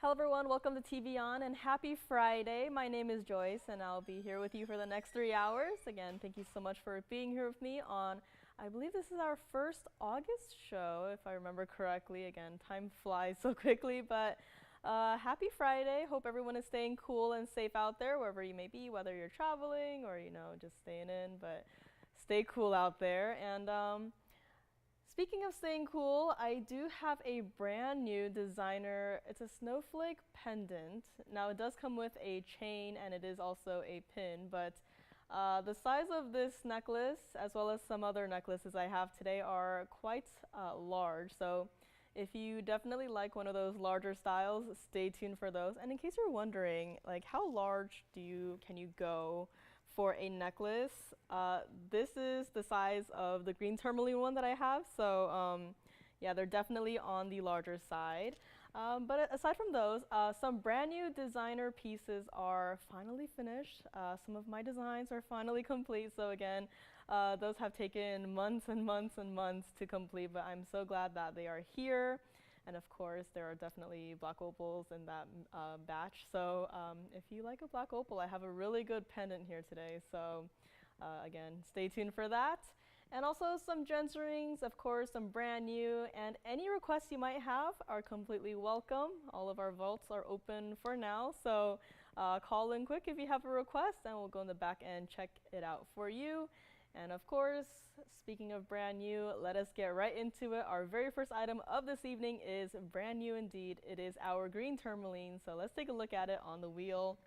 Hello everyone, welcome to TVON and happy Friday. My name is Joyce and I'll be here with you for the next 3 hours. Again, thank you so much for being here with me on, I believe this is our first August show, if I remember correctly. Again, time flies so quickly, but happy Friday. Hope everyone is staying cool and safe out there wherever you may be, whether you're traveling or, just staying in, but stay cool out there. And speaking of staying cool, I do have a brand new designer. It's a snowflake pendant. Now it does come with a chain and it is also a pin, but the size of this necklace, as well as some other necklaces I have today, are quite large. So if you definitely like one of those larger styles, stay tuned for those. And in case you're wondering, like, how large can you go for a necklace? This is the size of the green tourmaline one that I have. So yeah, they're definitely on the larger side. But aside from those, some brand new designer pieces are finally finished. Some of my designs are finally complete. So again, those have taken months and months and months to complete, but I'm so glad that they are here. And of course, there are definitely black opals in that batch. So if you like a black opal, I have a really good pendant here today. So again, stay tuned for that. And also some gents rings, of course, some brand new. And any requests you might have are completely welcome. All of our vaults are open for now. So call in quick if you have a request, and we'll go in the back and check it out for you. And of course, speaking of brand new, let us get right into it. Our very first item of this evening is brand new indeed. It is our green tourmaline. So let's take a look at it on the wheel.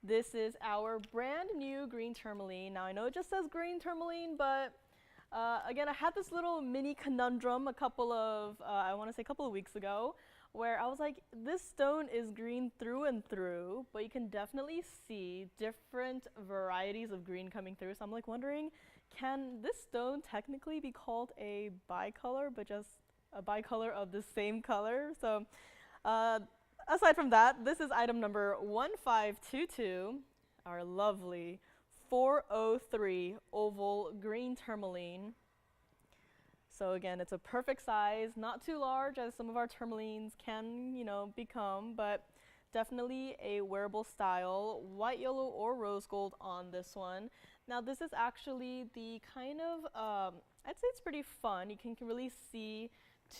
This is our brand new green tourmaline. Now I know it just says green tourmaline, but again, I had this little mini conundrum I want to say a couple of weeks ago, where I was like, this stone is green through and through, but you can definitely see different varieties of green coming through. So I'm like wondering, can this stone technically be called a bicolor, but just a bicolor of the same color? So aside from that, this is item number 1522, our lovely 403 oval green tourmaline. So again, it's a perfect size, not too large as some of our tourmalines can, become, but definitely a wearable style, white, yellow, or rose gold on this one. Now this is actually the kind of, I'd say it's pretty fun. You can really see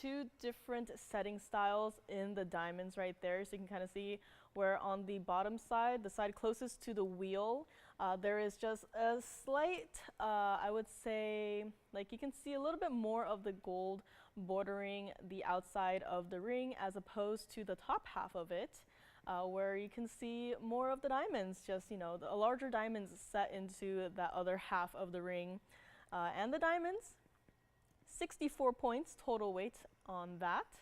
two different setting styles in the diamonds right there. So you can kind of see where on the bottom side, the side closest to the wheel, there is just a slight, I would say, like you can see a little bit more of the gold bordering the outside of the ring as opposed to the top half of it, where you can see more of the diamonds, just, the larger diamonds set into that other half of the ring. And the diamonds, 64 points total weight on that,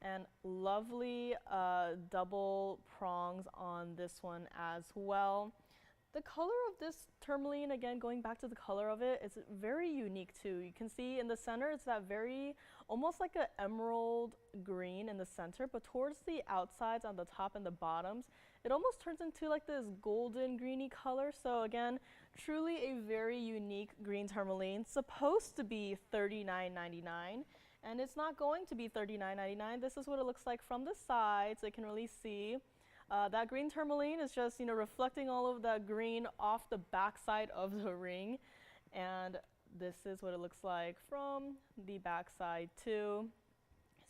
and lovely double prongs on this one as well. The color of this tourmaline, again, going back to the color of it, it's very unique too. You can see in the center, it's that very, almost like an emerald green in the center, but towards the outsides on the top and the bottoms, it almost turns into like this golden greeny color. So again, truly a very unique green tourmaline, supposed to be $39.99. And it's not going to be $39.99. This is what it looks like from the side, so you can really see. That green tourmaline is just, reflecting all of that green off the backside of the ring. And this is what it looks like from the backside too.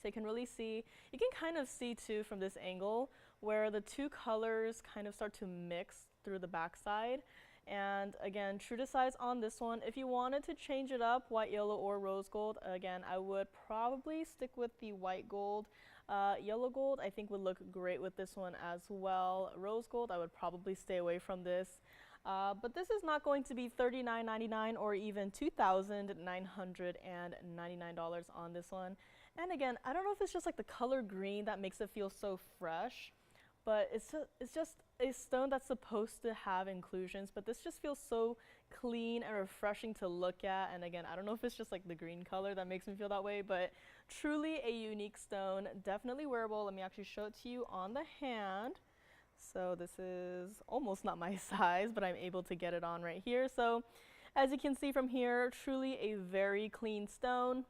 So you can really see, you can kind of see too from this angle where the two colors kind of start to mix through the backside. And again, true to size on this one. If you wanted to change it up, white, yellow, or rose gold, again, I would probably stick with the white gold. Yellow gold, I think, would look great with this one as well. Rose gold, I would probably stay away from this. But this is not going to be $39.99 or even $2,999 on this one. And again, I don't know if it's just like the color green that makes it feel so fresh, but it's just a stone that's supposed to have inclusions, but this just feels so clean and refreshing to look at. And again, I don't know if it's just like the green color that makes me feel that way, but truly a unique stone, definitely wearable. Let me actually show it to you on the hand. So this is almost not my size, but I'm able to get it on right here. So as you can see from here, truly a very clean stone.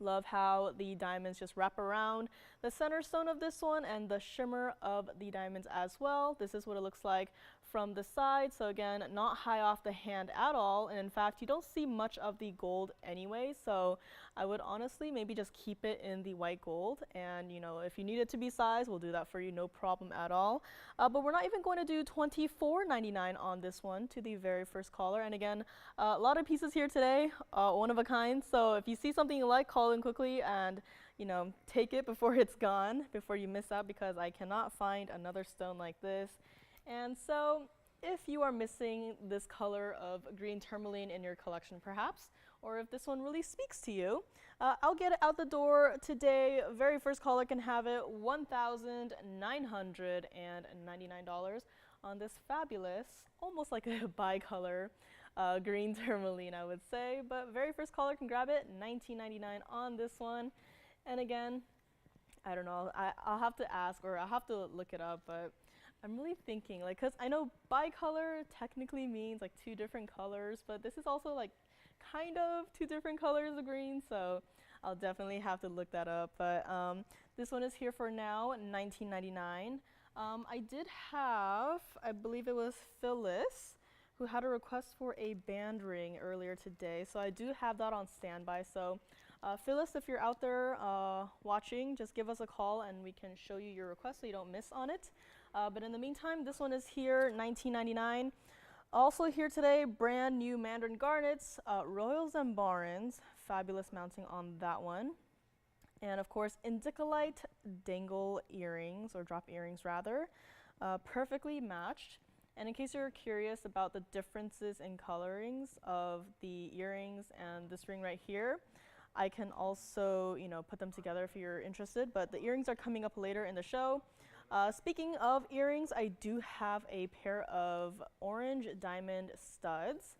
Love how the diamonds just wrap around the center stone of this one and the shimmer of the diamonds as well. This is what it looks like from the side. So again, not high off the hand at all. And in fact, you don't see much of the gold anyway. So I would honestly maybe just keep it in the white gold. And you know, if you need it to be sized, we'll do that for you, no problem at all. But we're not even going to do $24.99 on this one to the very first caller. And again, a lot of pieces here today, one of a kind. So if you see something you like, call in quickly and you know, take it before it's gone, before you miss out, because I cannot find another stone like this. And so if you are missing this color of green tourmaline in your collection perhaps, or if this one really speaks to you, I'll get it out the door today. Very first caller can have it, $1,999 on this fabulous, almost like a bicolor green tourmaline, I would say. But very first caller can grab it, $19.99 on this one. And again, I don't know, I'll have to ask, or I'll have to look it up, but I'm really thinking, like, because I know bicolor technically means like two different colors, but this is also like kind of two different colors of green, so I'll definitely have to look that up. But this one is here for now, $19.99. I did have, I believe it was Phyllis, who had a request for a band ring earlier today, so I do have that on standby. So Phyllis, if you're out there watching, just give us a call and we can show you your request so you don't miss on it. But in the meantime, this one is here, $19.99. Also here today, brand new Mandarin Garnets, Royals and Barons, fabulous mounting on that one. And of course, Indicolite dangle earrings, or drop earrings rather, perfectly matched. And in case you're curious about the differences in colorings of the earrings and this ring right here, I can also, you know, put them together if you're interested, but the earrings are coming up later in the show. Speaking of earrings, I do have a pair of orange diamond studs.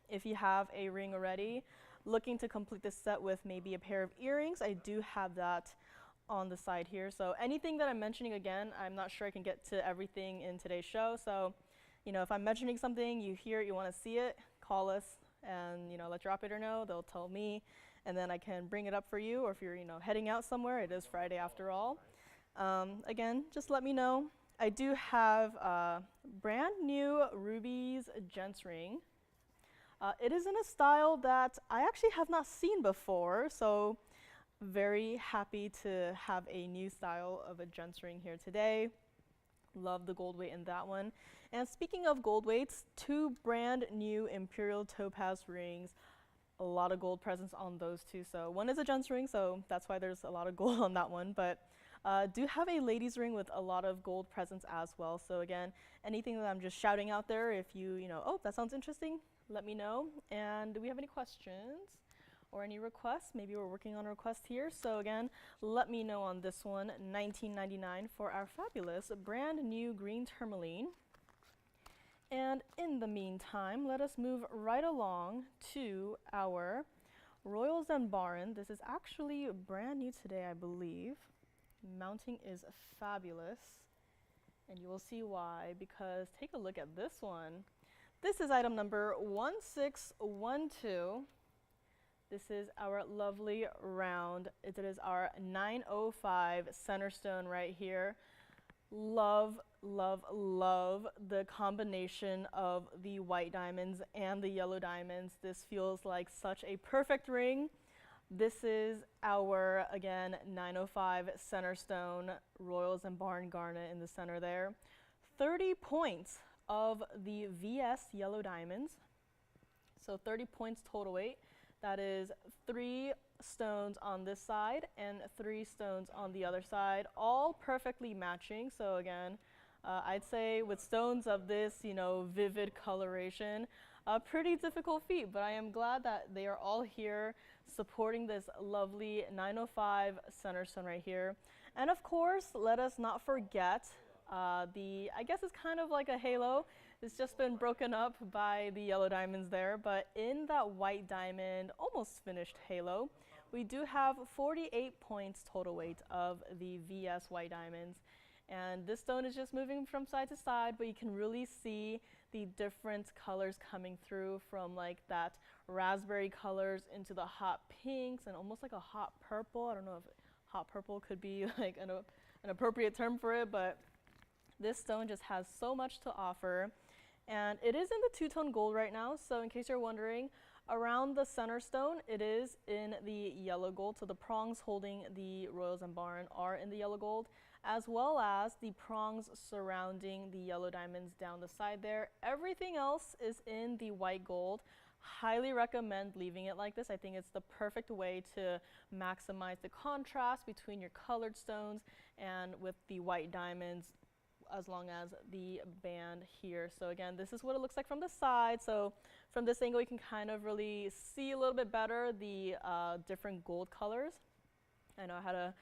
If you have a ring already, looking to complete this set with maybe a pair of earrings, I do have that on the side here. So anything that I'm mentioning, again, I'm not sure I can get to everything in today's show. So, you know, if I'm mentioning something, you hear it, you want to see it, call us and, you know, let your operator know. They'll tell me, and then I can bring it up for you. Or if you're, you know, heading out somewhere, it is Friday after all. Again, just let me know. I do have brand new Ruby's Gents ring. It is in a style that I actually have not seen before, so very happy to have a new style of a gents ring here today. Love the gold weight in that one. And speaking of gold weights, two brand new Imperial Topaz rings. A lot of gold presence on those two. So one is a gents ring, so that's why there's a lot of gold on that one. But do have a ladies ring with a lot of gold presence as well. So again, anything that I'm just shouting out there, if you know, oh, that sounds interesting, let me know. And do we have any questions or any requests? Maybe we're working on a request here. So again, let me know on this one, $19.99 for our fabulous brand new green tourmaline. And in the meantime, let us move right along to our Royals and Barons. This is actually brand new today, I believe. Mounting is fabulous, and you will see why, because take a look at this one. This is item number 1612. This is our lovely round. It is our 905 center stone right here. Love, love, love the combination of the white diamonds and the yellow diamonds. This feels like such a perfect ring. This is our, again, 905 center stone, Royals and Barn Garnet in the center there. 30 points of the VS yellow diamonds. So 30 points total weight. That is 3 stones on this side and 3 stones on the other side, all perfectly matching. So again, I'd say with stones of this, you know, vivid coloration, a pretty difficult feat, but I am glad that they are all here supporting this lovely 905 center stone right here. And of course, let us not forget I guess it's kind of like a halo. It's just been broken up by the yellow diamonds there, but in that white diamond, almost finished halo, we do have 48 points total weight of the VS white diamonds. And this stone is just moving from side to side, but you can really see the different colors coming through from like that raspberry colors into the hot pinks and almost like a hot purple. I don't know if hot purple could be like an appropriate term for it, but this stone just has so much to offer. And it is in the two-tone gold right now, so in case you're wondering, around the center stone, it is in the yellow gold. So the prongs holding the Royals and Barn are in the yellow gold, as well as the prongs surrounding the yellow diamonds down the side there. Everything else is in the white gold. Highly recommend leaving it like this. I think it's the perfect way to maximize the contrast between your colored stones and with the white diamonds, as long as the band here. So again, this is what it looks like from the side. So from this angle, you can kind of really see a little bit better the different gold colors. I know I had a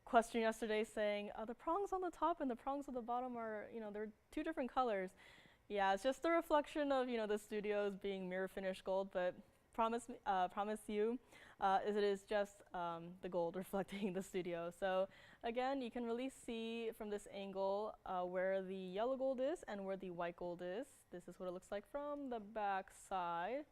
question yesterday saying, the prongs on the top and the prongs on the bottom are, they're two different colors. Yeah, it's just the reflection of, the studios being mirror finished gold, but promise you, it is just the gold reflecting the studio. So again, you can really see from this angle where the yellow gold is and where the white gold is. This is what it looks like from the back side.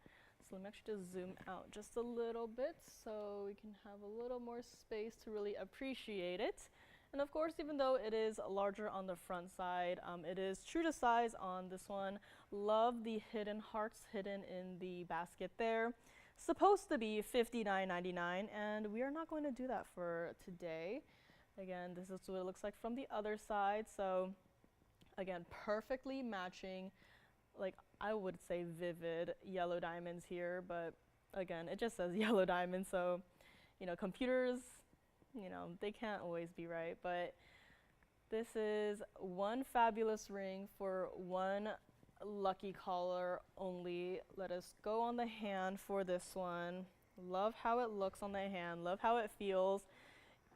So let me actually just zoom out just a little bit so we can have a little more space to really appreciate it. And of course, even though it is larger on the front side, it is true to size on this one. Love the hidden hearts hidden in the basket there. Supposed to be $59.99, and we are not going to do that for today. Again, this is what it looks like from the other side. So again, perfectly matching, like I would say vivid yellow diamonds here, but again, it just says yellow diamonds, so computers, they can't always be right. But this is one fabulous ring for one lucky caller only. Let us go on the hand for this one. Love how it looks on the hand, love how it feels.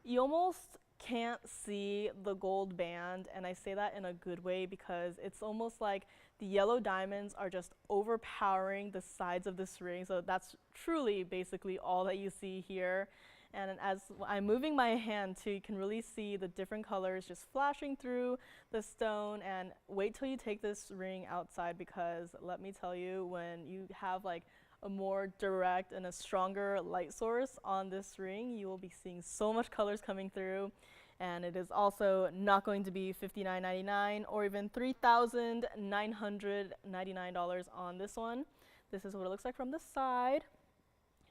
You almost can't see the gold band, and I say that in a good way because it's almost like the yellow diamonds are just overpowering the sides of this ring. So that's truly basically all that you see here. And as I'm moving my hand too, you can really see the different colors just flashing through the stone. And wait till you take this ring outside, because let me tell you, when you have like a more direct and a stronger light source on this ring, you will be seeing so much colors coming through. And it is also not going to be $59.99 or even $3,999 on this one. This is what it looks like from the side.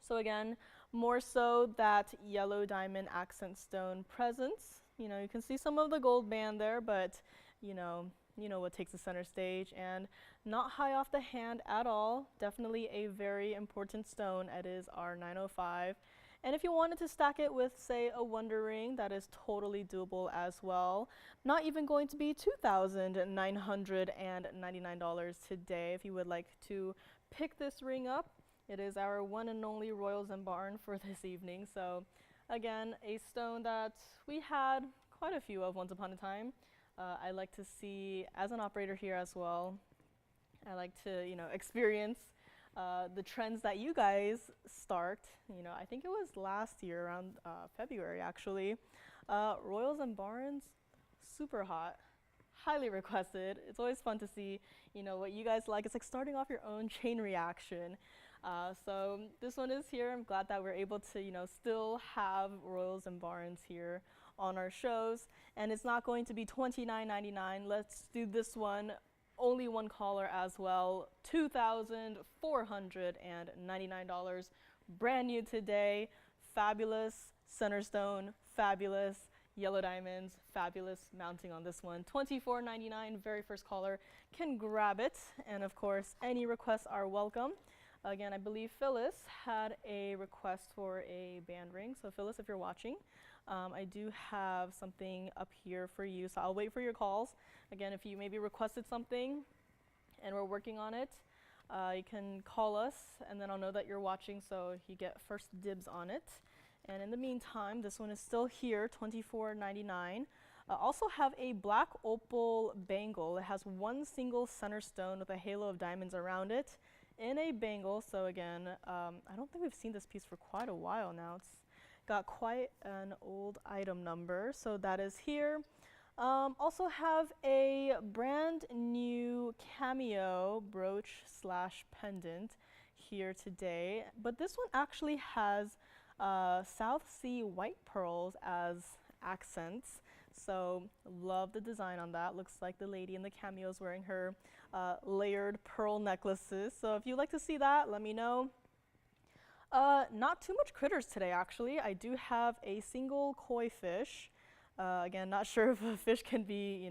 So again, more so that yellow diamond accent stone presence. You can see some of the gold band there, but you know what takes the center stage, and not high off the hand at all. Definitely a very important stone. It is our 905. And if you wanted to stack it with, say, a Wonder Ring, that is totally doable as well. Not even going to be $2,999 today if you would like to pick this ring up. It is our one and only Royals and Barn for this evening. So again, a stone that we had quite a few of once upon a time. I like to see, as an operator here as well, I like to experience the trends that you guys start. I think it was last year around February actually. Royals and Barns, super hot, highly requested. It's always fun to see what you guys like. It's like starting off your own chain reaction. So this one is here. I'm glad that we're able to still have Royals and Barns here on our shows, and it's not going to be $29.99. Let's do this one. Only one caller as well, $2,499, brand new today. Fabulous center stone, fabulous yellow diamonds, fabulous mounting on this one. $24.99, very first caller can grab it. And of course, any requests are welcome. Again, I believe Phyllis had a request for a band ring. So Phyllis, if you're watching, I do have something up here for you. So I'll wait for your calls. Again, if you maybe requested something and we're working on it, you can call us and then I'll know that you're watching, so you get first dibs on it. And in the meantime, this one is still here, $24.99. Also have a black opal bangle. It has one single center stone with a halo of diamonds around it in a bangle. So again, I don't think we've seen this piece for quite a while now. It's got quite an old item number, so that is here. Also have a brand new cameo brooch slash pendant here today, but this one actually has South Sea white pearls as accents. So love the design on that. Looks like the lady in the cameo is wearing her layered pearl necklaces. So if you'd like to see that, let me know. Not too much critters today, actually. I do have a single koi fish. Again, not sure if a fish can be,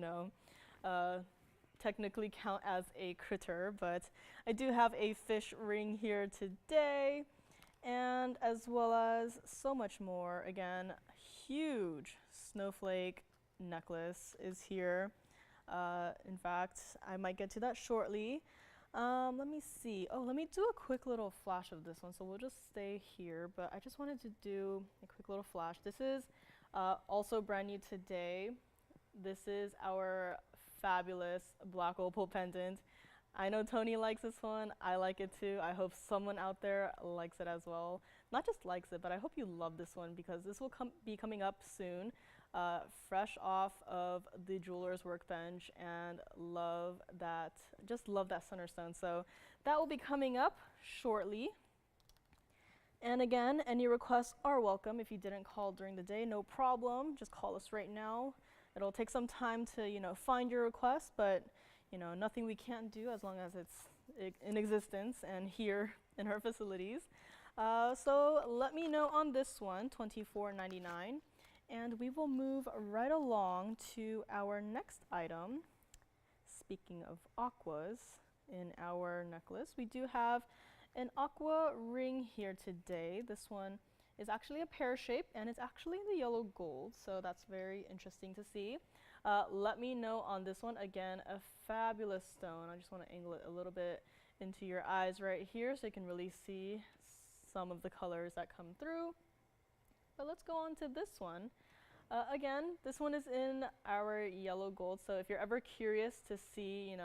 technically count as a critter, but I do have a fish ring here today, and as well as so much more. Again, huge snowflake necklace is here. In fact, I might get to that shortly. Let me see. Oh, let me do a quick little flash of this one. So we'll just stay here, but I just wanted to do a quick little flash. This is also brand new today. This is our fabulous black opal pendant. I know Tony likes this one. I like it too. I hope someone out there likes it as well. Not just likes it, but I hope you love this one because this will be coming up soon. Fresh off of the jeweler's workbench, and just love that center stone. So that will be coming up shortly. And again, any requests are welcome. If you didn't call during the day, no problem. Just call us right now. It'll take some time to, find your request, but, nothing we can't do as long as it's in existence and here in our facilities. So let me know on this one, $24.99. And we will move right along to our next item. Speaking of aquas in our necklace, we do have an aqua ring here today. This one is actually a pear shape, and it's actually the yellow gold, so that's very interesting to see. Let me know on this one. Again, a fabulous stone. I just want to angle it a little bit into your eyes right here so you can really see some of the colors that come through. But let's go on to this one. Again, this one is in our yellow gold, so if you're ever curious to see,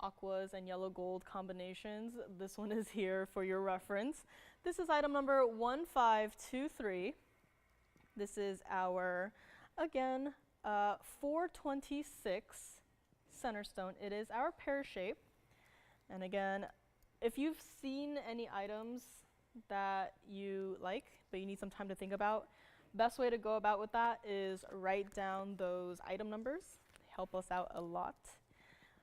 aquas and yellow gold combinations, this one is here for your reference. This is item number 1523. This is our, again, 426 center stone. It is our pear shape. And again, if you've seen any items that you like, but you need some time to think about, best way to go about with that is write down those item numbers. They help us out a lot.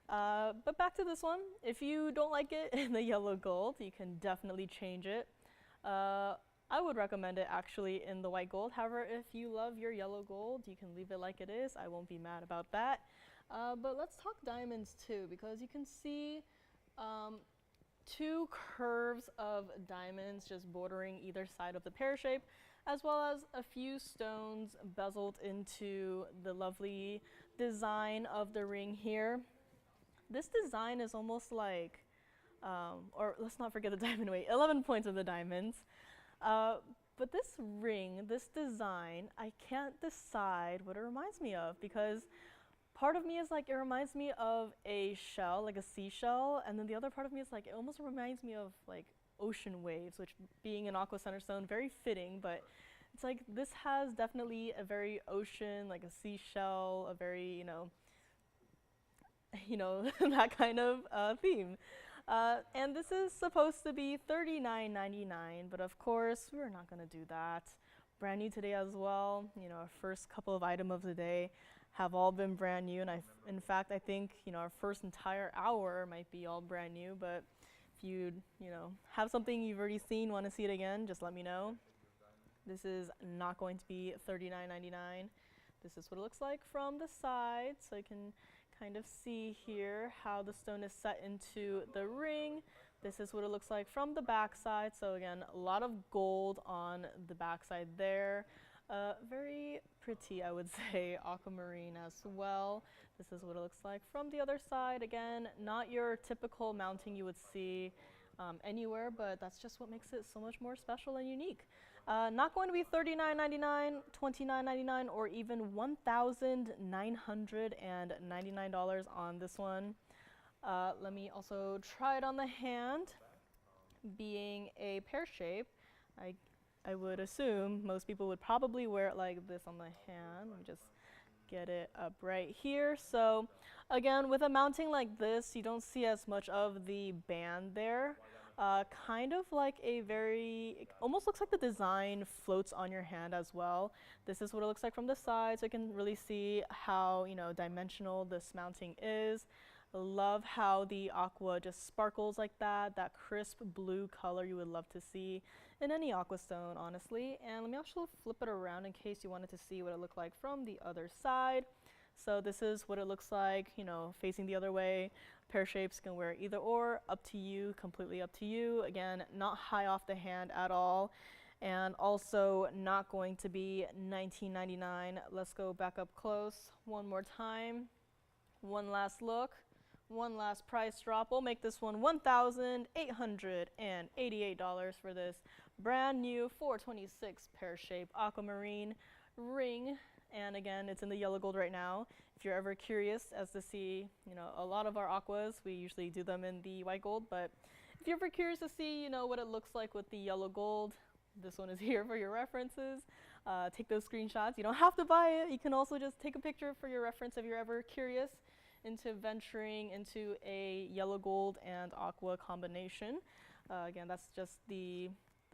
But back to this one. If you don't like it in the yellow gold, you can definitely change it. I would recommend it actually in the white gold. However, if you love your yellow gold, you can leave it like it is. I won't be mad about that. But let's talk diamonds too, because you can see two curves of diamonds just bordering either side of the pear shape, as well as a few stones bezeled into the lovely design of the ring here. This design is almost like, or let's not forget the diamond weight, 11 points of the diamonds. But this ring, this design, I can't decide what it reminds me of, because part of me is like, it reminds me of a shell, like a seashell, and then the other part of me is like, it almost reminds me of like ocean waves, which being an aqua center stone, very fitting, but it's like this has definitely a very ocean, like a seashell, a very, that kind of theme. And this is supposed to be $39.99, but of course, we're not gonna do that. Brand new today as well. Our first couple of items of the day have all been brand new, and in fact, I think, our first entire hour might be all brand new, but if you have something you've already seen, want to see it again, just let me know. This is not going to be $39.99. This is what it looks like from the side, so you can kind of see here how the stone is set into the ring. This is what it looks like from the back side. So again, a lot of gold on the back side there. Very pretty, I would say, aquamarine as well. This is what it looks like from the other side. Again, not your typical mounting you would see anywhere, but that's just what makes it so much more special and unique. Not going to be $39.99, $29.99, or even $1,999 on this one. Let me also try it on the hand. Being a pear shape, I would assume most people would probably wear it like this on the hand. Let me just get it up right here. So again, with a mounting like this, you don't see as much of the band there. Kind of like a very, it almost looks like the design floats on your hand as well. This is what it looks like from the side, so you can really see how, you know, dimensional this mounting is. Love how the aqua just sparkles like that, that crisp blue color you would love to see in any aqua stone, honestly. And let me actually flip it around in case you wanted to see what it looked like from the other side. So this is what it looks like, you know, facing the other way. Pear shapes, can wear either or, up to you, completely up to you. Again, not high off the hand at all, and also not going to be $19.99. Let's go back up close one more time. One last look, one last price drop. We'll make this one $1,888 for this brand new 426 pear shape Aquamarine ring. And again, it's in the yellow gold right now. If you're ever curious as to see, you know, a lot of our aquas, we usually do them in the white gold, but if you're ever curious to see, you know, what it looks like with the yellow gold, this one is here for your references. Take those screenshots. You don't have to buy it. You can also just take a picture for your reference if you're ever curious into venturing into a yellow gold and aqua combination. Again, that's just the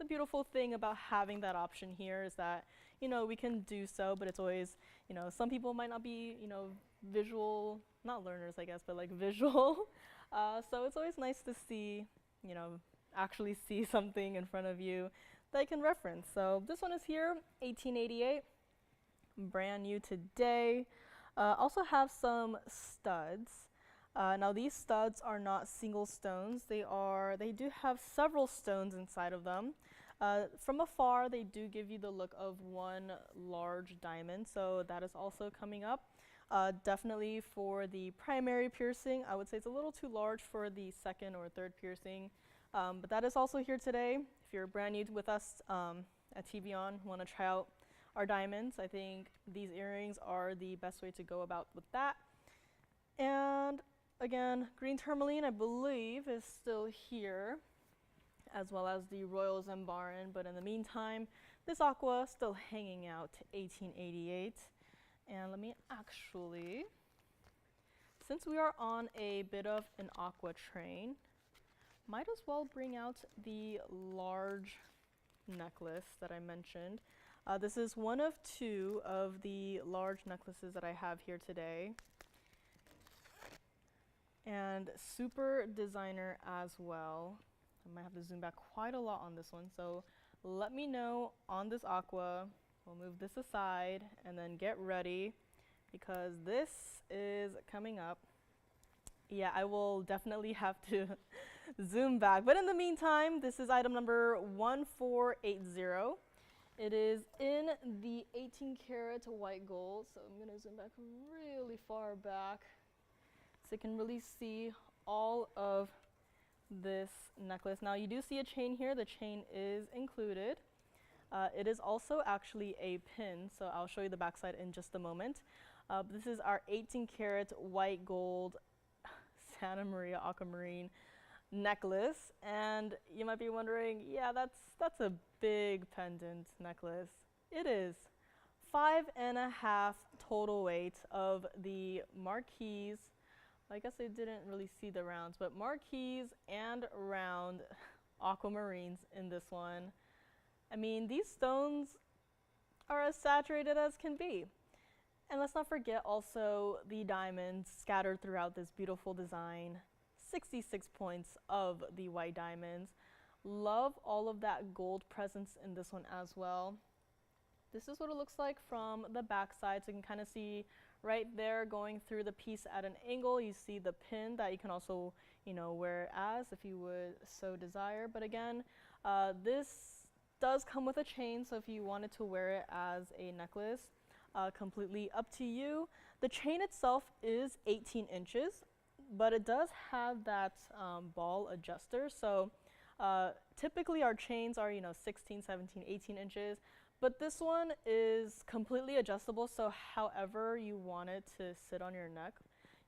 beautiful thing about having that option here, is that, you know, we can do so, but it's always, you know, some people might not be, you know, visual, not learners, I guess, but like visual. So it's always nice to see, you know, actually see something in front of you that you can reference. So this one is here, $18.88, brand new today. Also have some studs. Now these studs are not single stones. They do have several stones inside of them. From afar, they do give you the look of one large diamond, so that is also coming up. Definitely for the primary piercing, I would say it's a little too large for the second or third piercing, but that is also here today. If you're brand new with us at TVON, want to try out our diamonds, I think these earrings are the best way to go about with that. And again, green tourmaline, I believe, is still here, as well as the Royal Zambaran, but in the meantime, this aqua still hanging out to $18.88. And let me actually, since we are on a bit of an aqua train, might as well bring out the large necklace that I mentioned. This is one of two of the large necklaces that I have here today, and super designer as well. I might have to zoom back quite a lot on this one, so let me know on this aqua. We'll move this aside and then get ready, because this is coming up. Yeah, I will definitely have to zoom back, but in the meantime, this is item number 1480. It is in the 18 karat white gold, so I'm gonna zoom back really far back so you can really see all of this necklace. Now you do see a chain here. The chain is included. It is also actually a pin, so I'll show you the backside in just a moment. This is our 18 karat white gold Santa Maria Aquamarine necklace, and you might be wondering, yeah, that's a big pendant necklace. It is 5.5 total weight of the marquise. I guess I didn't really see the rounds, but marquise and round aquamarines in this one. I mean, these stones are as saturated as can be. And let's not forget also the diamonds scattered throughout this beautiful design. 66 points of the white diamonds. Love all of that gold presence in this one as well. This is what it looks like from the back side, so you can kind of see right there going through the piece at an angle. You see the pin that you can also, you know, wear it as if you would so desire. But again, this does come with a chain, so if you wanted to wear it as a necklace, completely up to you. The chain itself is 18 inches, but it does have that ball adjuster. So typically our chains are, you know, 16, 17, 18 inches. But this one is completely adjustable, so however you want it to sit on your neck,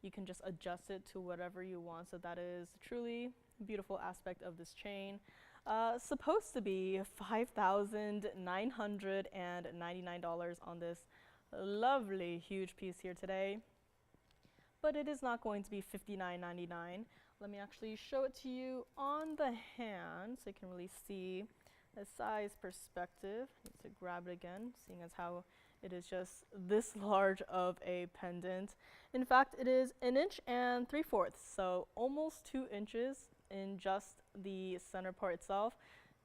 you can just adjust it to whatever you want. So that is truly a beautiful aspect of this chain. Supposed to be $5,999 on this lovely huge piece here today, but it is not going to be $59.99. Let me actually show it to you on the hand so you can really see the size perspective. I need to grab it again, seeing as how it is just this large of a pendant. In fact, it is 1 3/4 inches, so almost 2 inches in just the center part itself.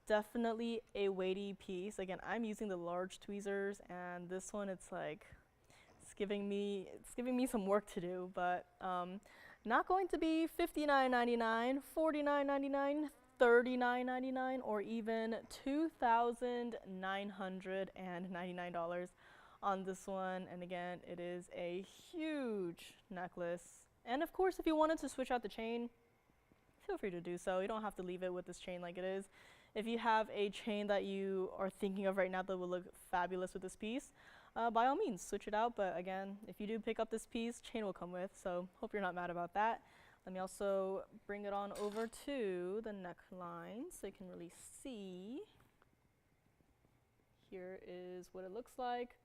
Definitely a weighty piece. Again, I'm using the large tweezers, and this one, it's giving me some work to do, but not going to be $59.99, $49.99, $39.99, or even $2,999 on this one. And again, it is a huge necklace. And of course, if you wanted to switch out the chain, feel free to do so. You don't have to leave it with this chain like it is. If you have a chain that you are thinking of right now that will look fabulous with this piece, by all means, switch it out. But again, if you do pick up this piece, chain will come with, so hope you're not mad about that. Let me also bring it on over to the neckline so you can really see. Here is what it looks like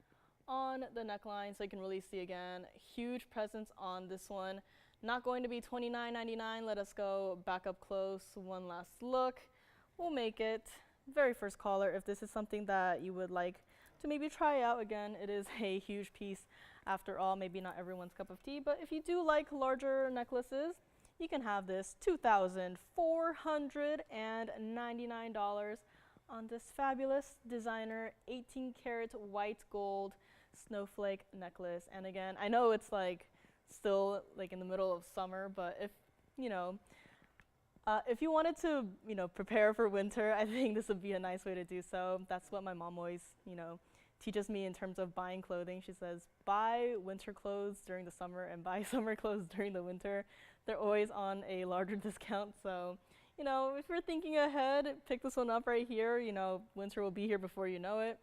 on the neckline, so you can really see again, huge presence on this one. Not going to be $29.99. Let us go back up close, one last look. We'll make it very first caller if this is something that you would like to maybe try out. Again, it is a huge piece after all, maybe not everyone's cup of tea, but if you do like larger necklaces, you can have this $2,499 on this fabulous designer 18 karat white gold snowflake necklace. And again, I know it's still in the middle of summer, but if you wanted to, prepare for winter, I think this would be a nice way to do so. That's what my mom always, teaches me in terms of buying clothing. She says, buy winter clothes during the summer and buy summer clothes during the winter. They're always on a larger discount. So, if you're thinking ahead, pick this one up right here. Winter will be here before you know it.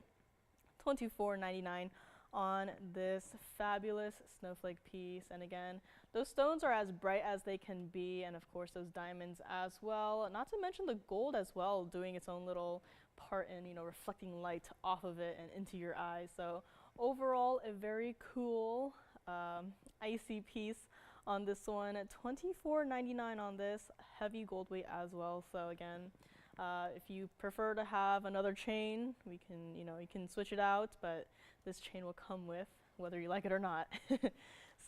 $24.99 on this fabulous snowflake piece. And again, those stones are as bright as they can be, and of course those diamonds as well, not to mention the gold as well, doing its own little part in reflecting light off of it and into your eyes. So overall, a very cool icy piece on this one. $24.99 on this, heavy gold weight as well. So again, if you prefer to have another chain, we can, you can switch it out, but this chain will come with, whether you like it or not.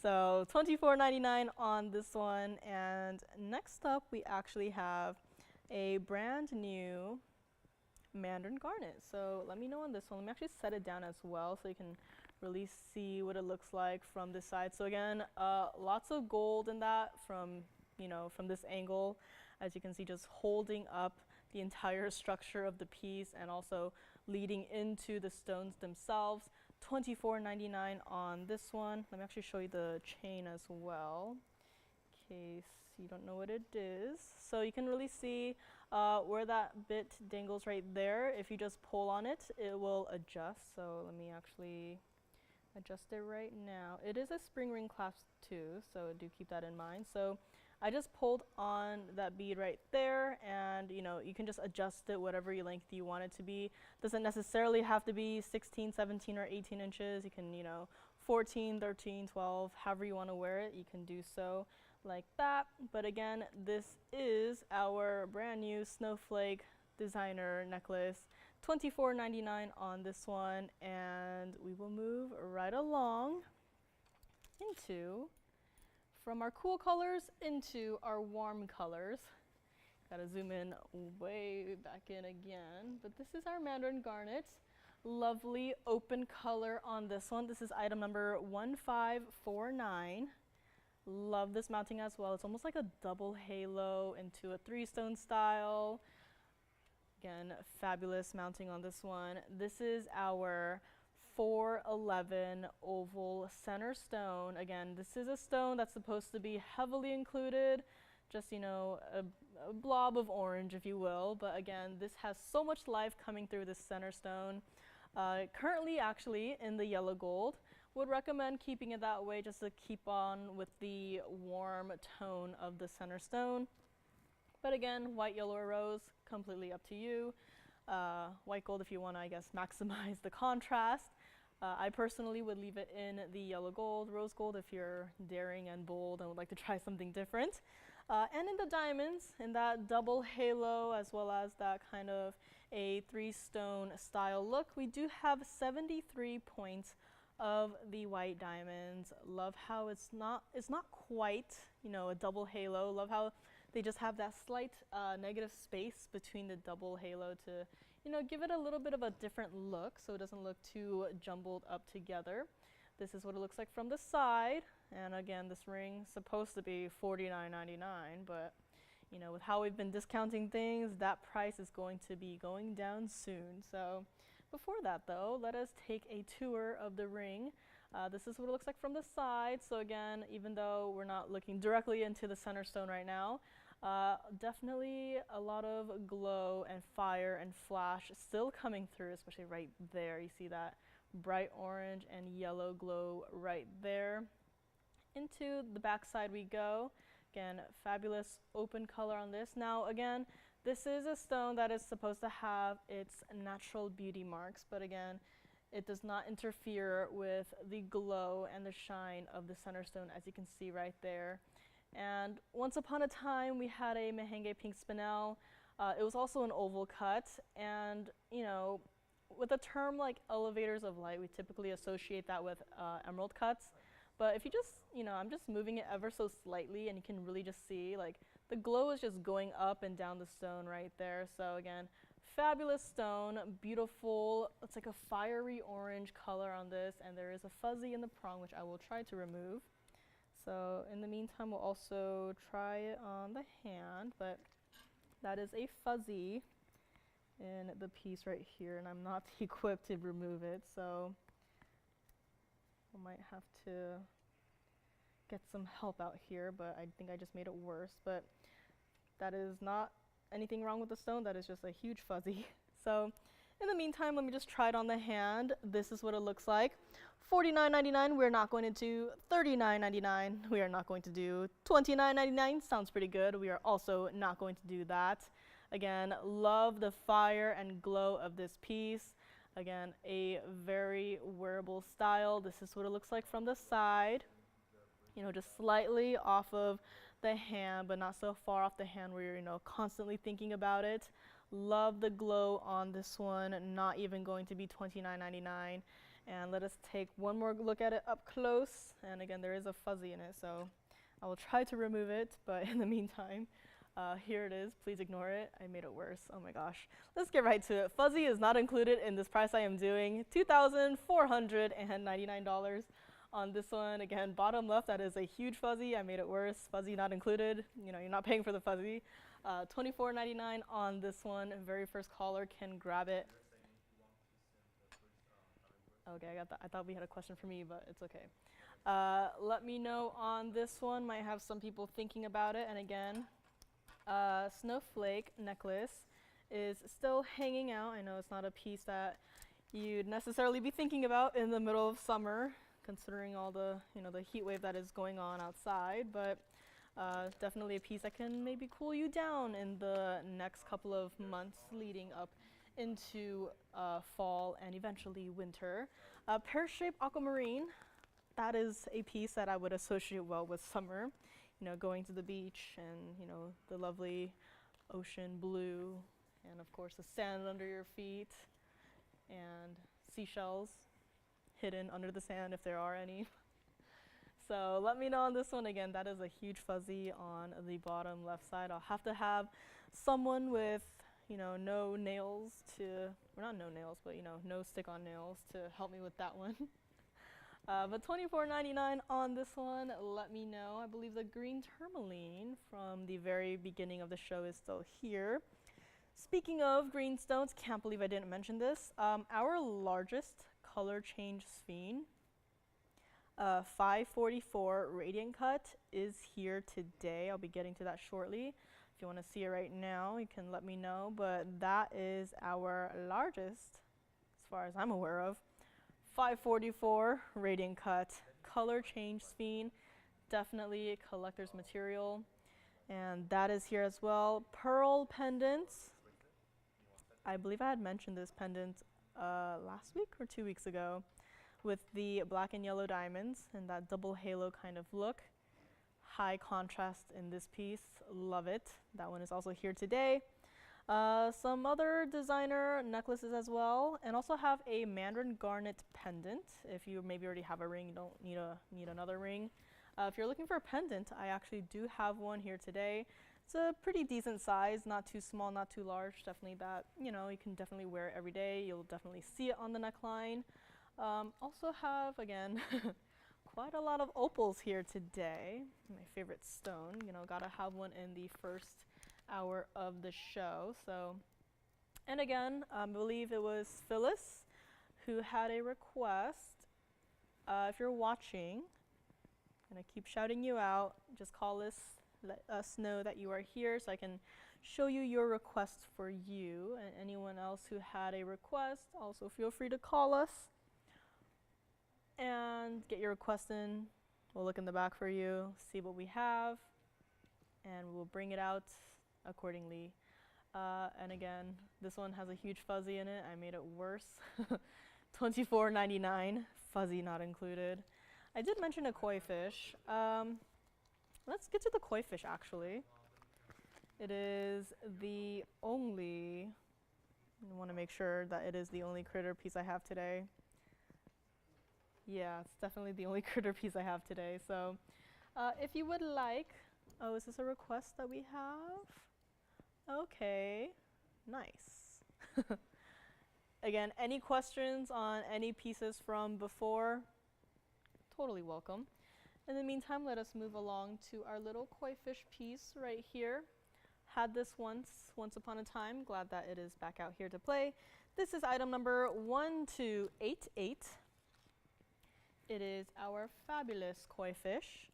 So $24.99 on this one. And next up, we actually have a brand new Mandarin Garnet. So let me know on this one. Let me actually set it down as well so you can really see what it looks like from this side. So again, lots of gold in that from this angle, as you can see, just holding up the entire structure of the piece and also leading into the stones themselves. $24.99 on this one. Let me actually show you the chain as well, in case you don't know what it is. So you can really see where that bit dangles right there. If you just pull on it, it will adjust. So let me actually adjust it right now. It is a spring ring clasp too, so do keep that in mind. So I just pulled on that bead right there, and you can just adjust it whatever length you want it to be. Doesn't necessarily have to be 16, 17, or 18 inches. You can 14, 13, 12, however you want to wear it, you can do so like that. But again, this is our brand new snowflake designer necklace. $24.99 on this one, and we will move right along from our cool colors into our warm colors. Gotta zoom in way back in again, but this is our Mandarin Garnet. Lovely open color on this one. This is item number 1549. Love this mounting as well. It's almost like a double halo into a 3-stone style. Again, fabulous mounting on this one. This is our 411 oval center stone. Again, this is a stone that's supposed to be heavily included, just a blob of orange, if you will. But again, this has so much life coming through this center stone. Currently actually in the yellow gold. Would recommend keeping it that way just to keep on with the warm tone of the center stone. But again, white, yellow, or rose, completely up to you. White gold if you want to, I guess, maximize the contrast. I personally would leave it in the yellow gold, rose gold if you're daring and bold and would like to try something different. And in the diamonds, in that double halo as well as that kind of a 3-stone style look, we do have 73 points of the white diamonds. Love how it's not quite, a double halo. Love how they just have that slight negative space between the double halo to, give it a little bit of a different look so it doesn't look too jumbled up together. This is what it looks like from the side. And again, this ring's supposed to be $49.99, but with how we've been discounting things, that price is going to be going down soon. So before that though, let us take a tour of the ring. This is what it looks like from the side. So again, even though we're not looking directly into the center stone right now, definitely a lot of glow and fire and flash still coming through, especially right there. You see that bright orange and yellow glow right there. Into the back side we go. Again, fabulous open color on this. Now again, this is a stone that is supposed to have its natural beauty marks, but again, it does not interfere with the glow and the shine of the center stone, as you can see right there. And once upon a time, we had a Mahenge pink spinel. It was also an oval cut, and with a term like elevators of light, we typically associate that with emerald cuts. But if you just, I'm just moving it ever so slightly, and you can really just see, like, the glow is just going up and down the stone right there. So again, fabulous stone, beautiful. It's like a fiery orange color on this, and there is a fuzzy in the prong, which I will try to remove. So in the meantime, we'll also try it on the hand, but that is a fuzzy in the piece right here, and I'm not equipped to remove it, so I might have to get some help out here, but I think I just made it worse. But that is not anything wrong with the stone, that is just a huge fuzzy. So in the meantime, let me just try it on the hand. This is what it looks like. $49.99, we're not going to do $39.99. We are not going to do $29.99. Sounds pretty good. We are also not going to do that. Again, love the fire and glow of this piece. Again, a very wearable style. This is what it looks like from the side. Just slightly off of the hand, but not so far off the hand where you're, constantly thinking about it. Love the glow on this one, not even going to be $29.99. And let us take one more look at it up close. And again, there is a fuzzy in it, so I will try to remove it, but in the meantime, here it is. Please ignore it. I made it worse. Oh my gosh. Let's get right to it. Fuzzy is not included in this price I am doing. $2,499 on this one. Again, bottom left, that is a huge fuzzy. I made it worse. Fuzzy not included. You're not paying for the fuzzy. $24.99 on this one. Very first caller can grab it. Okay, I got that. I thought we had a question for me, but it's okay. Let me know on this one. Might have some people thinking about it. And again, snowflake necklace is still hanging out. I know it's not a piece that you'd necessarily be thinking about in the middle of summer, considering all the, the heat wave that is going on outside, but definitely a piece that can maybe cool you down in the next couple of months leading up into fall and eventually winter. Pear-shaped aquamarine, that is a piece that I would associate well with summer, going to the beach and, the lovely ocean blue, and of course the sand under your feet, and seashells hidden under the sand if there are any. So let me know on this one. Again, that is a huge fuzzy on the bottom left side. I'll have to have someone with, no nails to, or not no nails, but, no stick-on nails to help me with that one. But $24.99 on this one. Let me know. I believe the green tourmaline from the very beginning of the show is still here. Speaking of green stones, can't believe I didn't mention this. Our largest color change sphere, 544 radiant cut, is here today. I'll be getting to that shortly. If you want to see it right now, you can let me know. But that is our largest, as far as I'm aware of, 544 radiant cut color change sphere. Definitely a collector's material. And that is here as well. Pearl pendants. I believe I had mentioned this pendant last week or 2 weeks ago. with the black and yellow diamonds and that double halo kind of look. High contrast in this piece, love it. That one is also here today. Some other designer necklaces as well, and also have a Mandarin Garnet pendant. If you maybe already have a ring, you don't need another ring. If you're looking for a pendant, I actually do have one here today. It's a pretty decent size, not too small, not too large. Definitely that, you can definitely wear it every day. You'll definitely see it on the neckline. Also have, again, quite a lot of opals here today. My favorite stone, gotta have one in the first hour of the show. So, and again, I believe it was Phyllis who had a request. If you're watching, I'm gonna keep shouting you out. Just call us, let us know that you are here so I can show you your request for you. And anyone else who had a request, also feel free to call us and get your request in. We'll look in the back for you, see what we have, and we'll bring it out accordingly. And again, this one has a huge fuzzy in it. I made it worse. $24.99, fuzzy not included. I did mention a koi fish. Let's get to the koi fish actually. It is the only, I want to make sure that it is the only critter piece I have today. Yeah, it's definitely the only critter piece I have today. So if you would like, oh, is this a request that we have? Okay, nice. Again, any questions on any pieces from before? Totally welcome. In the meantime, let us move along to our little koi fish piece right here. Had this once upon a time. Glad that it is back out here to play. This is item number 1288. It is our fabulous koi fish.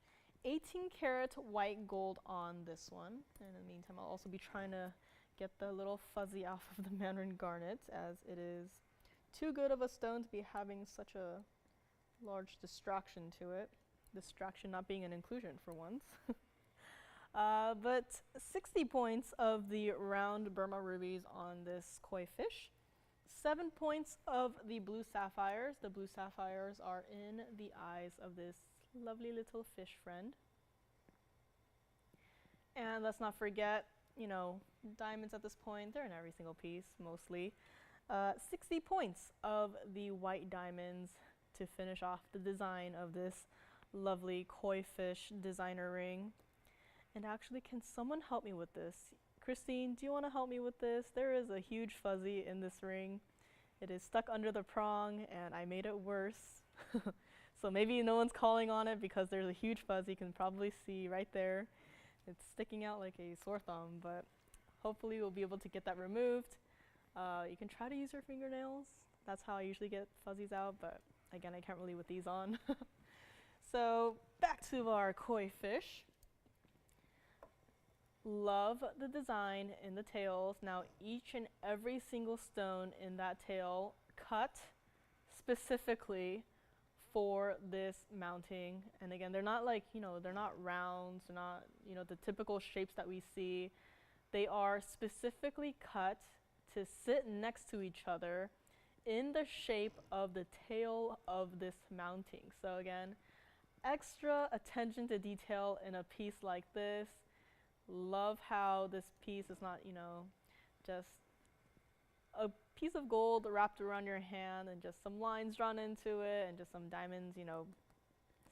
18 karat white gold on this one. And in the meantime, I'll also be trying to get the little fuzzy off of the Mandarin Garnet, as it is too good of a stone to be having such a large distraction to it. Distraction not being an inclusion for once. But 60 points of the round Burma rubies on this koi fish. 7 points of the blue sapphires. The blue sapphires are in the eyes of this lovely little fish friend. And let's not forget, diamonds at this point. They're in every single piece, mostly. 60 points of the white diamonds to finish off the design of this lovely koi fish designer ring. And actually, can someone help me with this? Christine, do you want to help me with this? There is a huge fuzzy in this ring. It is stuck under the prong, and I made it worse. So maybe no one's calling on it because there's a huge fuzzy. You can probably see right there. It's sticking out like a sore thumb, but hopefully we'll be able to get that removed. You can try to use your fingernails. That's how I usually get fuzzies out, but again, I can't really with these on. So back to our koi fish. Love the design in the tails. Now each and every single stone in that tail cut specifically for this mounting. And again, they're not like, they're not rounds, they're not, the typical shapes that we see. They are specifically cut to sit next to each other in the shape of the tail of this mounting. So again, extra attention to detail in a piece like this. Love how this piece is not, just a piece of gold wrapped around your hand and just some lines drawn into it and just some diamonds,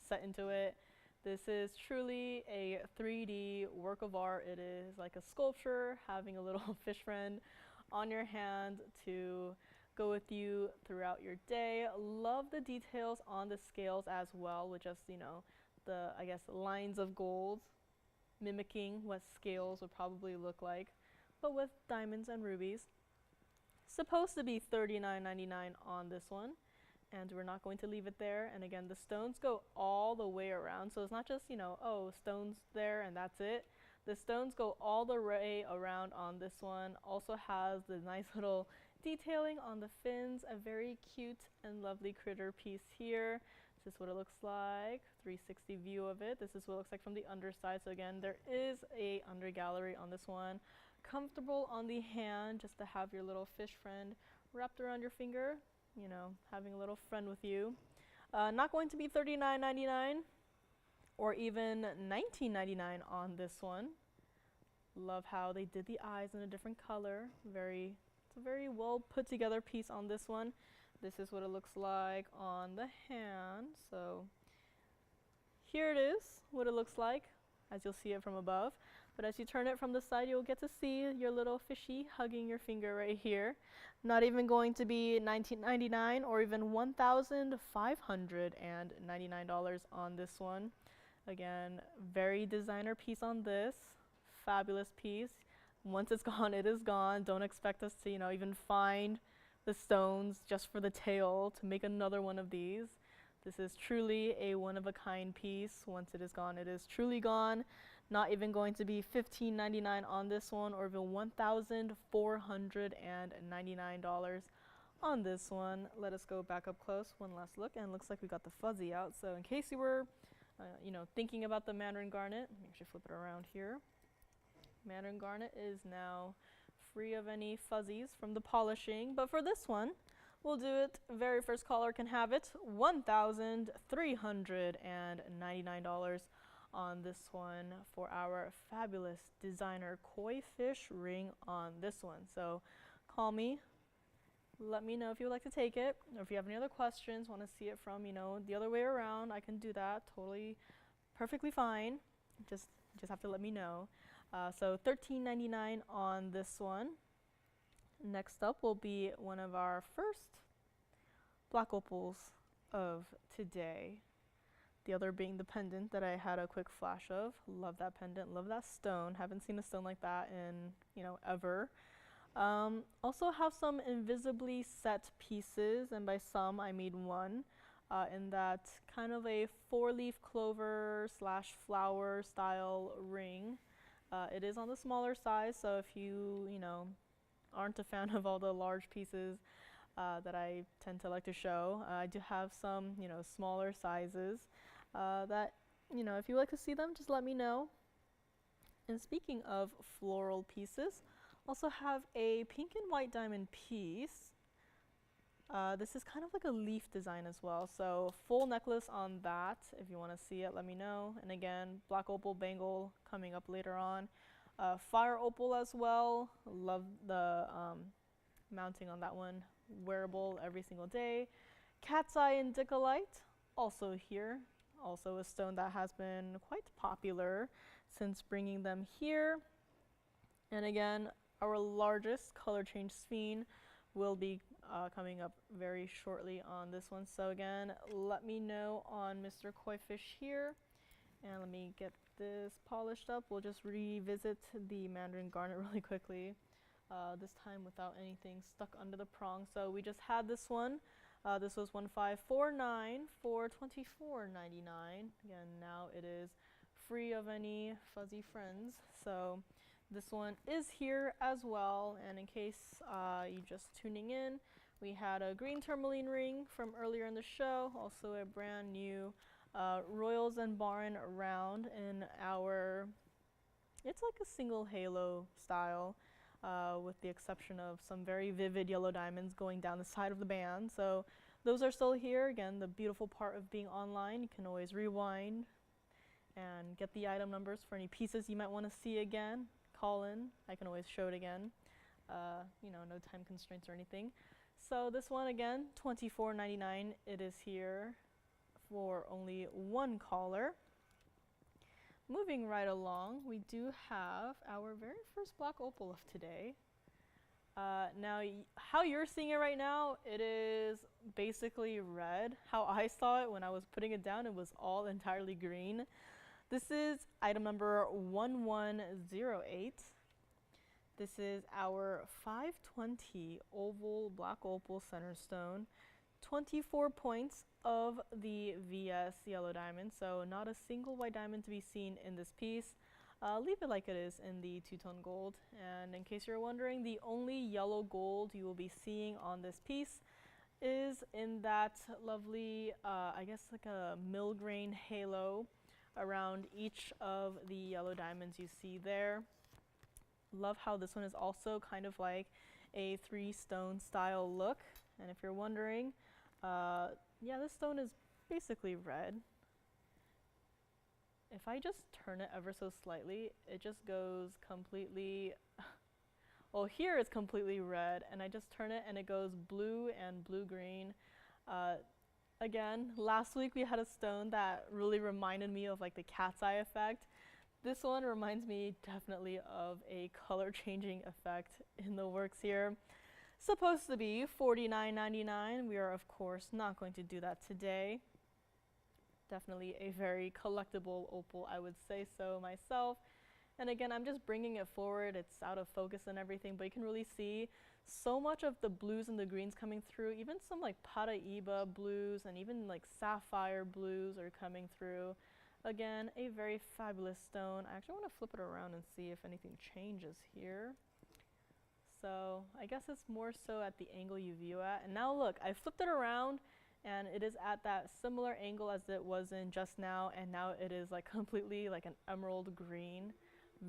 set into it. This is truly a 3D work of art. It is like a sculpture, having a little fish friend on your hand to go with you throughout your day. Love the details on the scales as well, with just, the, lines of gold, mimicking what scales would probably look like, but with diamonds and rubies. Supposed to be $39.99 on this one, and we're not going to leave it there. And again, the stones go all the way around, so it's not just, stones there and that's it. The stones go all the way around on this one. Also has the nice little detailing on the fins, a very cute and lovely critter piece here. This is what it looks like, 360 view of it. This is what it looks like from the underside. So again, there is a under gallery on this one. Comfortable on the hand, just to have your little fish friend wrapped around your finger, having a little friend with you. Not going to be $39.99 or even $19.99 on this one. Love how they did the eyes in a different color. It's a very well put together piece on this one. This is what it looks like on the hand. So here it is, what it looks like, as you'll see it from above. But as you turn it from the side, you'll get to see your little fishy hugging your finger right here. Not even going to be $19.99 or even $1,599 on this one. Again, very designer piece on this. Fabulous piece. Once it's gone, it is gone. Don't expect us to, even find the stones just for the tail to make another one of these. This is truly a one-of-a-kind piece. Once it is gone, it is truly gone. Not even going to be $15.99 on this one or even $1,499 on this one. Let us go back up close, one last look, and it looks like we got the fuzzy out. So in case you were, thinking about the Mandarin Garnet, let me actually flip it around here. Mandarin Garnet is now free of any fuzzies from the polishing, but for this one, we'll do it. Very first caller can have it. $1,399 on this one for our fabulous designer koi fish ring on this one. So call me. Let me know if you would like to take it, or if you have any other questions, want to see it from, the other way around. I can do that. Totally, perfectly fine. Just have to let me know. So $13.99 on this one. Next up will be one of our first black opals of today. The other being the pendant that I had a quick flash of. Love that pendant, love that stone. Haven't seen a stone like that in, ever. Also have some invisibly set pieces, and by some I mean one, in that kind of a 4-leaf clover / flower style ring. It is on the smaller size, so if you, aren't a fan of all the large pieces that I tend to like to show, I do have some, smaller sizes that, if you like to see them, just let me know. And speaking of floral pieces, also have a pink and white diamond piece. This is kind of like a leaf design as well, so full necklace on that. If you want to see it, let me know. And again, black opal bangle coming up later on. Fire opal as well. Love the mounting on that one. Wearable every single day. Cat's eye indicolite, also here. Also a stone that has been quite popular since bringing them here. And again, our largest color change sphere will be coming up very shortly on this one. So again, let me know on Mr. Koi Fish here. And let me get this polished up. We'll just revisit the Mandarin Garnet really quickly. This time without anything stuck under the prong. So we just had this one. This was $1,549 for $24.99. Again, now it is free of any fuzzy friends. So this one is here as well, and in case you're just tuning in, we had a green tourmaline ring from earlier in the show, also a brand new Royals and Barn round in our, it's like a single halo style, with the exception of some very vivid yellow diamonds going down the side of the band. So those are still here. Again, the beautiful part of being online, you can always rewind and get the item numbers for any pieces you might want to see again. Call in, I can always show it again. No time constraints or anything. So this one again, $24.99. It is here for only one caller. Moving right along, we do have our very first black opal of today. Now, how you're seeing it right now, it is basically red. How I saw it when I was putting it down, it was all entirely green. This is item number 1108. This is our 520 oval black opal center stone. 24 points of the VS yellow diamond, so not a single white diamond to be seen in this piece. Leave it like it is in the two-tone gold. And in case you're wondering, the only yellow gold you will be seeing on this piece is in that lovely, I guess like a mill-grain halo around each of the yellow diamonds you see there. Love how this one is also kind of like a 3-stone style look. And if you're wondering, yeah, this stone is basically red. If I just turn it ever so slightly, it just goes completely, well, here it's completely red, and I just turn it and it goes blue and blue-green. Again, last week we had a stone that really reminded me of like the cat's eye effect. This one reminds me definitely of a color changing effect in the works here. Supposed to be $49.99. We are of course not going to do that today. Definitely a very collectible opal, I would say so myself. And again, I'm just bringing it forward. It's out of focus and everything, but you can really see so much of the blues and the greens coming through. Even some like Paraiba blues and even like sapphire blues are coming through. Again, a very fabulous stone. I actually want to flip it around and see if anything changes here. So I guess it's more so at the angle you view at. And now look, I flipped it around and it is at that similar angle as it was in just now, and now it is like completely like an emerald green.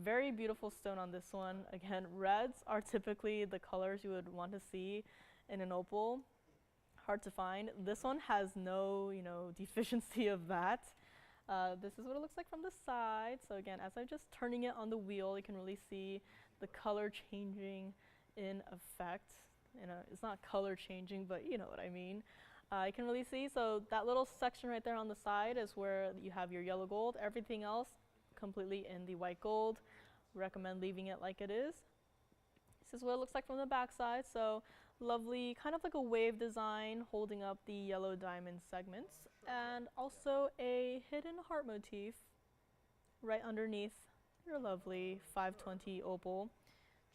Very beautiful stone on this one. Again, reds are typically the colors you would want to see in an opal. Hard to find. This one has no, deficiency of that. This is what it looks like from the side. So again, as I'm just turning it on the wheel, you can really see the color changing in effect. It's not color changing, but you know what I mean. You can really see, so that little section right there on the side is where you have your yellow gold. Everything else completely in the white gold. Recommend leaving it like it is. This is what it looks like from the back side. So lovely, kind of like a wave design holding up the yellow diamond segments, and also a hidden heart motif right underneath your lovely 520 opal.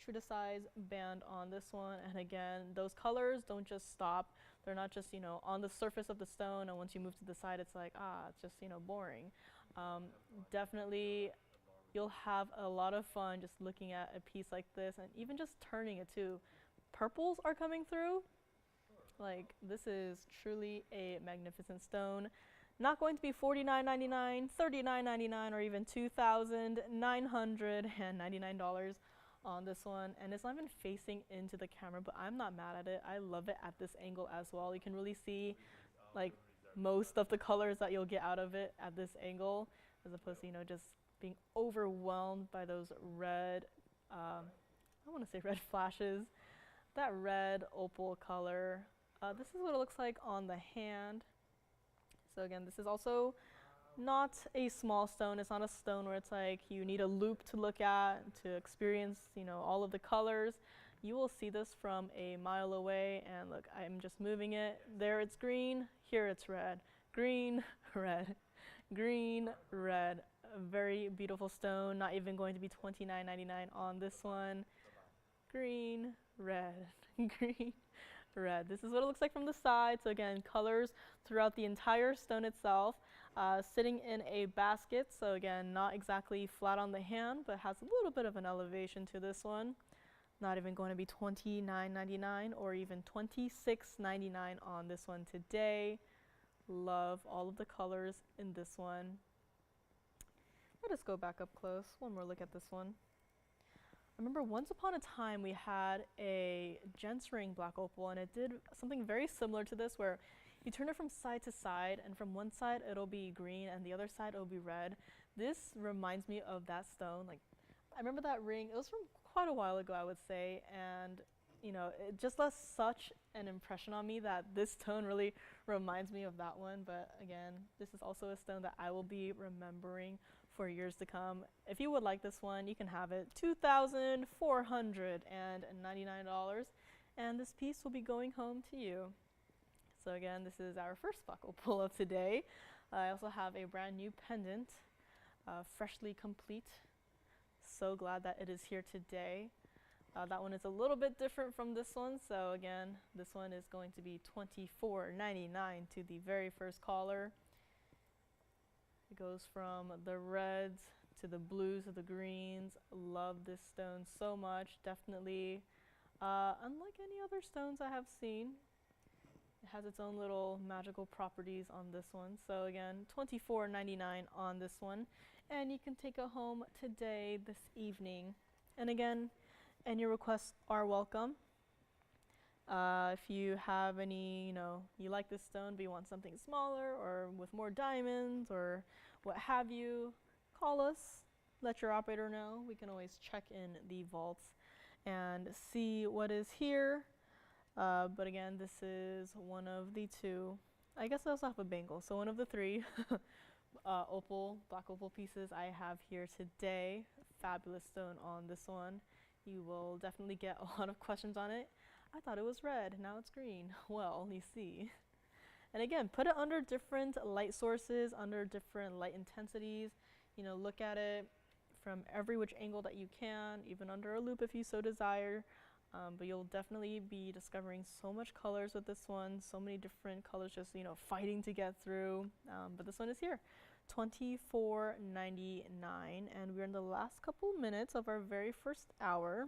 True to size band on this one, and again, those colors don't just stop. They're not just on the surface of the stone, and once you move to the side it's like it's just boring. Definitely you'll have a lot of fun just looking at a piece like this and even just turning it too. Purples are coming through. Like, this is truly a magnificent stone. Not going to be $49.99, $39.99, or even $2,999 on this one. And it's not even facing into the camera, but I'm not mad at it. I love it at this angle as well. You can really see like most of the colors that you'll get out of it at this angle, as opposed to just being overwhelmed by those red, I want to say red flashes. That red opal color. This is what it looks like on the hand. So again, this is also not a small stone. It's not a stone where it's like you need a loop to look at to experience, all of the colors. You will see this from a mile away, and look, I'm just moving it. There it's green, here it's red. Green, red, green, red. A very beautiful stone, not even going to be $29.99 on this one. Green, red, green, red. This is what it looks like from the side. So again, colors throughout the entire stone itself. Sitting in a basket, so again, not exactly flat on the hand, but has a little bit of an elevation to this one. Not even going to be $29.99 or even $26.99 on this one today. Love all of the colors in this one. Let us go back up close. One more look at this one. I remember once upon a time we had a gents ring black opal, and it did something very similar to this, where you turn it from side to side, and from one side it'll be green and the other side it'll be red. This reminds me of that stone. Like, I remember that ring. It was from quite a while ago, I would say, and it just left such an impression on me that this stone really reminds me of that one. But again, this is also a stone that I will be remembering for years to come. If you would like this one, you can have it. $2,499, and this piece will be going home to you. So again, this is our first black opal of today. I also have a brand new pendant, freshly complete. So glad that it is here today. That one is a little bit different from this one. So again, this one is going to be $24.99 to the very first caller. It goes from the reds to the blues to the greens. Love this stone so much. Definitely unlike any other stones I have seen. It has its own little magical properties on this one. So again, $24.99 on this one. And you can take it home today, this evening. And again, any requests are welcome. If you have any, you like this stone but you want something smaller or with more diamonds or what have you, call us, let your operator know. We can always check in the vaults and see what is here. But again, this is one of the two. I guess I also have a bangle, so one of the three opal, black opal pieces I have here today. Fabulous stone on this one. You will definitely get a lot of questions on it. I thought it was red, now it's green. Well, you see. And again, put it under different light sources, under different light intensities. Look at it from every which angle that you can, even under a loupe if you so desire. But you'll definitely be discovering so much colors with this one, so many different colors just, fighting to get through. But this one is here, $24.99, and we're in the last couple minutes of our very first hour.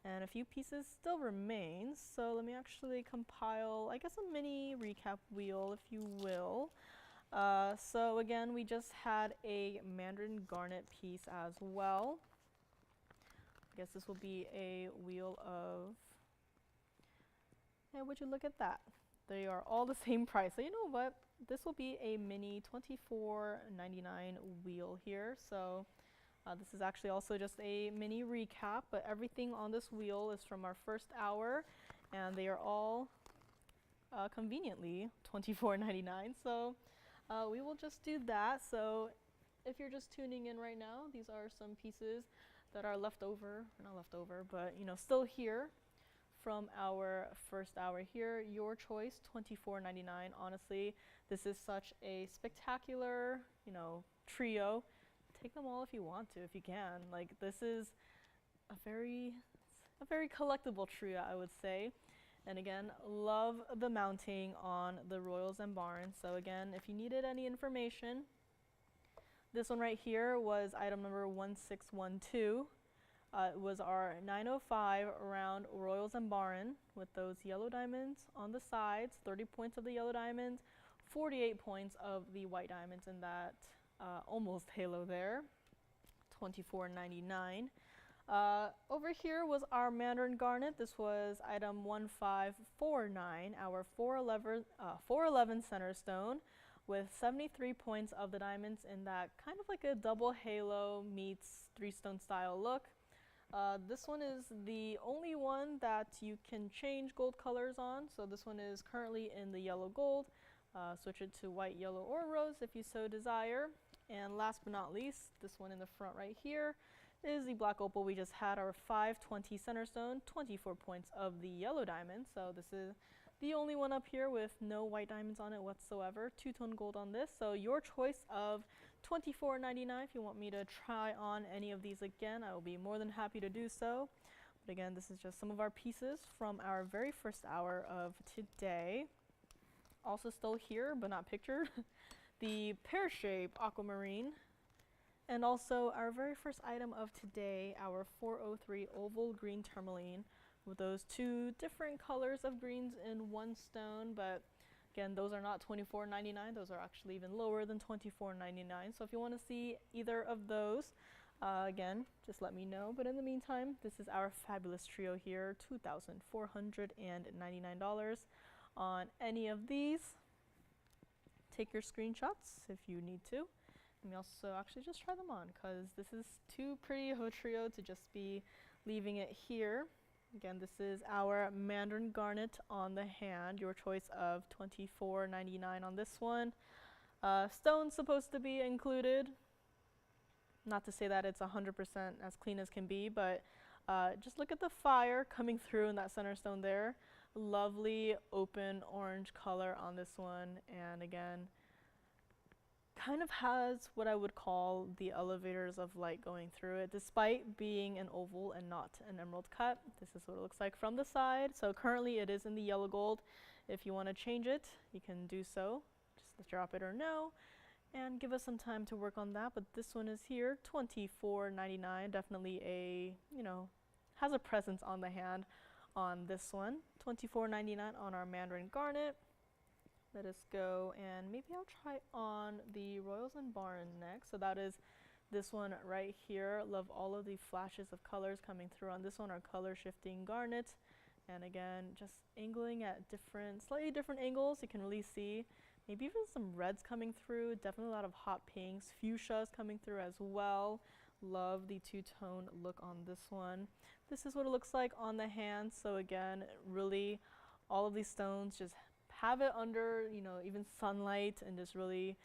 And a few pieces still remain, so let me actually compile, I guess, a mini recap wheel, if you will. So again, we just had a Mandarin Garnet piece as well. I guess this will be a wheel of, would you look at that? They are all the same price. So you know what? This will be a mini $24.99 wheel here. So this is actually also just a mini recap, but everything on this wheel is from our first hour, and they are all conveniently $24.99. So we will just do that. So if you're just tuning in right now, these are some pieces that are left over, not left over, but still here from our first hour here. Your choice, $24.99. Honestly, this is such a spectacular, trio. Take them all if you want to, if you can. Like, this is a very collectible trio, I would say. And again, love the mounting on the Royals and Barons. So again, if you needed any information, this one right here was item number 1612. It was our 905 round Royals and Baron with those yellow diamonds on the sides, 30 points of the yellow diamonds, 48 points of the white diamonds in that almost halo there, $24.99. Over here was our Mandarin Garnet. This was item 1549, our 411 center stone with 73 points of the diamonds in that kind of like a double halo meets three stone style look. This one is the only one that you can change gold colors on. So this one is currently in the yellow gold. Switch it to white, yellow, or rose if you so desire. And last but not least, this one in the front right here is the black opal. We just had our 520 center stone, 24 points of the yellow diamond. So this is the only one up here with no white diamonds on it whatsoever. Two-tone gold on this. So your choice of $24.99. If you want me to try on any of these again, I will be more than happy to do so. But again, this is just some of our pieces from our very first hour of today. Also still here, but not pictured, the pear-shaped Aquamarine. And also our very first item of today, our 403 oval green Tourmaline with those two different colors of greens in one stone. But again, those are not $24.99. Those are actually even lower than $24.99. So if you want to see either of those, again, just let me know. But in the meantime, this is our fabulous trio here, $2,499 on any of these. Take your screenshots if you need to. Let me also actually just try them on because this is too pretty of a trio to just be leaving it here. Again, this is our Mandarin Garnet on the hand. Your choice of $24.99 on this one. Stone's supposed to be included. Not to say that it's 100% as clean as can be, but just look at the fire coming through in that center stone there. Lovely open orange color on this one, and again, kind of has what I would call the elevators of light going through it, despite being an oval and not an emerald cut. This is what it looks like from the side. So currently it is in the yellow gold. If you want to change it, you can do so. Just let your operator know and give us some time to work on that. But this one is here, $24.99. Definitely a, has a presence on the hand on this one. $24.99 on our Mandarin Garnet. Let us go, and maybe I'll try on the Royals and Baron next. So that is this one right here. Love all of the flashes of colors coming through on this one. Our color shifting garnet. And again, just angling at slightly different angles. You can really see maybe even some reds coming through, definitely a lot of hot pinks, fuchsias coming through as well. Love the two-tone look on this one. This is what it looks like on the hand. So again, really all of these stones, just have it under, even sunlight, and just really,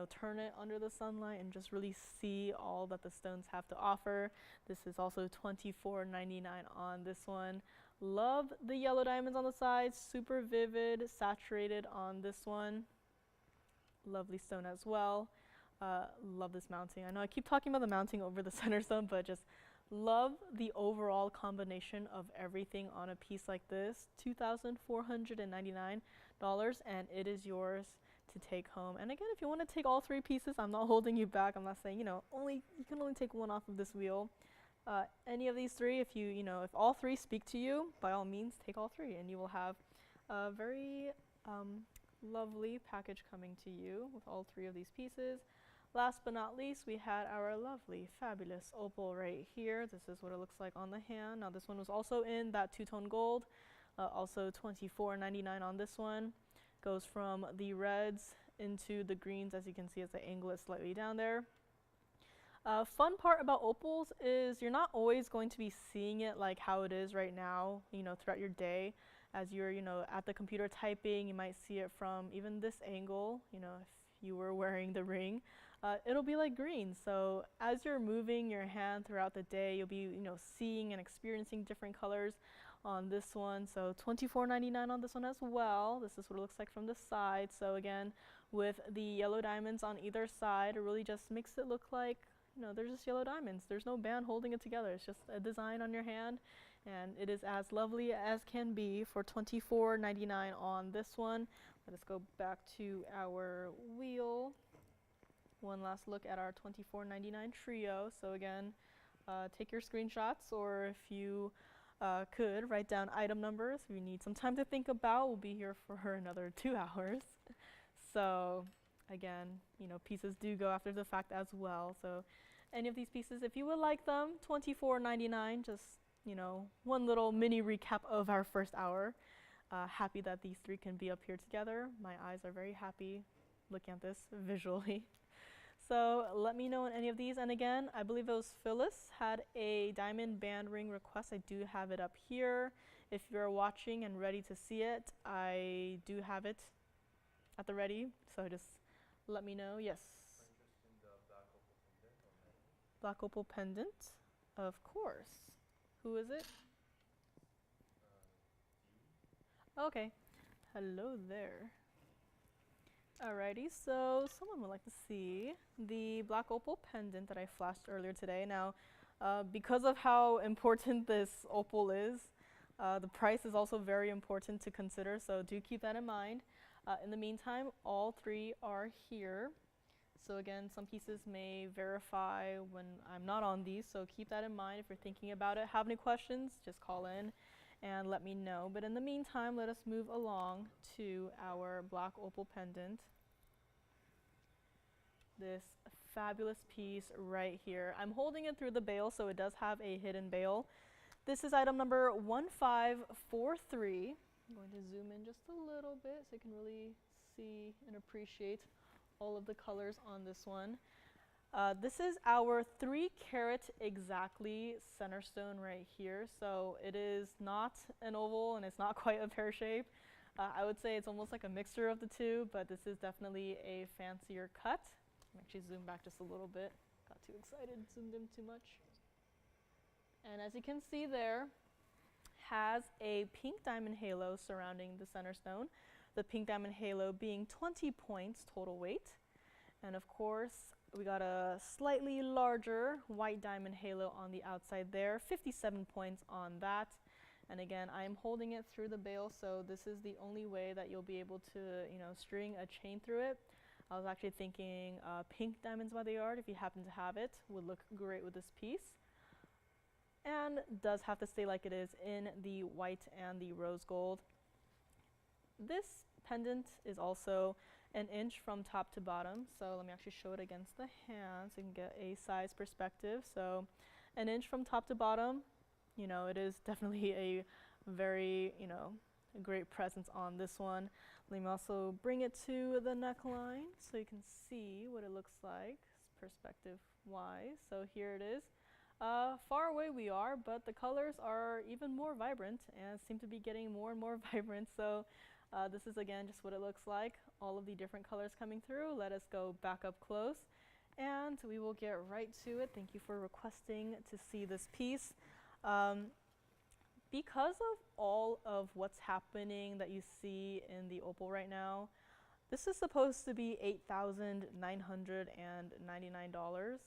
turn it under the sunlight and just really see all that the stones have to offer. This is also $24.99 on this one. Love the yellow diamonds on the sides, super vivid, saturated on this one. Lovely stone as well. Love this mounting. I know I keep talking about the mounting over the center stone, but just love the overall combination of everything on a piece like this. $2,499, and it is yours to take home. And again, if you want to take all three pieces, I'm not holding you back. I'm not saying, you can only take one off of this wheel. Any of these three, if all three speak to you, by all means, take all three, and you will have a very lovely package coming to you with all three of these pieces. Last but not least, we had our lovely, fabulous opal right here. This is what it looks like on the hand. Now this one was also in that two-tone gold, also $24.99 on this one. Goes from the reds into the greens, as you can see as the angle is slightly down there. Fun part about opals is you're not always going to be seeing it like how it is right now, throughout your day. As you're, at the computer typing, you might see it from even this angle, if you were wearing the ring. It'll be like green. So as you're moving your hand throughout the day, you'll be, seeing and experiencing different colors on this one. So $24.99 on this one as well. This is what it looks like from the side. So again, with the yellow diamonds on either side, it really just makes it look like, they're just yellow diamonds. There's no band holding it together. It's just a design on your hand, and it is as lovely as can be for $24.99 on this one. Let us go back to our wheel. One last look at our $24.99 trio. So again, take your screenshots, or if you could write down item numbers. If you need some time to think about, we'll be here for another 2 hours. So again, pieces do go after the fact as well. So any of these pieces, if you would like them, $24.99, just, one little mini recap of our first hour. Happy that these three can be up here together. My eyes are very happy looking at this visually. So let me know on any of these. And again, I believe it was Phyllis had a diamond band ring request. I do have it up here. If you're watching and ready to see it, I do have it at the ready. So just let me know. Yes. Black opal pendant, of course. Who is it? Okay. Hello there. Alrighty, so someone would like to see the black opal pendant that I flashed earlier today. Now, because of how important this opal is, the price is also very important to consider, so do keep that in mind. In the meantime, all three are here. So again, some pieces may verify when I'm not on these, so keep that in mind if you're thinking about it. Have any questions, just call in and let me know. But in the meantime, let us move along to our black opal pendant. This fabulous piece right here. I'm holding it through the bail, so it does have a hidden bail. This is item number 1543. I'm going to zoom in just a little bit so you can really see and appreciate all of the colors on this one. This is our 3-carat exactly center stone right here. So it is not an oval and it's not quite a pear shape. I would say it's almost like a mixture of the two, but this is definitely a fancier cut. Let me actually zoom back just a little bit. Got too excited, zoomed in too much. And as you can see there, has a pink diamond halo surrounding the center stone. The pink diamond halo being 20 points total weight. And of course, we got a slightly larger white diamond halo on the outside there, 57 points on that. And again, I'm holding it through the bail, so this is the only way that you'll be able to, string a chain through it. I was actually thinking pink diamonds by the yard, if you happen to have it, would look great with this piece. And does have to stay like it is in the white and the rose gold. This pendant is also an inch from top to bottom, so let me actually show it against the hand so you can get a size perspective. So an inch from top to bottom, it is definitely a very, you know, a great presence on this one. Let me also bring it to the neckline so you can see what it looks like perspective wise. So here it is. Far away we are, but the colors are even more vibrant and seem to be getting more and more vibrant. So this is again just what it looks like, all of the different colors coming through. Let us go back up close and we will get right to it. Thank you for requesting to see this piece. Because of all of what's happening that you see in the opal right now, this is supposed to be $8,999.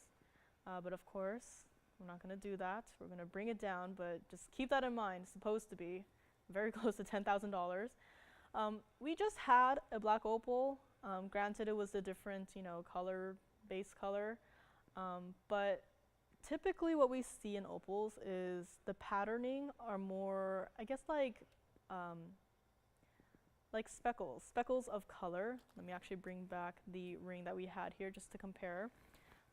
But of course, we're not going to do that. We're going to bring it down, but just keep that in mind. It's supposed to be very close to $10,000. We just had a black opal. Granted, it was a different, you know, base color. But typically what we see in opals is the patterning are more, I guess, like speckles of color. Let me actually bring back the ring that we had here just to compare.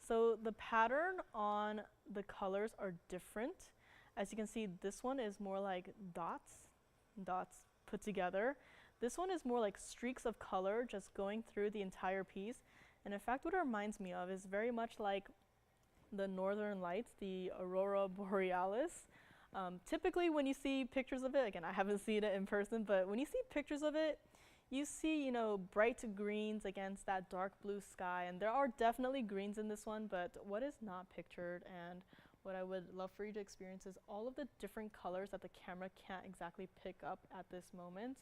So the pattern on the colors are different. As you can see, this one is more like dots put together. This one is more like streaks of color just going through the entire piece. And in fact, what it reminds me of is very much like the northern lights, the aurora borealis. Typically when you see pictures of it, again, I haven't seen it in person, but when you see pictures of it, you see, you know, bright greens against that dark blue sky. And there are definitely greens in this one, but what is not pictured and what I would love for you to experience is all of the different colors that the camera can't exactly pick up at this moment.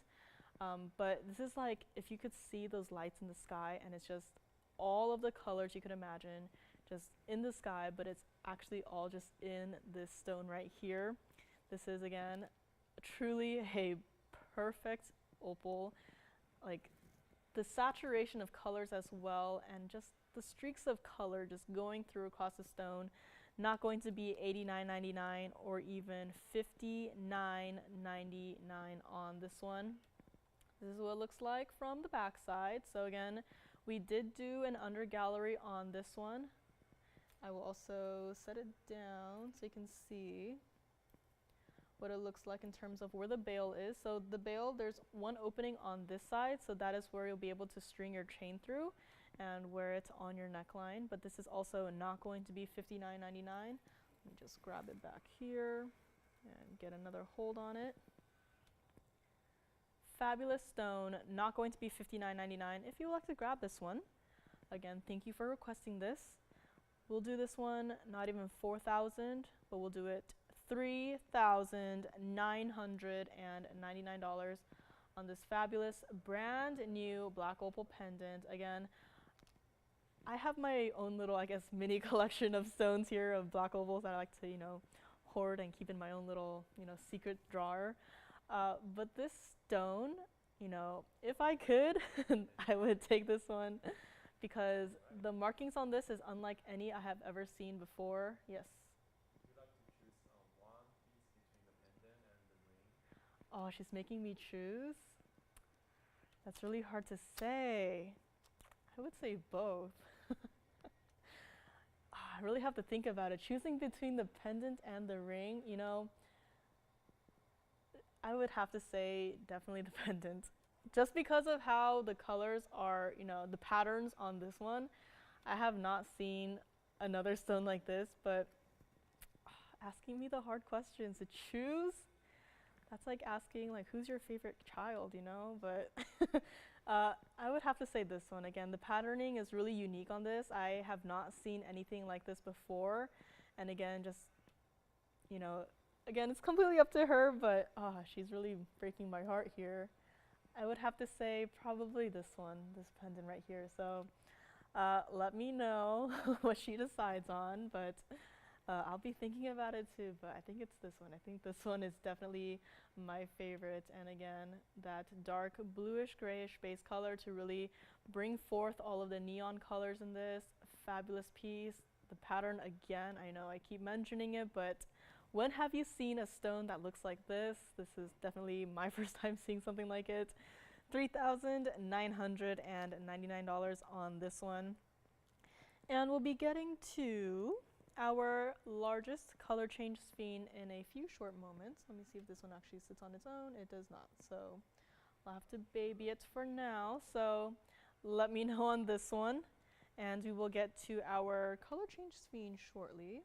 But this is like, if you could see those lights in the sky, and it's just all of the colors you could imagine just in the sky, but it's actually all just in this stone right here. This is, again, truly a perfect opal. Like the saturation of colors as well, and just the streaks of color just going through across the stone, not going to be $89.99 or even $59.99 on this one. This is what it looks like from the back side. So again, we did do an under gallery on this one. I will also set it down so you can see what it looks like in terms of where the bail is. So the bail, there's one opening on this side, so that is where you'll be able to string your chain through and wear it on your neckline. But this is also not going to be $59.99. Let me just grab it back here and get another hold on it. Fabulous stone, not going to be $59.99. If you would like to grab this one, again, thank you for requesting this. We'll do this one not even $4,000, but we'll do it $3,999 on this fabulous brand new black opal pendant. Again, I have my own little, I guess, mini collection of stones here of black opals that I like to, you know, hoard and keep in my own little, you know, secret drawer. But this stone, you know, if I could, I would take this one because the markings on this is unlike any I have ever seen before. Yes? Would you like to choose one piece between the pendant and the ring? Oh, she's making me choose? That's really hard to say. I would say both. I really have to think about it. Choosing between the pendant and the ring, you know, I would have to say definitely the pendant. Just because of how the colors are, you know, the patterns on this one, I have not seen another stone like this, but asking me the hard questions to choose, that's like asking, like, who's your favorite child, you know? But I would have to say this one. Again, the patterning is really unique on this. I have not seen anything like this before. And again, just, you know, again, it's completely up to her, but she's really breaking my heart here. I would have to say probably this one, this pendant right here. So let me know what she decides on, but I'll be thinking about it too, but I think it's this one. I think this one is definitely my favorite. And again, that dark bluish grayish base color to really bring forth all of the neon colors in this fabulous piece. The pattern, again, I know I keep mentioning it, but when have you seen a stone that looks like this? This is definitely my first time seeing something like it. $3,999 on this one. And we'll be getting to our largest color change sphene in a few short moments. Let me see if this one actually sits on its own. It does not, so I'll have to baby it for now. So let me know on this one, and we will get to our color change sphene shortly.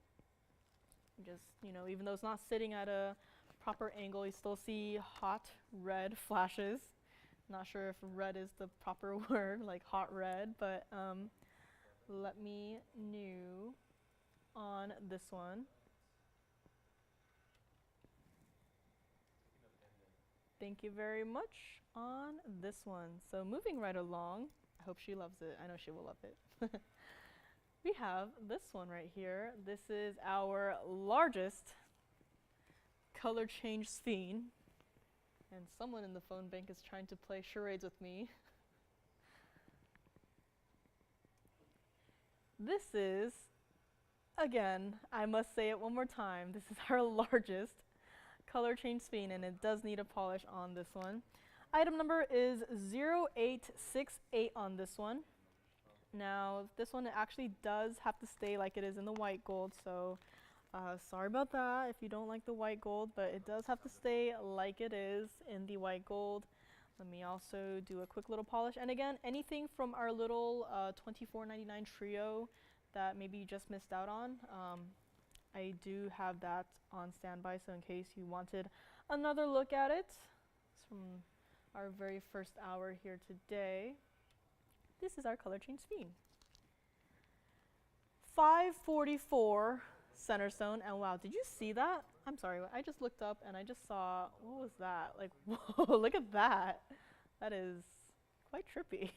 Just, even though it's not sitting at a proper angle, you still see hot red flashes. Not sure if red is the proper word, like hot red, but let me know on this one. Thank you very much on this one. So moving right along, I hope she loves it. I know she will love it. We have this one right here. This is our largest color change sphene. And someone in the phone bank is trying to play charades with me. This is, again, I must say it one more time, this is our largest color change sphene, and it does need a polish on this one. Item number is 0868 on this one. Now, this one actually does have to stay like it is in the white gold, so sorry about that if you don't like the white gold, but it does have to stay like it is in the white gold. Let me also do a quick little polish. And again, anything from our little $24.99 trio that maybe you just missed out on, I do have that on standby, so in case you wanted another look at it. It's from our very first hour here today. This is our color change sphene. 544 center stone, and wow, did you see that? I'm sorry, I just looked up and I just saw, what was that? Like, whoa, look at that. That is quite trippy.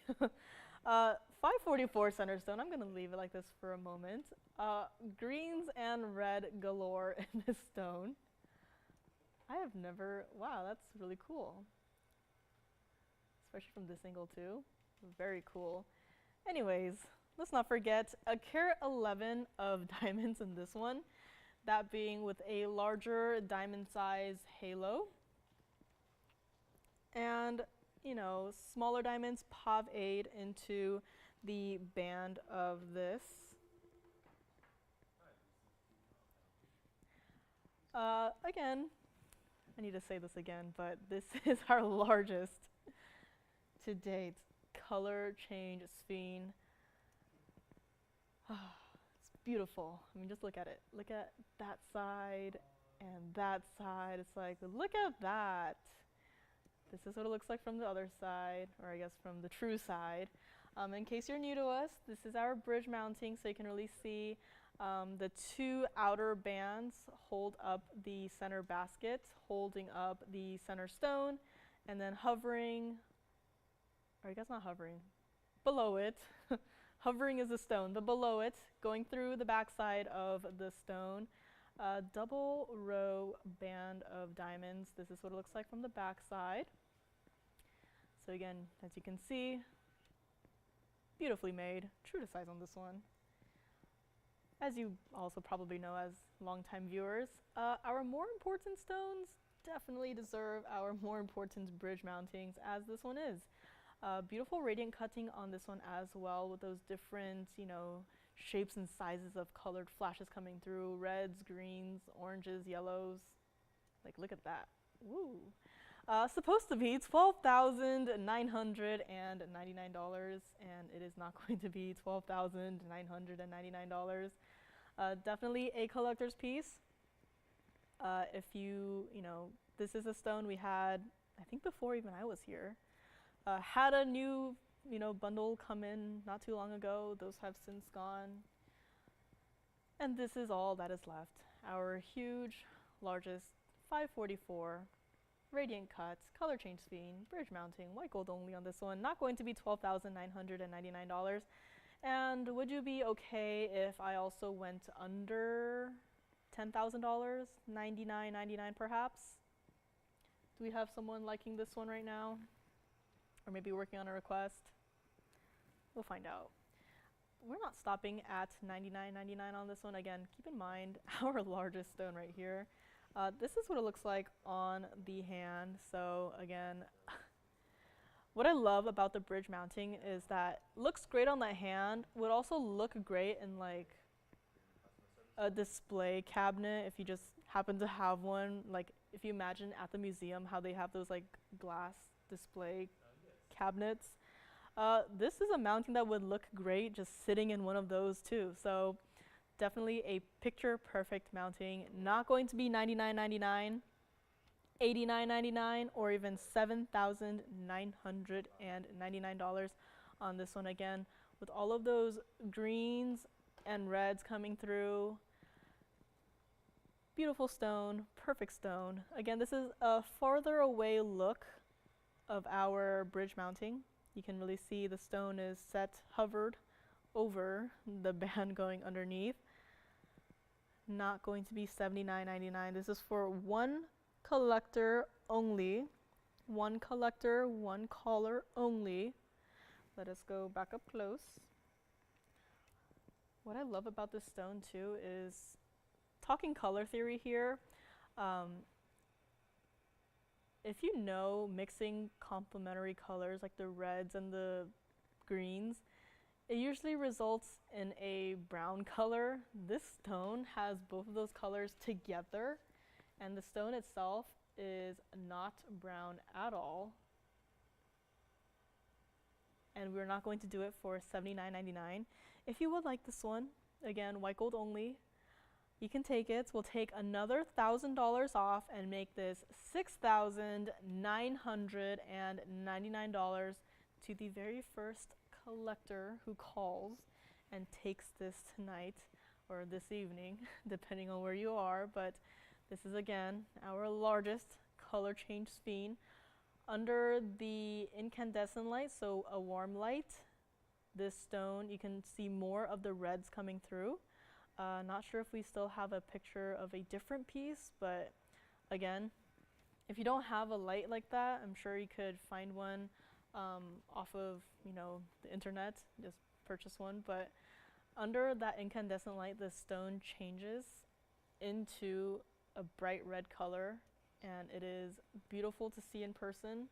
544 center stone, I'm gonna leave it like this for a moment. Greens and red galore in this stone. I have never, wow, that's really cool. Especially from this angle too, very cool. Anyways, let's not forget a carat 11 of diamonds in this one. That being with a larger diamond size halo. And, smaller diamonds POV8 into the band of this. Again, I need to say this again, but this is our largest to date color change sphene. It's beautiful. I mean, just look at it. Look at that side and that side. It's like, look at that. This is what it looks like from the other side, or I guess from the true side. In case you're new to us, this is our bridge mounting, so you can really see the two outer bands hold up the center basket, holding up the center stone, and then hovering, or I guess not hovering, below it. Hovering is the stone, but below it, going through the backside of the stone, a double row band of diamonds. This is what it looks like from the backside. So again, as you can see, beautifully made, true to size on this one. As you also probably know as longtime viewers, our more important stones definitely deserve our more important bridge mountings, as this one is. Beautiful radiant cutting on this one as well, with those different, shapes and sizes of colored flashes coming through, reds, greens, oranges, yellows. Like, look at that. Woo. Supposed to be $12,999, and it is not going to be $12,999. Definitely a collector's piece. If this is a stone we had, I think before even I was here. Had a new, bundle come in not too long ago. Those have since gone. And this is all that is left. Our huge, largest 544 radiant cut, color change sphene, bridge mounting, white gold only on this one. Not going to be $12,999. And would you be okay if I also went under $10,000, $99.99 perhaps? Do we have someone liking this one right now? Or maybe working on a request? We'll find out. We're not stopping at $99.99 on this one. Again, keep in mind our largest stone right here. This is what it looks like on the hand. So again, what I love about the bridge mounting is that it looks great on the hand, would also look great in like a display cabinet if you just happen to have one. Like if you imagine at the museum how they have those like glass display Yes. cabinets. This is a mounting that would look great just sitting in one of those too. So definitely a picture perfect mounting. Not going to be $99.99, $89.99, or even $7,999 on this one again, with all of those greens and reds coming through. Beautiful stone, perfect stone. Again, this is a farther away look of our bridge mounting. You can really see the stone is set, hovered over the band going underneath. Not going to be $79.99. This is for one collector only. One collector, one caller only. Let us go back up close. What I love about this stone too is, talking color theory here, if you know mixing complementary colors like the reds and the greens, it usually results in a brown color. This stone has both of those colors together, and the stone itself is not brown at all. And we're not going to do it for $79.99. If you would like this one, again, white gold only, you can take it. We'll take another $1,000 off and make this $6,999 to the very first collector who calls and takes this tonight or this evening, depending on where you are. But this is again our largest color change sphere. Under the incandescent light, so a warm light, this stone, you can see more of the reds coming through. Not sure if we still have a picture of a different piece, but again, if you don't have a light like that, I'm sure you could find one off of, the internet, just purchase one. But under that incandescent light, the stone changes into a bright red color, and it is beautiful to see in person.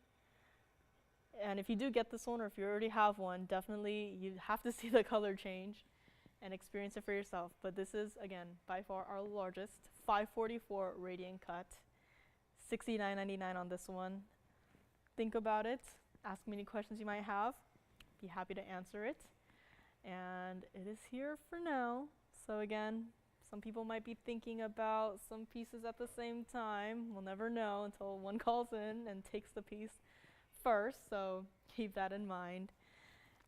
And if you do get this one, or if you already have one, definitely you have to see the color change and experience it for yourself. But this is, again, by far our largest 544 radiant cut. $69.99 on this one. Think about it. Ask me any questions you might have. Be happy to answer it. And it is here for now. So again, some people might be thinking about some pieces at the same time. We'll never know until one calls in and takes the piece first. So keep that in mind.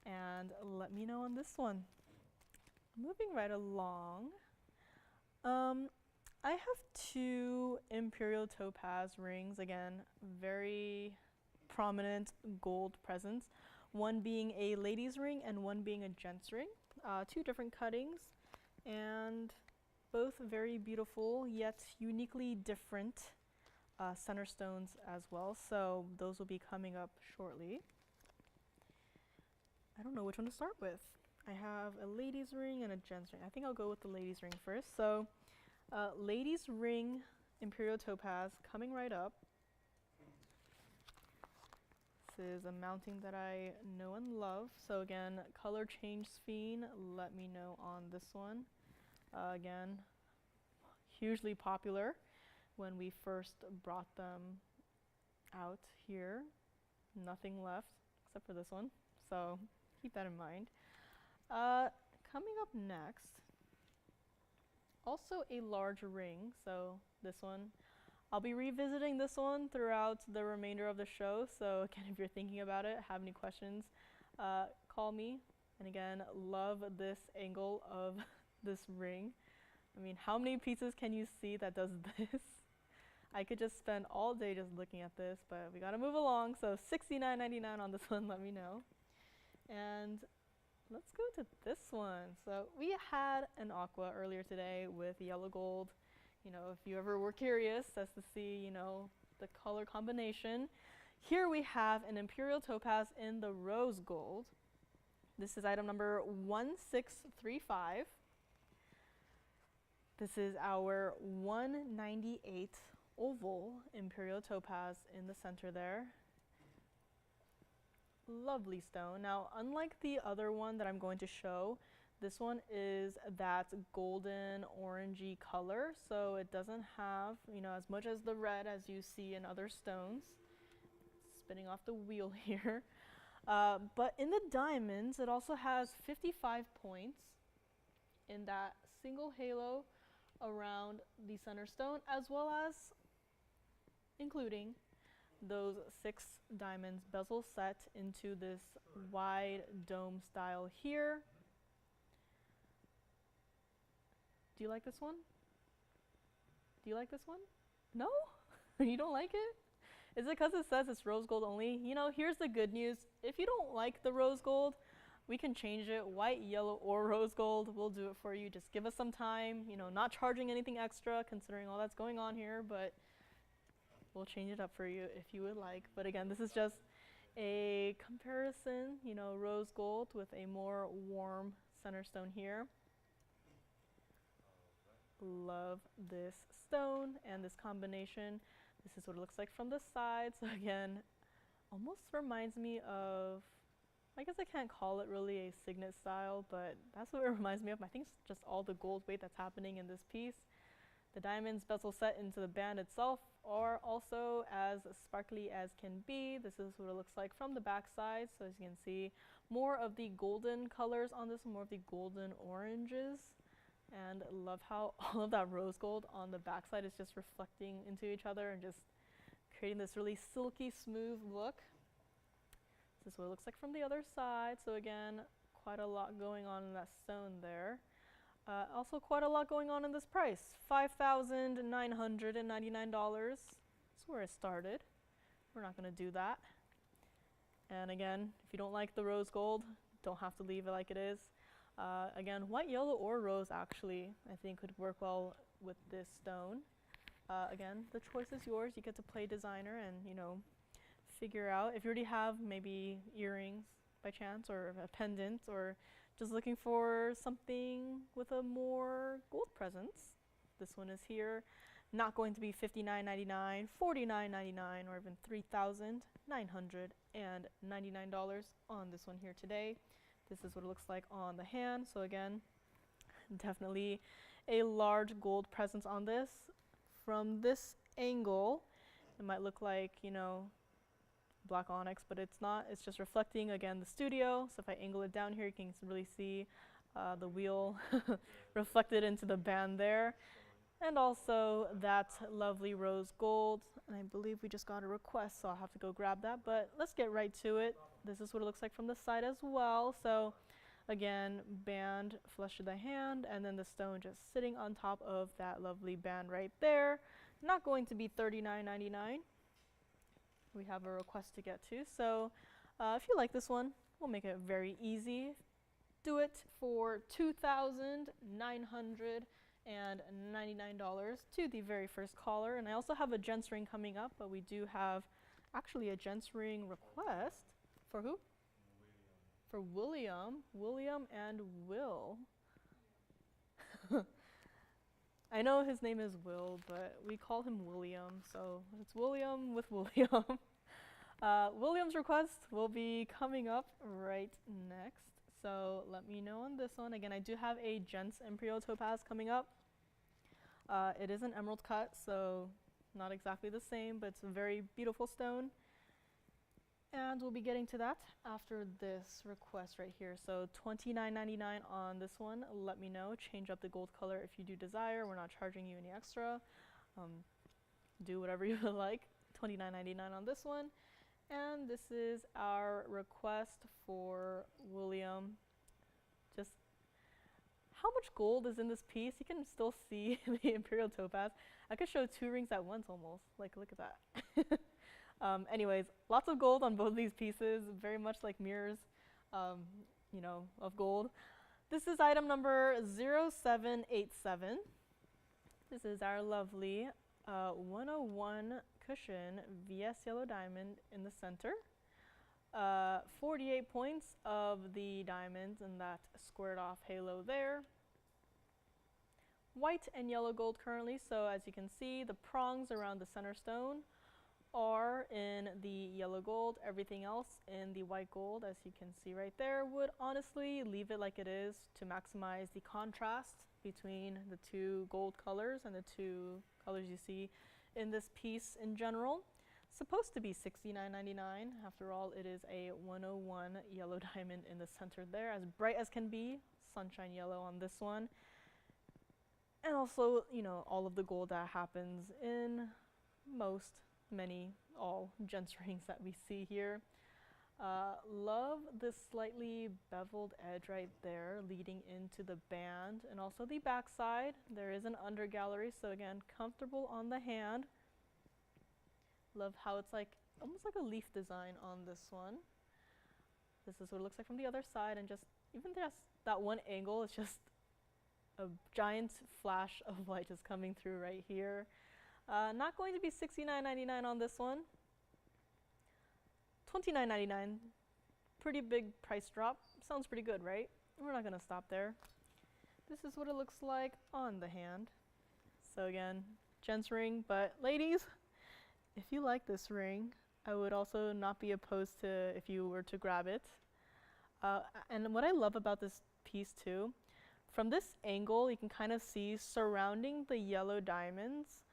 And let me know on this one. Moving right along, I have two Imperial Topaz rings, again, very prominent gold presents, one being a ladies ring and one being a gents ring, two different cuttings, and both very beautiful yet uniquely different center stones as well, so those will be coming up shortly. I don't know which one to start with. I have a ladies ring and a gents ring. I think I'll go with the ladies ring first. So, ladies ring Imperial Topaz coming right up. This is a mounting that I know and love. So again, color change sphere, let me know on this one. Again, hugely popular when we first brought them out here. Nothing left except for this one. So keep that in mind. Coming up next, also a large ring, so this one, I'll be revisiting this one throughout the remainder of the show, so again, if you're thinking about it, have any questions, call me. And again, love this angle of this ring. I mean, how many pieces can you see that does this? I could just spend all day just looking at this, but we gotta move along, so $69.99 on this one, let me know. And let's go to this one. So we had an aqua earlier today with yellow gold. If you ever were curious as to see, the color combination. Here we have an Imperial Topaz in the rose gold. This is item number 1635. This is our 198 oval Imperial Topaz in the center there. Lovely stone. Now, unlike the other one that I'm going to show, This one is that golden orangey color, so it doesn't have, you know, as much as the red as you see in other stones. Spinning off the wheel here. But in the diamonds, it also has 55 points in that single halo around the center stone, as well as including those 6 diamonds bezel set into this wide dome style here. Do you like this one? Do you like this one? No? You don't like it? Is it because it says it's rose gold only? You know, here's the good news. If you don't like the rose gold, we can change it, white, yellow, or rose gold. We'll do it for you. Just give us some time, you know, not charging anything extra considering all that's going on here, but we'll change it up for you if you would like. But again, this is just a comparison, you know, rose gold with a more warm center stone here. Love this stone and this combination. This is what it looks like from the side. So again, almost reminds me of, I guess I can't call it really a signet style, but that's what it reminds me of. I think it's just all the gold weight that's happening in this piece. The diamonds bezel set into the band itself are also as sparkly as can be. This is what it looks like from the back side. So as you can see, more of the golden colors on this, more of the golden oranges. And love how all of that rose gold on the backside is just reflecting into each other and just creating this really silky smooth look. This is what it looks like from the other side. So again, quite a lot going on in that stone there. Also quite a lot going on in this price, $5,999. That's where it started. We're not going to do that. And again, if you don't like the rose gold, don't have to leave it like it is. Again, white, yellow, or rose actually, I think could work well with this stone. Again, the choice is yours. You get to play designer and, you know, figure out if you already have maybe earrings by chance or a pendant or just looking for something with a more gold presence. This one is here. Not going to be $59.99, $49.99, or even $3,999 on this one here today. This is what it looks like on the hand. So again, definitely a large gold presence on this. From this angle, it might look like, you know, black onyx, but it's not. It's just reflecting, again, the studio. So if I angle it down here, you can really see the wheel reflected into the band there. And also that lovely rose gold. And I believe we just got a request, so I'll have to go grab that. But let's get right to it. This is what it looks like from the side as well. So again, band flush to the hand, and then the stone just sitting on top of that lovely band right there. Not going to be $39.99. We have a request to get to. So if you like this one, we'll make it very easy. Do it for $2,999 to the very first caller. And I also have a gents ring coming up, but we do have actually a gents ring request. For who? For William. William and Will. I know his name is Will, but we call him William, so it's William with William. William's request will be coming up right next, so let me know on this one. Again, I do have a Gents Imperial Topaz coming up. It is an emerald cut, so not exactly the same, but it's a very beautiful stone. And we'll be getting to that after this request right here. So $29.99 on this one. Let me know. Change up the gold color if you do desire. We're not charging you any extra. Do whatever you would like. $29.99 on this one. And this is our request for William. Just how much gold is in this piece? You can still see the Imperial Topaz. I could show 2 rings at once almost. Like, look at that. Anyways, lots of gold on both of these pieces, very much like mirrors, you know, of gold. This is item number 0787. This is our lovely 101 cushion VS yellow diamond in the center. 48 points of the diamonds in that squared off halo there. White and yellow gold currently, so as you can see, the prongs around the center stone are in the yellow gold, everything else in the white gold, as you can see right there. Would honestly leave it like it is to maximize the contrast between the two gold colors and the two colors you see in this piece in general. Supposed to be $69.99. After all, it is a 101 yellow diamond in the center there, as bright as can be, sunshine yellow on this one. And also, you know, all of the gold that happens in all gents rings that we see here. Love this slightly beveled edge right there leading into the band, and also the back side. There is an under gallery, so again, comfortable on the hand. Love how it's like almost like a leaf design on this one. This is what it looks like from the other side, and just even just that one angle, it's just a giant flash of light just coming through right here. Not going to be $69.99 on this one. $29.99, pretty big price drop. Sounds pretty good, right? We're not gonna stop there. This is what it looks like on the hand. So again, gents ring, but ladies, if you like this ring, I would also not be opposed to if you were to grab it. And what I love about this piece too, from this angle, you can kind of see surrounding the yellow diamonds.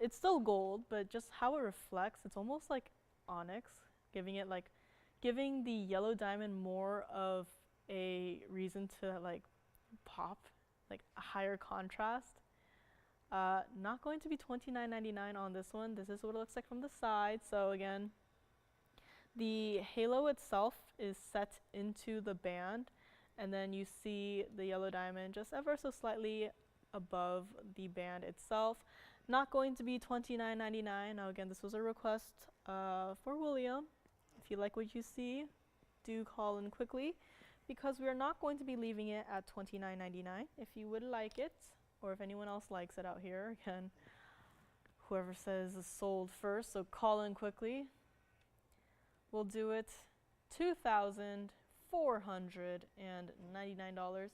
It's still gold, but just how it reflects, it's almost like onyx, giving the yellow diamond more of a reason to like pop, like a higher contrast. Not going to be $29.99 on this one. This is what it looks like from the side. So again, the halo itself is set into the band, and then you see the yellow diamond just ever so slightly above the band itself. Not going to be $29.99. Now again, this was a request for William. If you like what you see, do call in quickly, because we are not going to be leaving it at $29.99. If you would like it, or if anyone else likes it out here, again, whoever says is sold first, so call in quickly. We'll do it $2,499,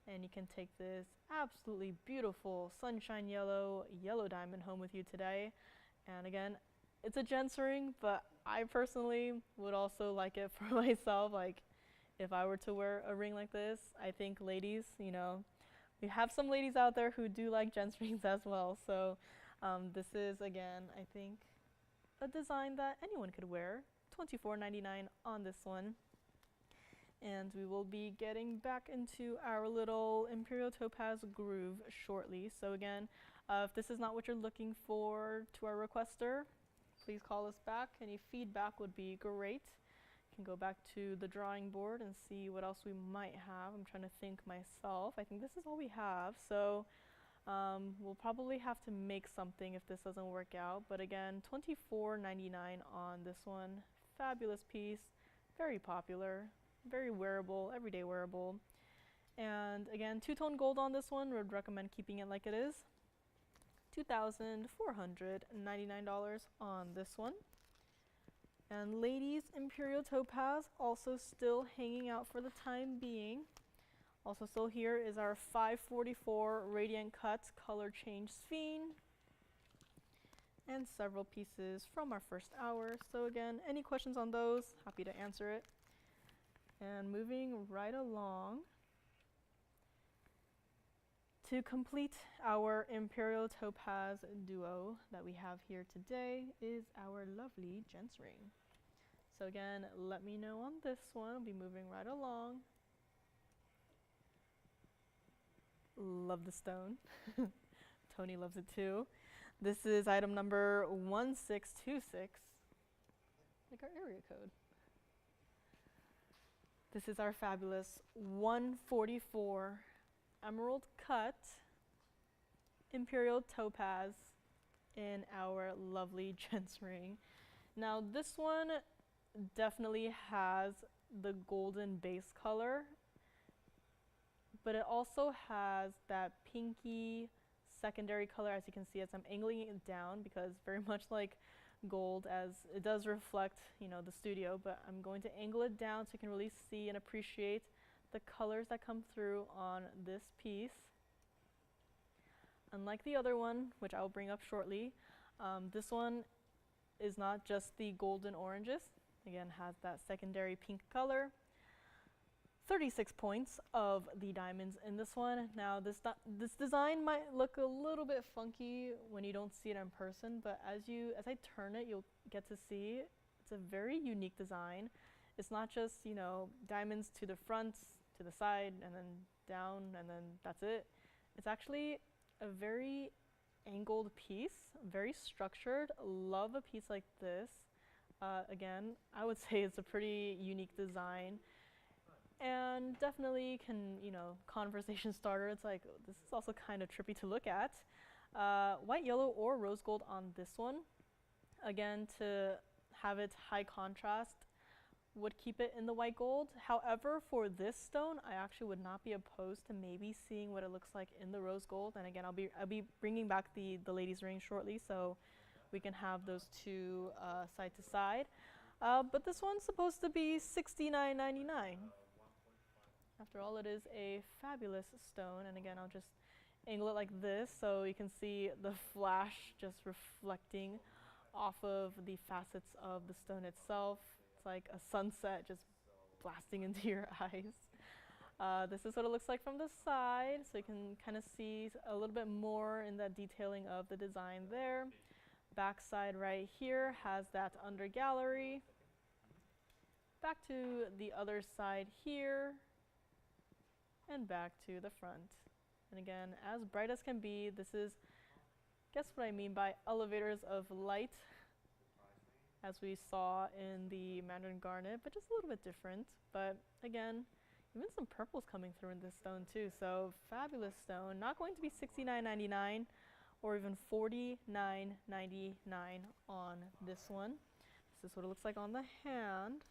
and you can take this absolutely beautiful sunshine yellow diamond home with you today. And again, it's a gents ring, but I personally would also like it for myself. Like, if I were to wear a ring like this, I think ladies, you know, we have some ladies out there who do like gents rings as well. So this is, again, I think, a design that anyone could wear. $24.99 on this one. And we will be getting back into our little Imperial Topaz groove shortly. So again, if this is not what you're looking for to our requester, please call us back. Any feedback would be great. You can go back to the drawing board and see what else we might have. I'm trying to think myself. I think this is all we have. So we'll probably have to make something if this doesn't work out. But again, $24.99 on this one. Fabulous piece, very popular, very wearable, everyday wearable. And again, two-tone gold on this one. Would recommend keeping it like it is. $2,499 on this one. And ladies, Imperial Topaz also still hanging out for the time being. Also still here is our 544 Radiant Cut Color Change Sphene. And several pieces from our first hour. So again, any questions on those, happy to answer it. And moving right along, to complete our Imperial Topaz duo that we have here today is our lovely gents ring. So again, let me know on this one. I'll be moving right along. Love the stone. Tony loves it too. This is item number 1626, like our area code. This is our fabulous 144 emerald cut Imperial Topaz in our lovely gents ring. Now this one definitely has the golden base color, but it also has that pinky secondary color, as you can see as I'm angling it down, because very much like gold, as it does reflect, you know, the studio, but I'm going to angle it down so you can really see and appreciate the colors that come through on this piece. Unlike the other one, which I'll bring up shortly, this one is not just the golden oranges. Again, has that secondary pink color. 36 points of the diamonds in this one. Now this design might look a little bit funky when you don't see it in person, but as I turn it, you'll get to see it's a very unique design. It's not just, you know, diamonds to the front, to the side, and then down, and then that's it. It's actually a very angled piece, very structured. Love a piece like this. Again, I would say it's a pretty unique design. And definitely can, you know, conversation starter. It's like, this is also kind of trippy to look at. White, yellow, or rose gold on this one. Again, to have it high contrast, would keep it in the white gold. However, for this stone, I actually would not be opposed to maybe seeing what it looks like in the rose gold. And again, I'll be bringing back the ladies' ring shortly, so we can have those two side to side. But this one's supposed to be $69.99. After all, it is a fabulous stone, and again, I'll just angle it like this so you can see the flash just reflecting off of the facets of the stone itself. It's like a sunset just blasting into your eyes. This is what it looks like from the side, so you can kind of see a little bit more in that detailing of the design there. Back side right here has that under gallery. Back to the other side here. And back to the front. And again, as bright as can be, this is, guess what I mean by elevators of light, as we saw in the Mandarin Garnet, but just a little bit different. But again, even some purples coming through in this stone too, so fabulous stone. Not going to be $69.99 or even $49.99 on this one. This is what it looks like on the hand.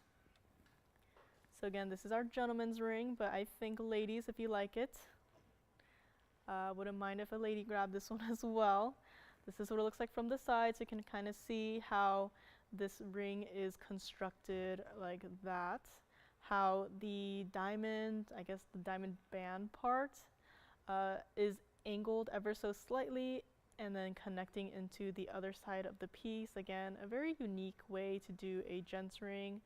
So again, this is our gentleman's ring, but I think ladies, if you like it, wouldn't mind if a lady grabbed this one as well. This is what it looks like from the side, so you can kind of see how this ring is constructed like that. How the diamond, I guess the diamond band part, is angled ever so slightly and then connecting into the other side of the piece. Again, a very unique way to do a gents ring.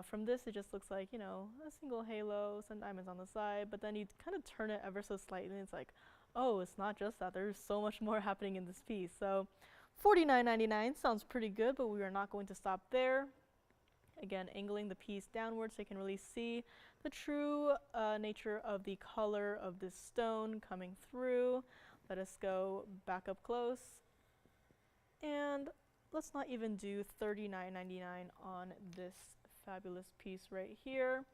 From this, it just looks like, you know, a single halo, some diamonds on the side, but then you kind of turn it ever so slightly, and it's like, oh, it's not just that. There's so much more happening in this piece. So $49.99 sounds pretty good, but we are not going to stop there. Again, angling the piece downwards so you can really see the true nature of the color of this stone coming through. Let us go back up close. And let's not even do $39.99 on this fabulous piece right here.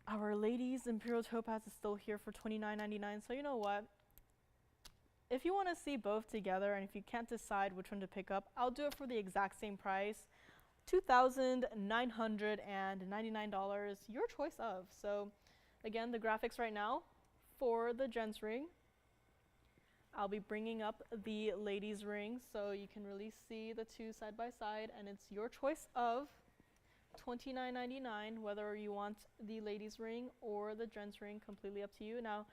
Our ladies Imperial Topaz is still here for $29.99, so you know what? If you want to see both together and if you can't decide which one to pick up, I'll do it for the exact same price, $2,999, your choice of. So again, the graphics right now for the gents ring. I'll be bringing up the ladies ring so you can really see the two side by side, and it's your choice of $29.99, whether you want the ladies ring or the gents ring, completely up to you. Now,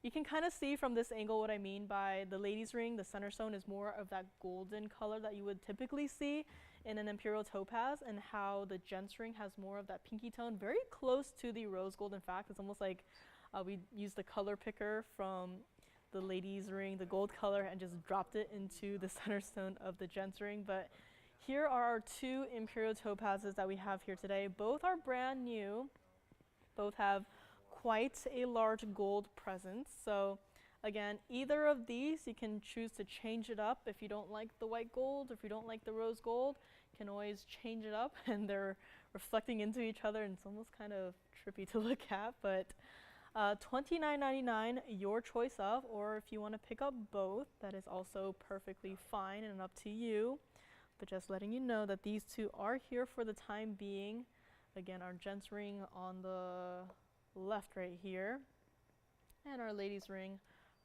you can kind of see from this angle what I mean by the ladies ring. The center stone is more of that golden color that you would typically see in an Imperial Topaz, and how the gents ring has more of that pinky tone, very close to the rose gold. In fact, it's almost like we used the color picker from the ladies ring, the gold color, and just dropped it into the center stone of the gents ring. But here are our two Imperial Topazes that we have here today. Both are brand new. Both have quite a large gold presence. So again, either of these, you can choose to change it up. If you don't like the white gold, if you don't like the rose gold, you can always change it up, and they're reflecting into each other, and it's almost kind of trippy to look at. But $29.99, your choice of, or if you want to pick up both, that is also perfectly fine and up to you. But just letting you know that these two are here for the time being. Again, our gents ring on the left right here, and our ladies ring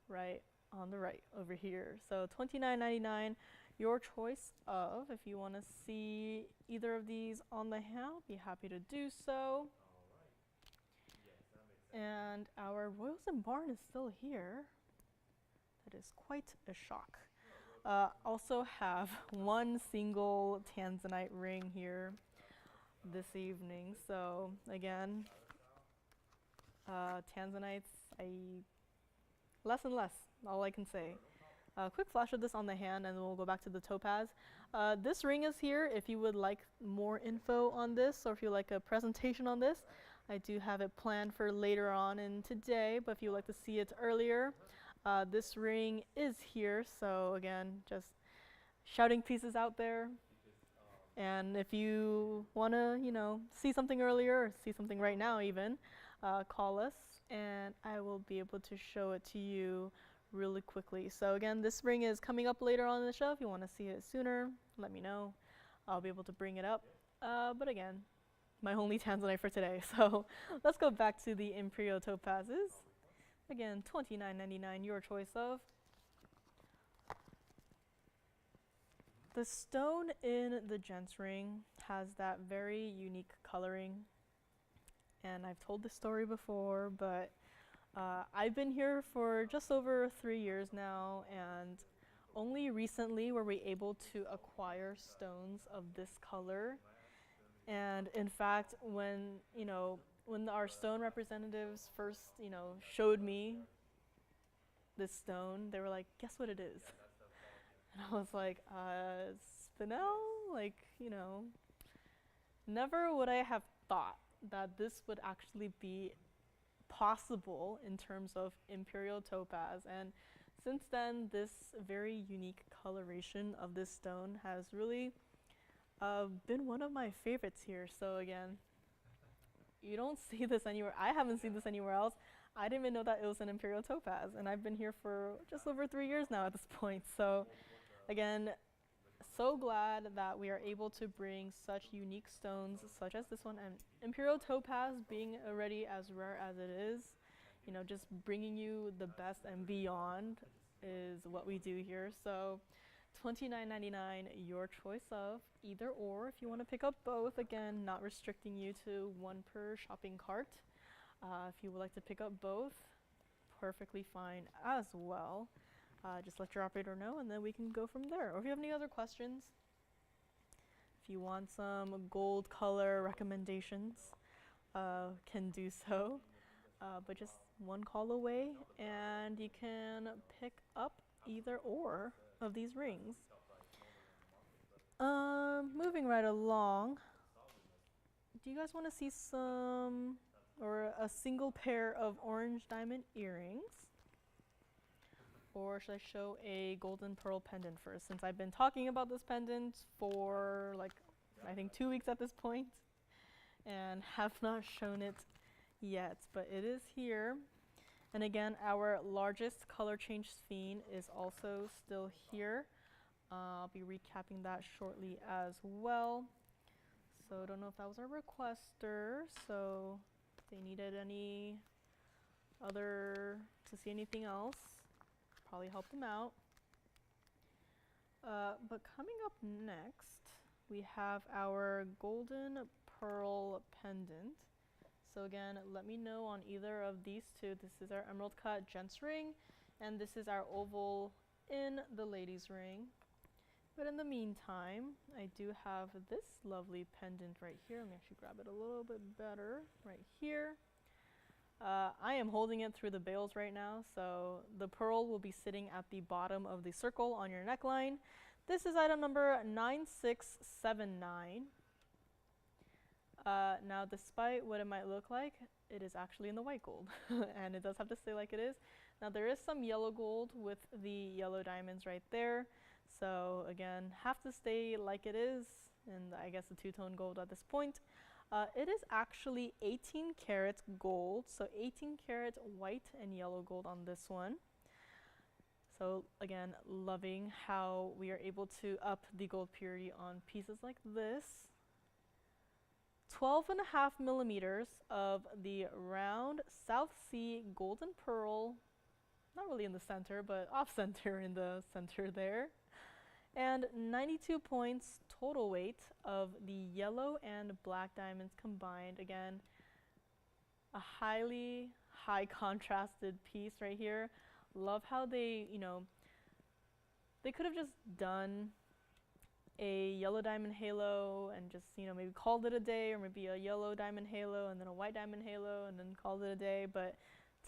right on the right over here. So $29.99, your choice of. If you want to see either of these on the hand, I'll be happy to do so. And our Royals and Barn is still here. That is quite a shock. Also have one single tanzanite ring here this evening. So again, tanzanites, less and less, all I can say. Quick flash of this on the hand and then we'll go back to the topaz. This ring is here if you would like more info on this or if you like a presentation on this. I do have it planned for later on in today, but if you'd like to see it earlier, this ring is here. So again, just shouting pieces out there. And if you want to, see something earlier or see something right now even, call us and I will be able to show it to you really quickly. So again, this ring is coming up later on in the show. If you want to see it sooner, let me know. I'll be able to bring it up. But again, my only tanzanite for today. So let's go back to the Imperial topazes. Again, $29.99, your choice of. The stone in the gents ring has that very unique coloring. And I've told this story before, but I've been here for just over 3 years now, and only recently were we able to acquire stones of this color. And in fact, when our stone representatives first, showed me this stone, they were like, "Guess what it is?" And I was like, spinel? Never would I have thought that this would actually be possible in terms of imperial topaz. And since then, this very unique coloration of this stone has really been one of my favorites here. So again, you don't see this anywhere. I haven't seen this anywhere else. I didn't even know that it was an imperial topaz, and I've been here for just over 3 years now at this point. So again, so glad that we are able to bring such unique stones such as this one, and imperial topaz being already as rare as it is, just bringing you the best and beyond is what we do here. So $29.99, your choice of either or. If you want to pick up both, again, not restricting you to one per shopping cart. If you would like to pick up both, perfectly fine as well. Just let your operator know and then we can go from there. Or if you have any other questions, if you want some gold color recommendations, can do so. But just one call away and you can pick up either or of these rings. Moving right along, do you guys want to see a single pair of orange diamond earrings? Or should I show a golden pearl pendant first, since I've been talking about this pendant for I think 2 weeks at this point and have not shown it yet, but it is here. And again, our largest color change sphere is also still here. I'll be recapping that shortly as well. So I don't know if that was a requester, so if they needed any other to see anything else, probably help them out. But coming up next, we have our golden pearl pendant. So again, let me know on either of these two. This is our emerald cut gents ring, and this is our oval in the ladies ring. But in the meantime, I do have this lovely pendant right here. Let me actually grab it a little bit better right here. I am holding it through the bales right now, so the pearl will be sitting at the bottom of the circle on your neckline. This is item number 9679. Now, despite what it might look like, it is actually in the white gold, and it does have to stay like it is. Now, there is some yellow gold with the yellow diamonds right there, so again, have to stay like it is, and I guess a two-tone gold at this point. It is actually 18 karat gold, so 18 karat white and yellow gold on this one. So again, loving how we are able to up the gold purity on pieces like this. 12.5 millimeters of the round South Sea golden pearl, not really in the center, but off center in the center there. And 92 points total weight of the yellow and black diamonds combined. Again, a highly high contrasted piece right here. Love how they, They could have just done a yellow diamond halo and just, you know, maybe called it a day, or maybe a yellow diamond halo and then a white diamond halo and then called it a day. But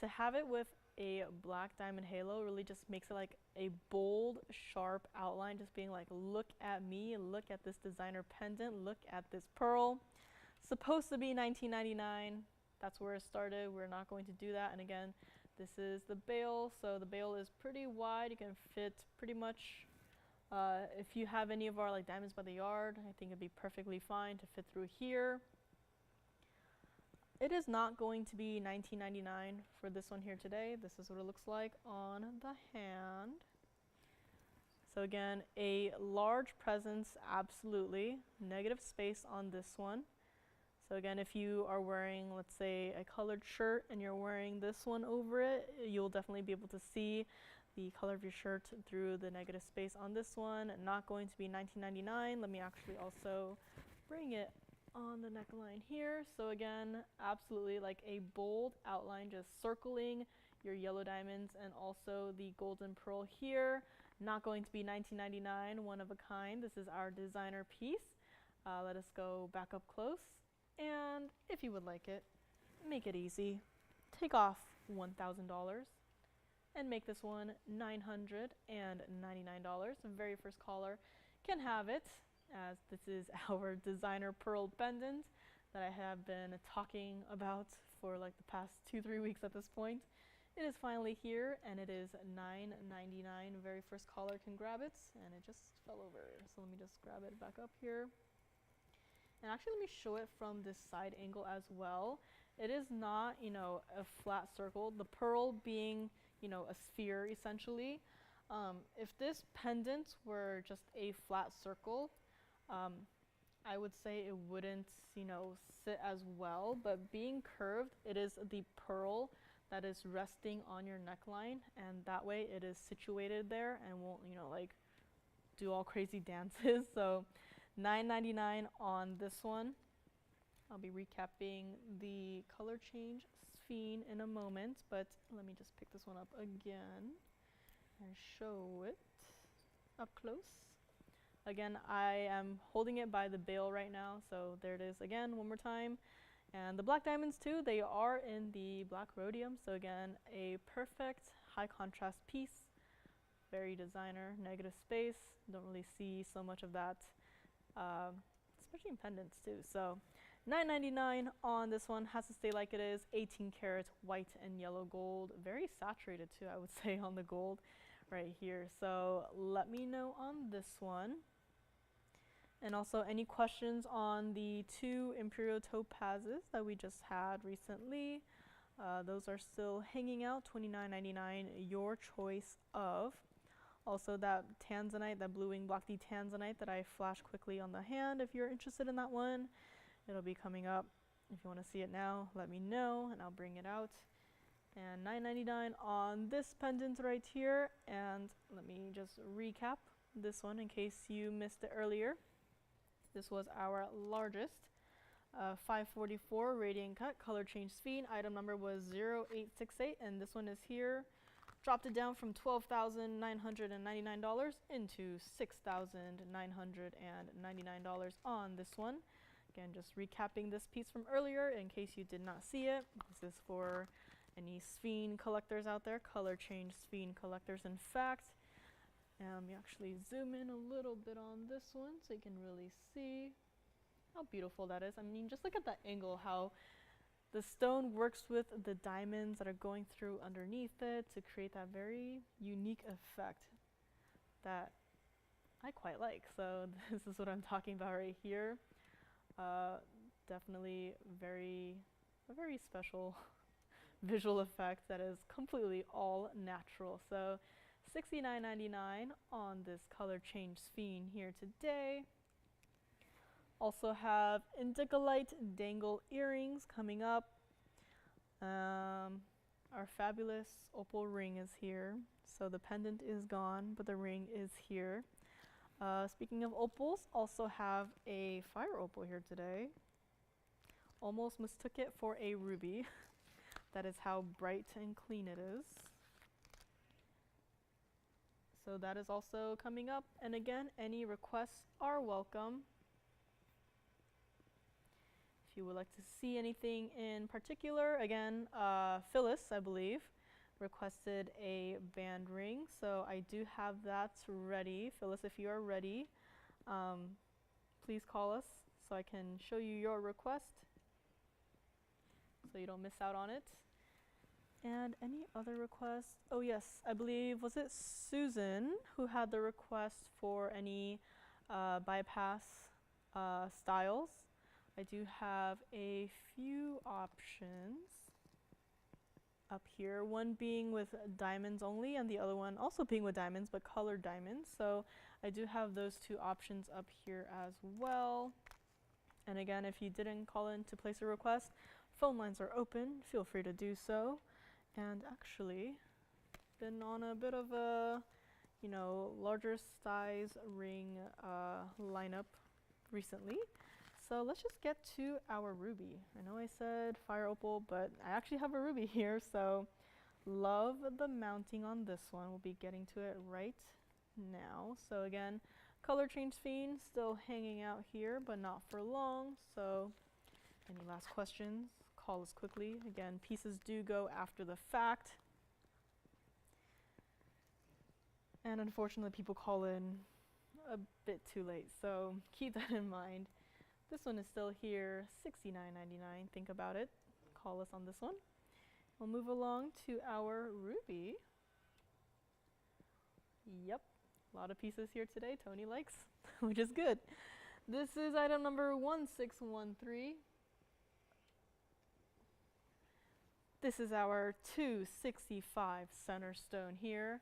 to have it with a black diamond halo really just makes it like a bold, sharp outline, just being like, look at me, look at this designer pendant, look at this pearl. Supposed to be $19.99. That's where it started. We're not going to do that. And again, this is the bail, so the bail is pretty wide. You can fit pretty much, if you have any of our like diamonds by the yard, I think it'd be perfectly fine to fit through here. It is not going to be $19.99 for this one here today. This is what it looks like on the hand. So again, a large presence, absolutely. Negative space on this one. So again, if you are wearing, let's say, a colored shirt and you're wearing this one over it, you'll definitely be able to see the color of your shirt through the negative space on this one. Not going to be $19.99. Let me actually also bring it on the neckline here. So again, absolutely like a bold outline, just circling your yellow diamonds and also the golden pearl here. Not going to be $19.99, one of a kind. This is our designer piece. Let us go back up close. And if you would like it, make it easy. Take off $1,000 and make this one $999. The very first caller can have it, as this is our designer pearl pendant that I have been talking about for like the past 2-3 weeks at this point. It is finally here, and it is $9.99. Very first caller can grab it, and it just fell over. So let me just grab it back up here. And actually, let me show it from this side angle as well. It is not, you know, a flat circle. The pearl being, you know, a sphere essentially. If this pendant were just a flat circle, I would say it wouldn't, you know, sit as well. But being curved, it is the pearl that is resting on your neckline, and that way it is situated there and won't, you know, like do all crazy dances. So $9.99 on this one. I'll be recapping the color change Sphene in a moment, but let me just pick this one up again and show it up close. Again, I am holding it by the bail right now, so there it is again, one more time. And the black diamonds too, they are in the black rhodium, so again, a perfect high contrast piece. Very designer, negative space. Don't really see so much of that, especially in pendants too. So $9.99 on this one. Has to stay like it is. 18 karat white and yellow gold. Very saturated too, I would say, on the gold right here. So let me know on this one. And also any questions on the 2 Imperial topazes that we just had recently. Those are still hanging out, $29.99, your choice of. Also that tanzanite, that blue wing block D tanzanite that I flashed quickly on the hand. If you're interested in that one, it'll be coming up. If you want to see it now, let me know and I'll bring it out. And $9.99 on this pendant right here. And let me just recap this one in case you missed it earlier. This was our largest 544 radiant cut color change Sphene. Item number was 0868, and this one is here. Dropped it down from $12,999 into $6,999 on this one. Again, just recapping this piece from earlier in case you did not see it. This is for any Sphene collectors out there, color change Sphene collectors in fact. And let me actually zoom in a little bit on this one so you can really see how beautiful that is. I mean, just look at that angle, how the stone works with the diamonds that are going through underneath it to create that very unique effect that I quite like. So this is what I'm talking about right here. Definitely a very special visual effect that is completely all natural. So $69.99 on this color change Sphene here today. Also have Indicolite dangle earrings coming up. Our fabulous opal ring is here. So the pendant is gone, but the ring is here. Speaking of opals, also have a fire opal here today. Almost mistook it for a ruby. That is how bright and clean it is. So that is also coming up. And again, any requests are welcome. If you would like to see anything in particular, again, Phyllis, I believe, requested a band ring. So I do have that ready. Phyllis, if you are ready, please call us so I can show you your request so you don't miss out on it. And any other requests? Oh yes, I believe, was it Susan who had the request for any bypass styles? I do have a few options up here, one being with diamonds only and the other one also being with diamonds but colored diamonds. So I do have those two options up here as well. And again, if you didn't call in to place a request, phone lines are open, feel free to do so. And actually, been on a bit of a, larger size ring lineup recently. So let's just get to our ruby. I know I said fire opal, but I actually have a ruby here, so love the mounting on this one. We'll be getting to it right now. So again, color change fiend still hanging out here, but not for long. So any last questions? Call us quickly. Again, pieces do go after the fact. And unfortunately, people call in a bit too late, so keep that in mind. This one is still here, $69.99. Think about it. Call us on this one. We'll move along to our ruby. Yep, a lot of pieces here today. Tony likes, which is good. This is item number 1613. This is our 265 center stone here.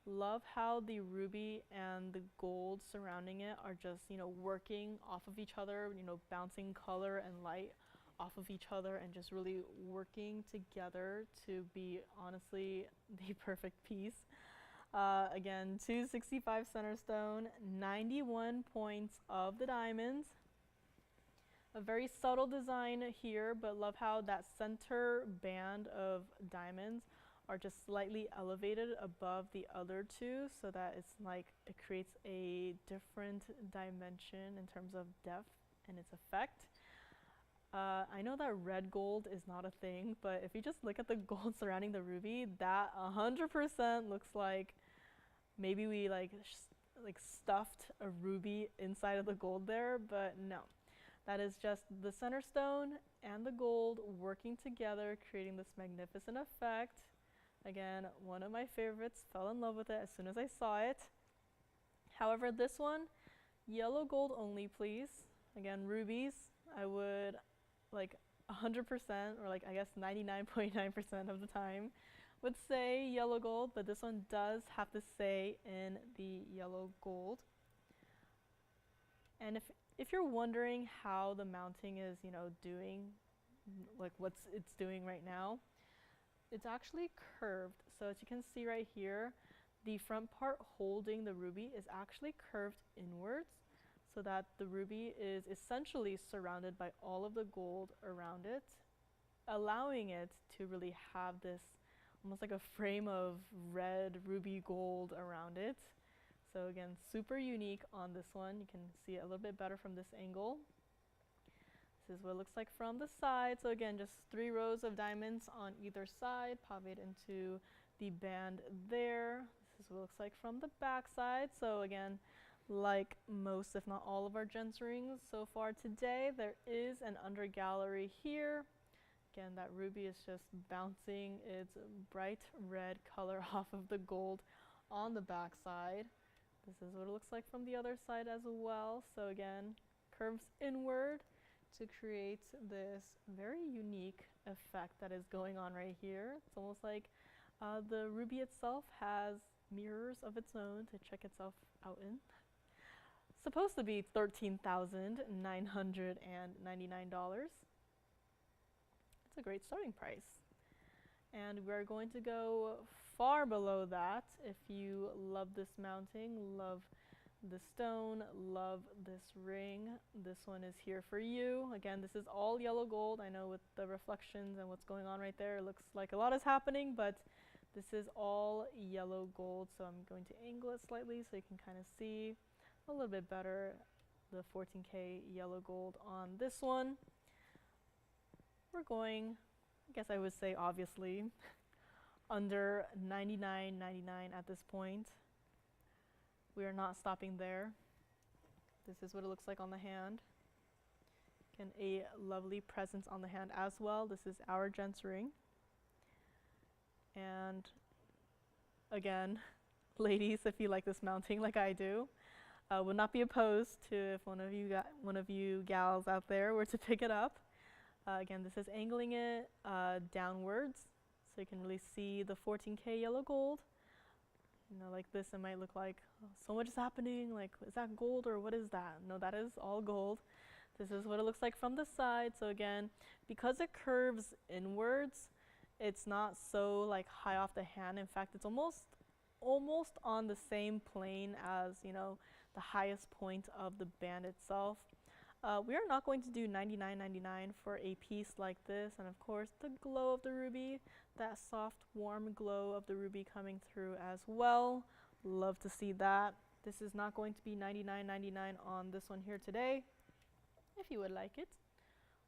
Love how the ruby and the gold surrounding it are just, working off of each other, bouncing color and light off of each other and just really working together to be honestly the perfect piece. Again, 265 center stone, 91 points of the diamonds. A very subtle design here, but love how that center band of diamonds are just slightly elevated above the other two so that it's like it creates a different dimension in terms of depth and its effect. I know that red gold is not a thing, but if you just look at the gold surrounding the ruby, that 100% looks like maybe we like stuffed a ruby inside of the gold there, but no. That is just the center stone and the gold working together, creating this magnificent effect. Again, one of my favorites, fell in love with it as soon as I saw it. However, this one, yellow gold only, please. Again, rubies, I would 100% or I guess 99.9% of the time would say yellow gold, but this one does have to say in the yellow gold. And if you're wondering how the mounting is, doing, what's it's doing right now, it's actually curved. So as you can see right here, the front part holding the ruby is actually curved inwards so that the ruby is essentially surrounded by all of the gold around it, allowing it to really have this almost like a frame of red ruby gold around it. So again, super unique on this one. You can see it a little bit better from this angle. This is what it looks like from the side. So again, just 3 rows of diamonds on either side, paved into the band there. This is what it looks like from the back side. So again, like most, if not all of our gents rings so far today, there is an under gallery here. Again, that ruby is just bouncing its bright red color off of the gold on the back side. This is what it looks like from the other side as well. So again, curves inward to create this very unique effect that is going on right here. It's almost like the ruby itself has mirrors of its own to check itself out in. Supposed to be $13,999. It's a great starting price. And we're going to go far below that if you love this mounting, love the stone, love this ring. This one is here for you. Again, this is all yellow gold. I know with the reflections and what's going on right there, it looks like a lot is happening, but This is all yellow gold, so I'm going to angle it slightly so you can kind of see a little bit better the 14K yellow gold on this one. We're going, I guess I would say obviously, under $99.99 at this point. We are not stopping there. This is what it looks like on the hand. Again, a lovely presence on the hand as well. This is our gents ring. And again, ladies, if you like this mounting like I do, would not be opposed to if one of you gals out there were to pick it up. Again, this is angling it downwards, so you can really see the 14K yellow gold. You know, like this, it might look like, oh, so much is happening. Like, is that gold or what is that? No, that is all gold. This is what it looks like from the side. So again, because it curves inwards, it's not so like high off the hand. In fact, it's almost on the same plane as, you know, the highest point of the band itself. We are not going to do $99.99 for a piece like this, and of course the glow of the ruby, that soft warm glow of the ruby coming through as well. Love to see that. This is not going to be $99.99 on this one here today, if you would like it,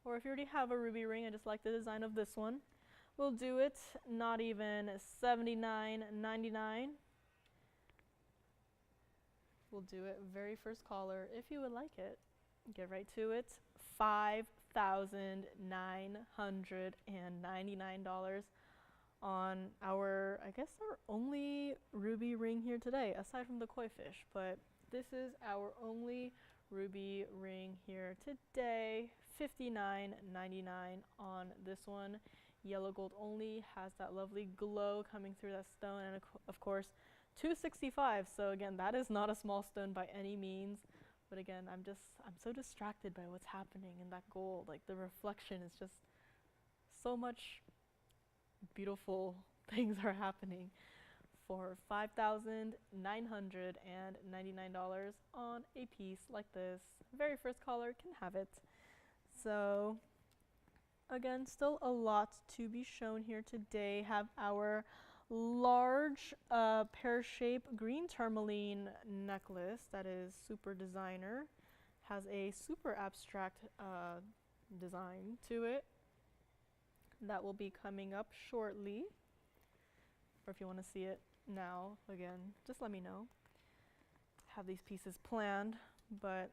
or if you already have a ruby ring and just like the design of this one, we'll do it not even $79.99. We'll do it very first caller if you would like it. Get right to it. $5,999 on our, I guess, our only ruby ring here today, aside from the koi fish. But this is our only ruby ring here today. $59.99 on this one. Yellow gold only, has that lovely glow coming through that stone, and of course, $265. So again, that is not a small stone by any means. But again, I'm so distracted by what's happening in that gold. Like the reflection is just so much beautiful things are happening for $5,999 on a piece like this. Very first caller can have it. So again, still a lot to be shown here today. Have our large pear-shaped green tourmaline necklace that is super designer, has a super abstract design to it that will be coming up shortly, or if you want to see it now, again, just let me know. Have these pieces planned, but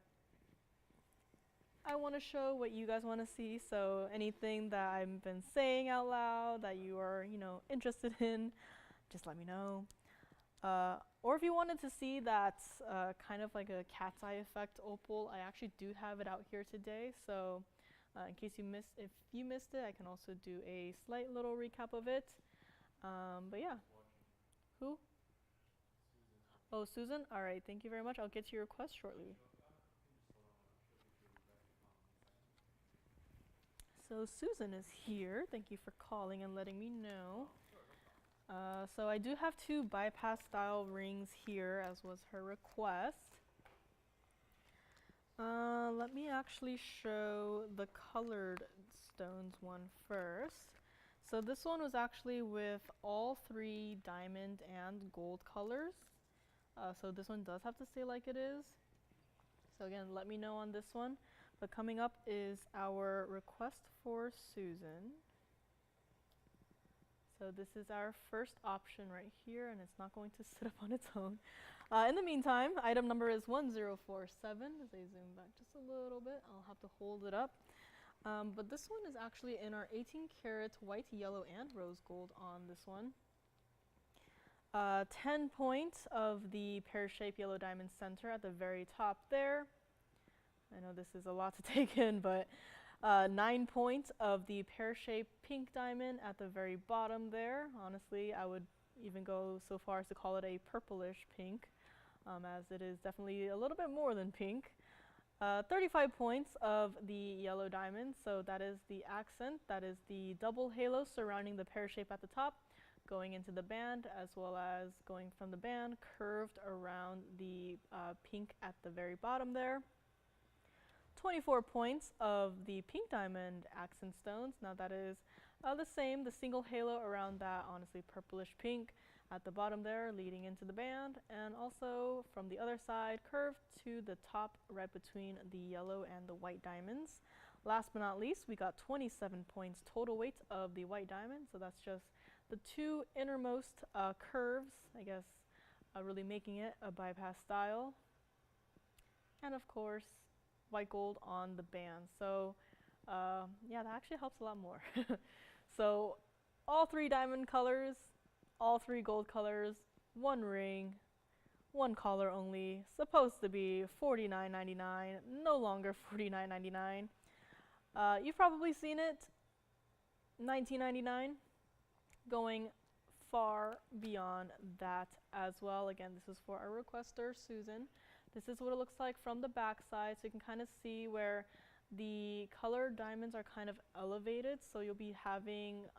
I want to show what you guys want to see, so anything that I've been saying out loud that you are, you know, interested in, just let me know. Or if you wanted to see that kind of like a cat's eye effect opal, I actually do have it out here today, so in case you missed it, I can also do a slight little recap of it. But yeah. Who? Susan. Oh, Susan? All right, thank you very much. I'll get to your request shortly. So Susan is here. Thank you for calling and letting me know. So I do have two bypass style rings here, as was her request. Let me actually show the colored stones one first. So this one was actually with all three diamond and gold colors. So this one does have to stay like it is. So again, let me know on this one. But coming up is our request for Susan. So this is our first option right here, and it's not going to sit up on its own. In the meantime, item number is 1047. As I zoom back just a little bit, I'll have to hold it up. But this one is actually in our 18 karat white, yellow, and rose gold on this one. 10 points of the pear-shaped yellow diamond center at the very top there. I know this is a lot to take in, but 9 points of the pear-shaped pink diamond at the very bottom there. Honestly, I would even go so far as to call it a purplish pink, as it is definitely a little bit more than pink. 35 points of the yellow diamond, so that is the accent, that is the double halo surrounding the pear shape at the top, going into the band, as well as going from the band, curved around the pink at the very bottom there. 24 points of the pink diamond accent stones. Now that is the same, the single halo around that honestly purplish pink at the bottom there leading into the band, and also from the other side curved to the top right between the yellow and the white diamonds. Last but not least, we got 27 points total weight of the white diamond, so that's just the two innermost curves, I guess, really making it a bypass style. And of course, white gold on the band. So yeah, that actually helps a lot more. So all three diamond colors, all three gold colors, one ring, one collar only, supposed to be $49.99, no longer $49.99. You've probably seen it, $19.99, going far beyond that as well. Again, this is for our requester, Susan. This is what it looks like from the back side, so you can kind of see where the colored diamonds are kind of elevated, so you'll be having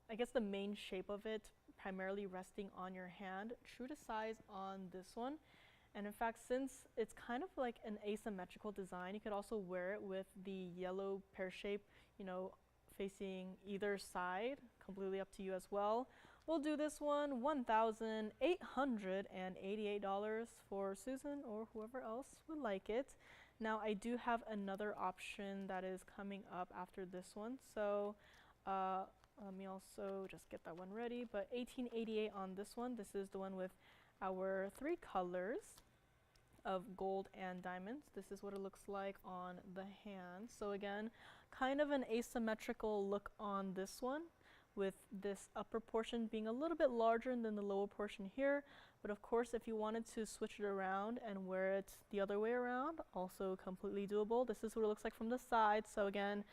I guess the main shape of it primarily resting on your hand, true to size on this one. And in fact, since it's kind of like an asymmetrical design, you could also wear it with the yellow pear shape, you know, facing either side, completely up to you as well. We'll do this one $1,888 for Susan or whoever else would like it. Now I do have another option that is coming up after this one, so let me also just get that one ready. But $18.88 on this one. This is the one with our three colors of gold and diamonds. This is what it looks like on the hand. So again, kind of an asymmetrical look on this one, with this upper portion being a little bit larger than the lower portion here. But of course, if you wanted to switch it around and wear it the other way around, also completely doable. This is what it looks like from the side. So again,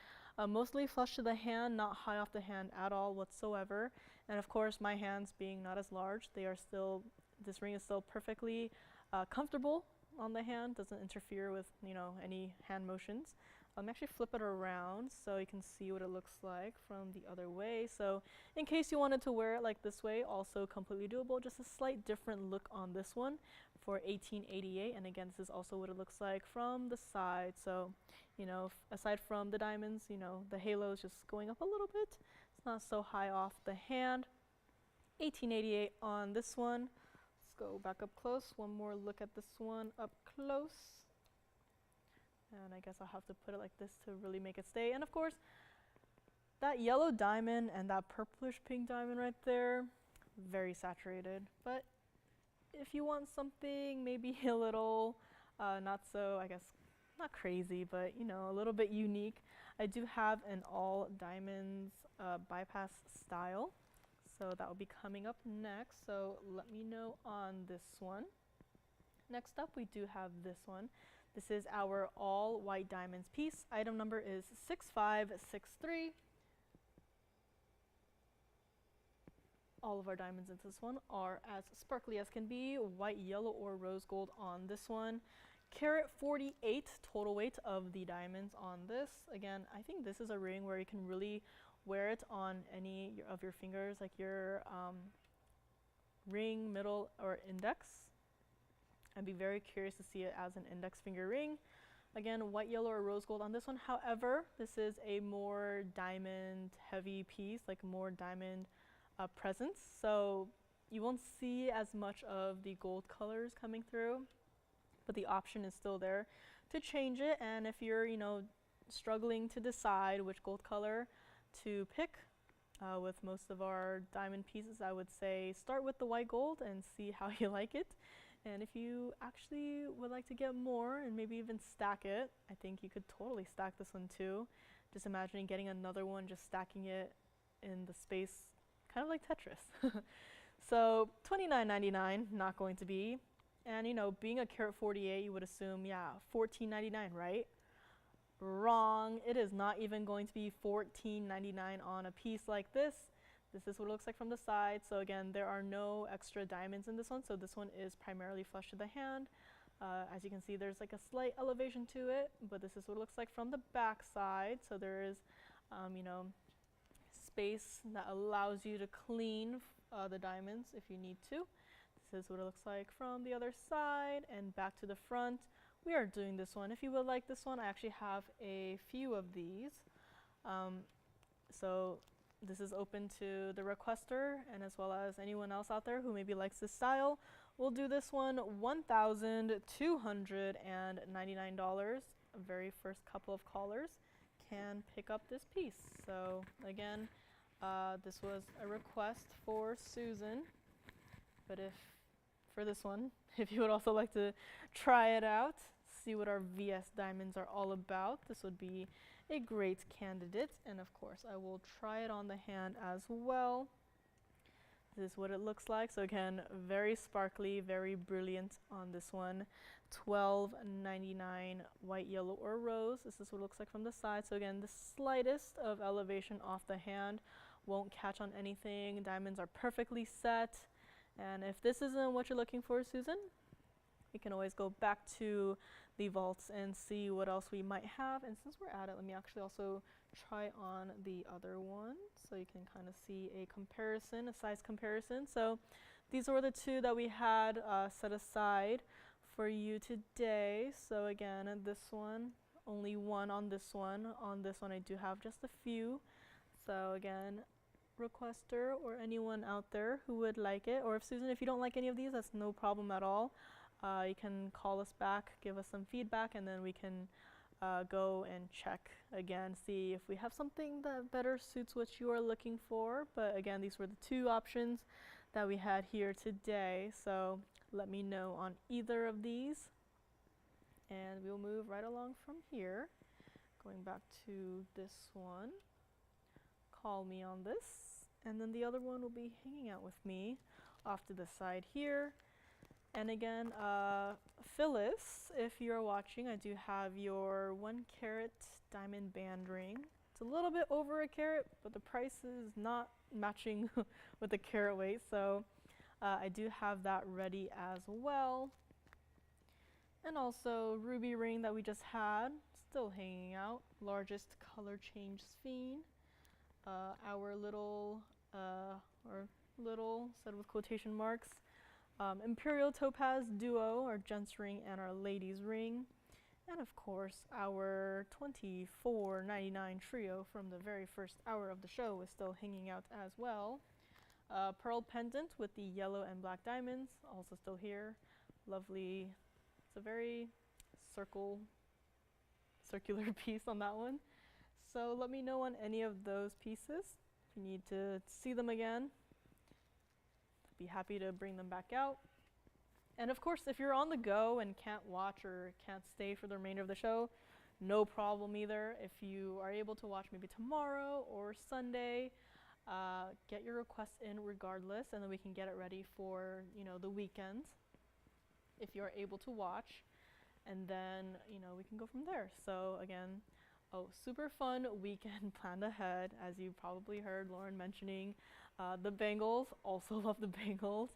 mostly flush to the hand, not high off the hand at all whatsoever. And of course, my hands being not as large, this ring is still perfectly comfortable on the hand, doesn't interfere with, you know, any hand motions. Actually flip it around so you can see what it looks like from the other way. So in case you wanted to wear it like this way, also completely doable, just a slight different look on this one for $18.88. And again, this is also what it looks like from the side. So, you know, aside from the diamonds, you know, the halo is just going up a little bit. It's not so high off the hand. $18.88 on this one. Let's go back up close. One more look at this one up close. And I guess I'll have to put it like this to really make it stay. And of course, that yellow diamond and that purplish pink diamond right there, very saturated. But if you want something maybe a little, not so, I guess, not crazy, but, you know, a little bit unique, I do have an all diamonds bypass style. So that will be coming up next. So let me know on this one. Next up, we do have this one. This is our all white diamonds piece. Item number is 6563. All of our diamonds in this one are as sparkly as can be, white, yellow, or rose gold on this one. Carat 48 total weight of the diamonds on this. Again, I think this is a ring where you can really wear it on any of your fingers, like your ring, middle, or index. I'd be very curious to see it as an index finger ring. Again, white, yellow, or rose gold on this one. However, this is a more diamond heavy piece, like more diamond presence. So you won't see as much of the gold colors coming through, but the option is still there to change it. And if you're, you know, struggling to decide which gold color to pick, with most of our diamond pieces, I would say start with the white gold and see how you like it. And if you actually would like to get more and maybe even stack it, I think you could totally stack this one too. Just imagining getting another one, just stacking it in the space, kind of like Tetris. So $29.99, not going to be. And you know, being a carat 48, you would assume, yeah, $14.99, right? Wrong. It is not even going to be $14.99 on a piece like this. This is what it looks like from the side. So again, there are no extra diamonds in this one. So this one is primarily flush to the hand. As you can see, there's like a slight elevation to it, but this is what it looks like from the back side. So there is, you know, space that allows you to clean the diamonds if you need to. This is what it looks like from the other side and back to the front. We are doing this one. If you would like this one, I actually have a few of these. So this is open to the requester and as well as anyone else out there who maybe likes this style. We'll do this one $1,299. Very first couple of callers can pick up this piece. So again, this was a request for Susan, but if for this one, if you would also like to try it out, see what our VS diamonds are all about, this would be a great candidate. And of course, I will try it on the hand as well. This is what it looks like. So again, very sparkly, very brilliant on this one. $12.99 white, yellow, or rose. This is what it looks like from the side. So again, the slightest of elevation off the hand won't catch on anything. Diamonds are perfectly set. And if this isn't what you're looking for, Susan, we can always go back to the vaults and see what else we might have. And since we're at it, let me actually also try on the other one so you can kind of see a comparison, a size comparison. So these were the two that we had set aside for you today. So again, this one, only one on this one. On this one, I do have just a few. So again, requester or anyone out there who would like it, or if Susan, if you don't like any of these, that's no problem at all. You can call us back, give us some feedback, and then we can go and check again, see if we have something that better suits what you are looking for. But again, these were the two options that we had here today. So let me know on either of these, and we'll move right along from here. Going back to this one, call me on this, and then the other one will be hanging out with me off to the side here. And again, Phyllis, if you're watching, I do have your 1 carat diamond band ring. It's a little bit over a carat, but the price is not matching with the carat weight, so I do have that ready as well. And also ruby ring that we just had, still hanging out. Largest color change sphere. Our little, little said with quotation marks, Imperial Topaz Duo, our gents ring and our ladies ring. And of course, our $24.99 trio from the very first hour of the show is still hanging out as well. Pearl pendant with the yellow and black diamonds, also still here. Lovely. It's a very circular piece on that one. So let me know on any of those pieces. If you need to see them again, be happy to bring them back out. And of course, if you're on the go and can't watch or can't stay for the remainder of the show, no problem either. If you are able to watch maybe tomorrow or Sunday, get your requests in regardless, and then we can get it ready for, the weekend if you're able to watch. And then, we can go from there. So again, super fun weekend planned ahead, as you probably heard Lauren mentioning. The bangles, also love the bangles,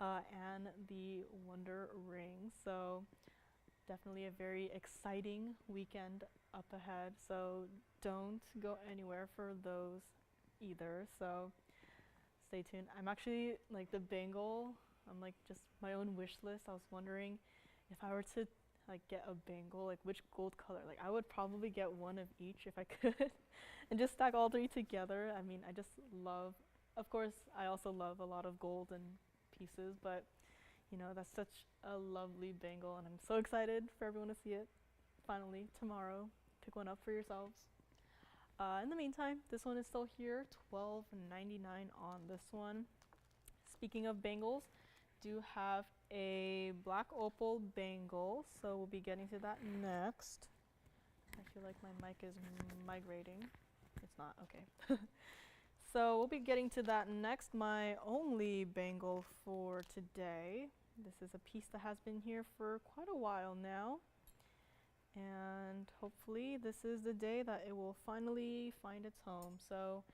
and the Wonder Ring. So definitely a very exciting weekend up ahead. So don't go anywhere for those either. So stay tuned. I'm actually like the bangle, I'm like just my own wish list. I was wondering if I were to get a bangle, which gold color. I would probably get one of each if I could and just stack all three together. I mean, I just love, of course, I also love a lot of gold and pieces, but that's such a lovely bangle, and I'm so excited for everyone to see it finally tomorrow. Pick one up for yourselves. In the meantime, this one is still here, $12.99 on this one. Speaking of bangles, do have a black opal bangle, so we'll be getting to that next. I feel like my mic is migrating. It's not, okay. So we'll be getting to that next. My only bangle for today. This is a piece that has been here for quite a while now, and hopefully this is the day that it will finally find its home. So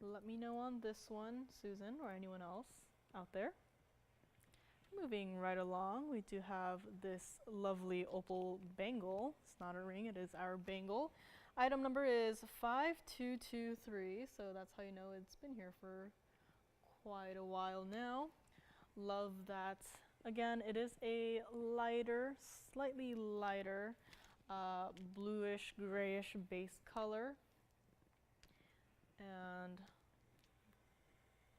let me know on this one, Susan, or anyone else out there. Moving right along, we do have this lovely opal bangle. It's not a ring, it is our bangle. Item number is 5223, so that's how you know it's been here for quite a while now. Love that. Again, it is a lighter, slightly lighter, bluish, grayish base color. and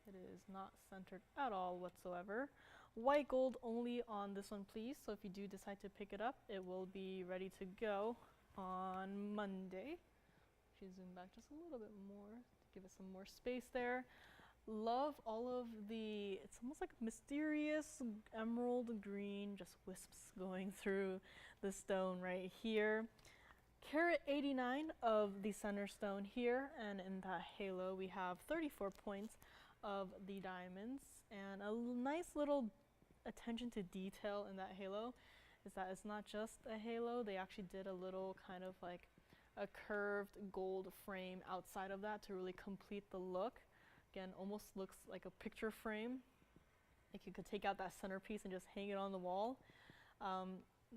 it is not centered at all whatsoever. White gold only on this one, please. So if you do decide to pick it up, it will be ready to go on Monday. Should zoom back just a little bit more to give it some more space there. Love all of the, it's almost like mysterious emerald green, just wisps going through the stone right here. Carat 89 of the center stone here, and in that halo we have 34 points of the diamonds, and a nice little attention to detail in that halo is that it's not just a halo, they actually did a little kind of like a curved gold frame outside of that to really complete the look. Again, almost looks like a picture frame. Like you could take out that centerpiece and just hang it on the wall.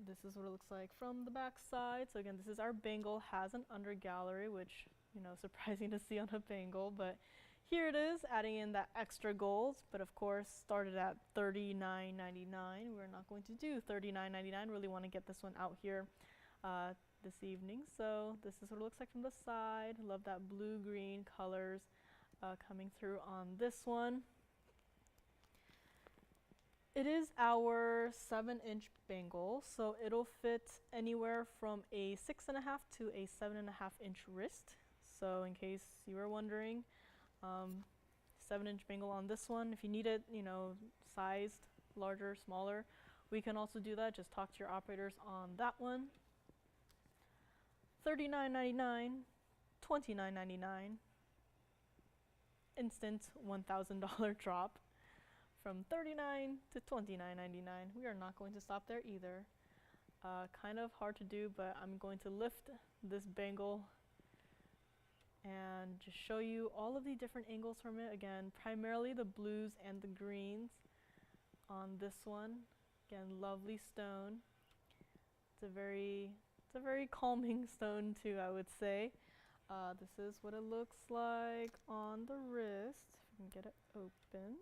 This is what it looks like from the back side. So again, this is our bangle, has an under gallery, which, you know, surprising to see on a bangle, but here it is, adding in that extra gold, but of course started at $39.99. We're not going to do $39.99. Really want to get this one out here this evening. So this is what it looks like from the side. Love that blue-green colors coming through on this one. It is our 7-inch bangle, so it'll fit anywhere from a 6.5 to a 7.5-inch wrist. So in case you were wondering, 7-inch bangle on this one. If you need it, you know, sized, larger, smaller, we can also do that. Just talk to your operators on that one. $39.99, $29.99, instant $1,000 drop from $39 to $29.99. We are not going to stop there either. Kind of hard to do, but I'm going to lift this bangle and just show you all of the different angles from it. Again, primarily the blues and the greens on this one. Again, lovely stone. It's a very calming stone too, I would say. This is what it looks like on the wrist. If I can get it open.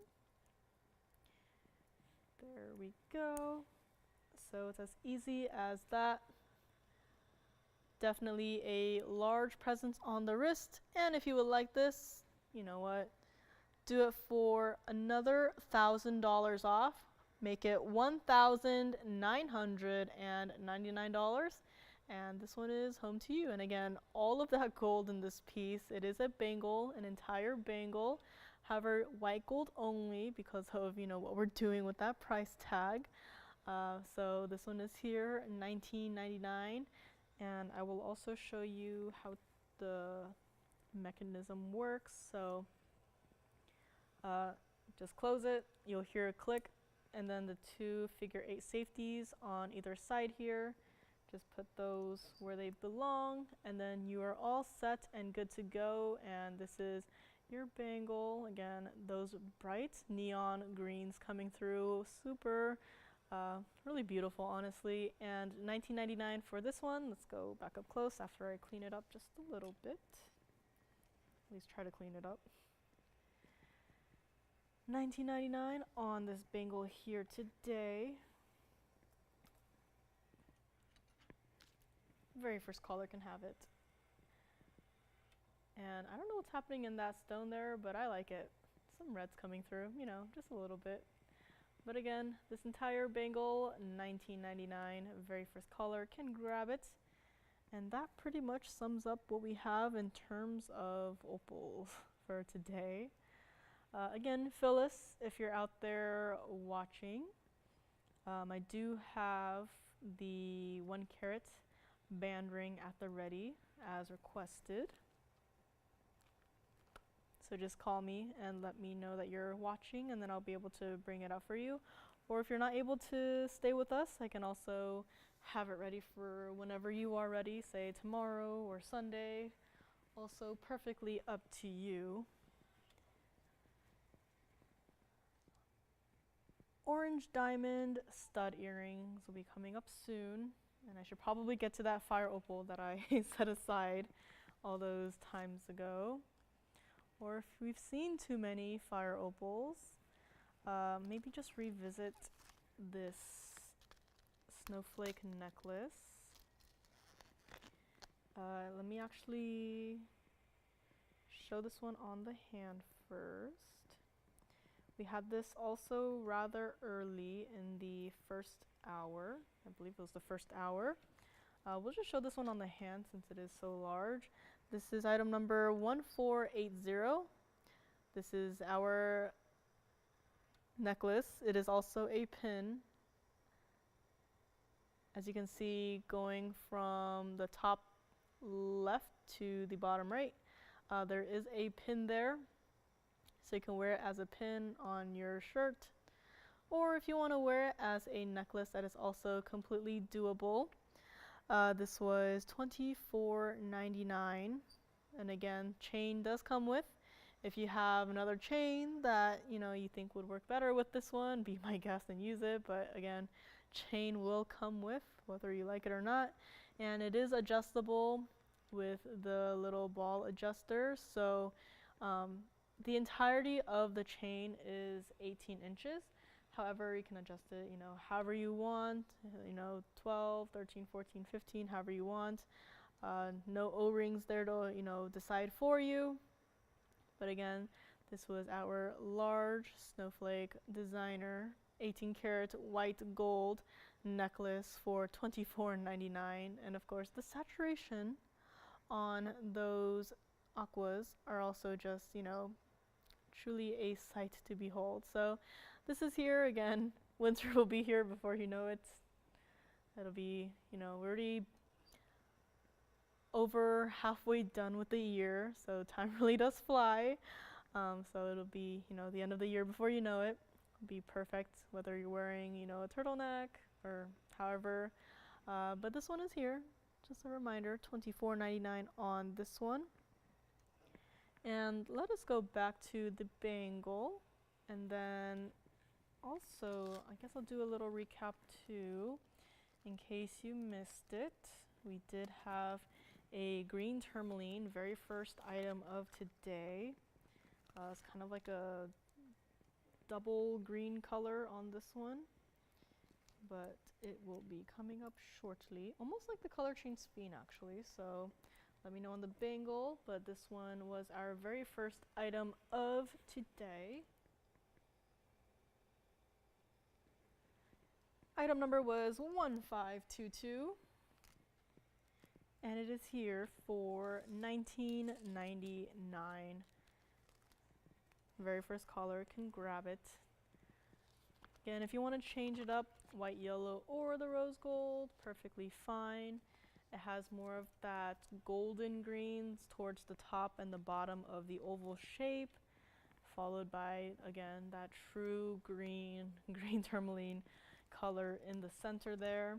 There we go. So it's as easy as that. Definitely a large presence on the wrist, and if you would like this, you know what, do it for another $1,000 off, make it $1,999, and this one is home to you. And again, all of that gold in this piece, it is a bangle, an entire bangle, however white gold only because of, you know, what we're doing with that price tag. So this one is here, $19.99. And I will also show you how the mechanism works. So just close it, you'll hear a click, and then the 2 figure-8 safeties on either side here. Just put those where they belong, and then you are all set and good to go. And this is your bangle. Again, those bright neon greens coming through, super really beautiful, honestly. And $19.99 for this one. Let's go back up close after I clean it up just a little bit. At least try to clean it up. $19.99 on this bangle here today. Very first caller can have it. And I don't know what's happening in that stone there, but I like it. Some red's coming through, you know, just a little bit. But again, this entire bangle, $19.99, very first caller can grab it. And that pretty much sums up what we have in terms of opals for today. Again, Phyllis, if you're out there watching, I do have the 1 carat band ring at the ready as requested. So just call me and let me know that you're watching, and then I'll be able to bring it out for you. Or if you're not able to stay with us, I can also have it ready for whenever you are ready, say tomorrow or Sunday. Also perfectly up to you. Orange diamond stud earrings will be coming up soon, and I should probably get to that fire opal that I set aside all those times ago. Or if we've seen too many fire opals, maybe just revisit this snowflake necklace. Let me actually show this one on the hand first. We had this also rather early in the first hour. I believe it was the first hour. We'll just show this one on the hand since it is so large. This is item number 1480. This is our necklace. It is also a pin. As you can see, going from the top left to the bottom right, there is a pin there. So you can wear it as a pin on your shirt. Or if you want to wear it as a necklace, that is also completely doable. This was $24.99. And again, chain does come with. If you have another chain that you think would work better with this one, be my guest and use it. But again, chain will come with, whether you like it or not. And it is adjustable with the little ball adjuster. So the entirety of the chain is 18 inches. However, you can adjust it, however you want, 12, 13, 14, 15, however you want. No O-rings there to, decide for you. But again, this was our large snowflake designer 18 karat white gold necklace for $24.99. And of course, the saturation on those aquas are also just, truly a sight to behold. So this is here again. Winter will be here before you know it. It'll be, we're already over halfway done with the year, so time really does fly. So it'll be, the end of the year before you know it. It'll be perfect whether you're wearing, a turtleneck or however. But this one is here. Just a reminder, $24.99 on this one. And let us go back to the bangle, and then also, I guess I'll do a little recap too, in case you missed it. We did have a green tourmaline, very first item of today. It's kind of like a double green color on this one, but it will be coming up shortly. Almost like the color change speen actually, so let me know on the bangle, but this one was our very first item of today. Item number was 1522, and it is here for $19.99. Very first caller can grab it. Again, if you want to change it up, white, yellow, or the rose gold, perfectly fine. It has more of that golden greens towards the top and the bottom of the oval shape, followed by, again, that true green tourmaline color in the center there.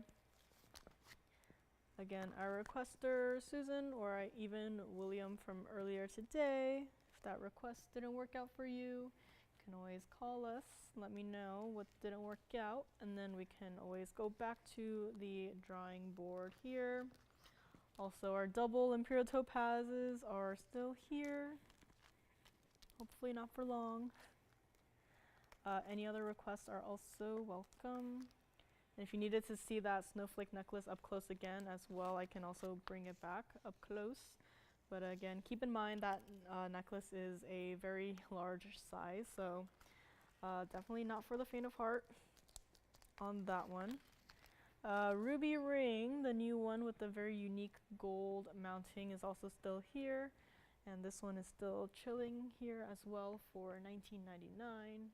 Again, our requester, Susan, or even William from earlier today, if that request didn't work out for you, you can always call us, let me know what didn't work out, and then we can always go back to the drawing board here. Also, our double Imperial Topazes are still here, hopefully not for long. Any other requests are also welcome. And if you needed to see that snowflake necklace up close again as well, I can also bring it back up close. But again, keep in mind that necklace is a very large size, so definitely not for the faint of heart on that one. Ruby ring, the new one with the very unique gold mounting, is also still here. And this one is still chilling here as well for $19.99.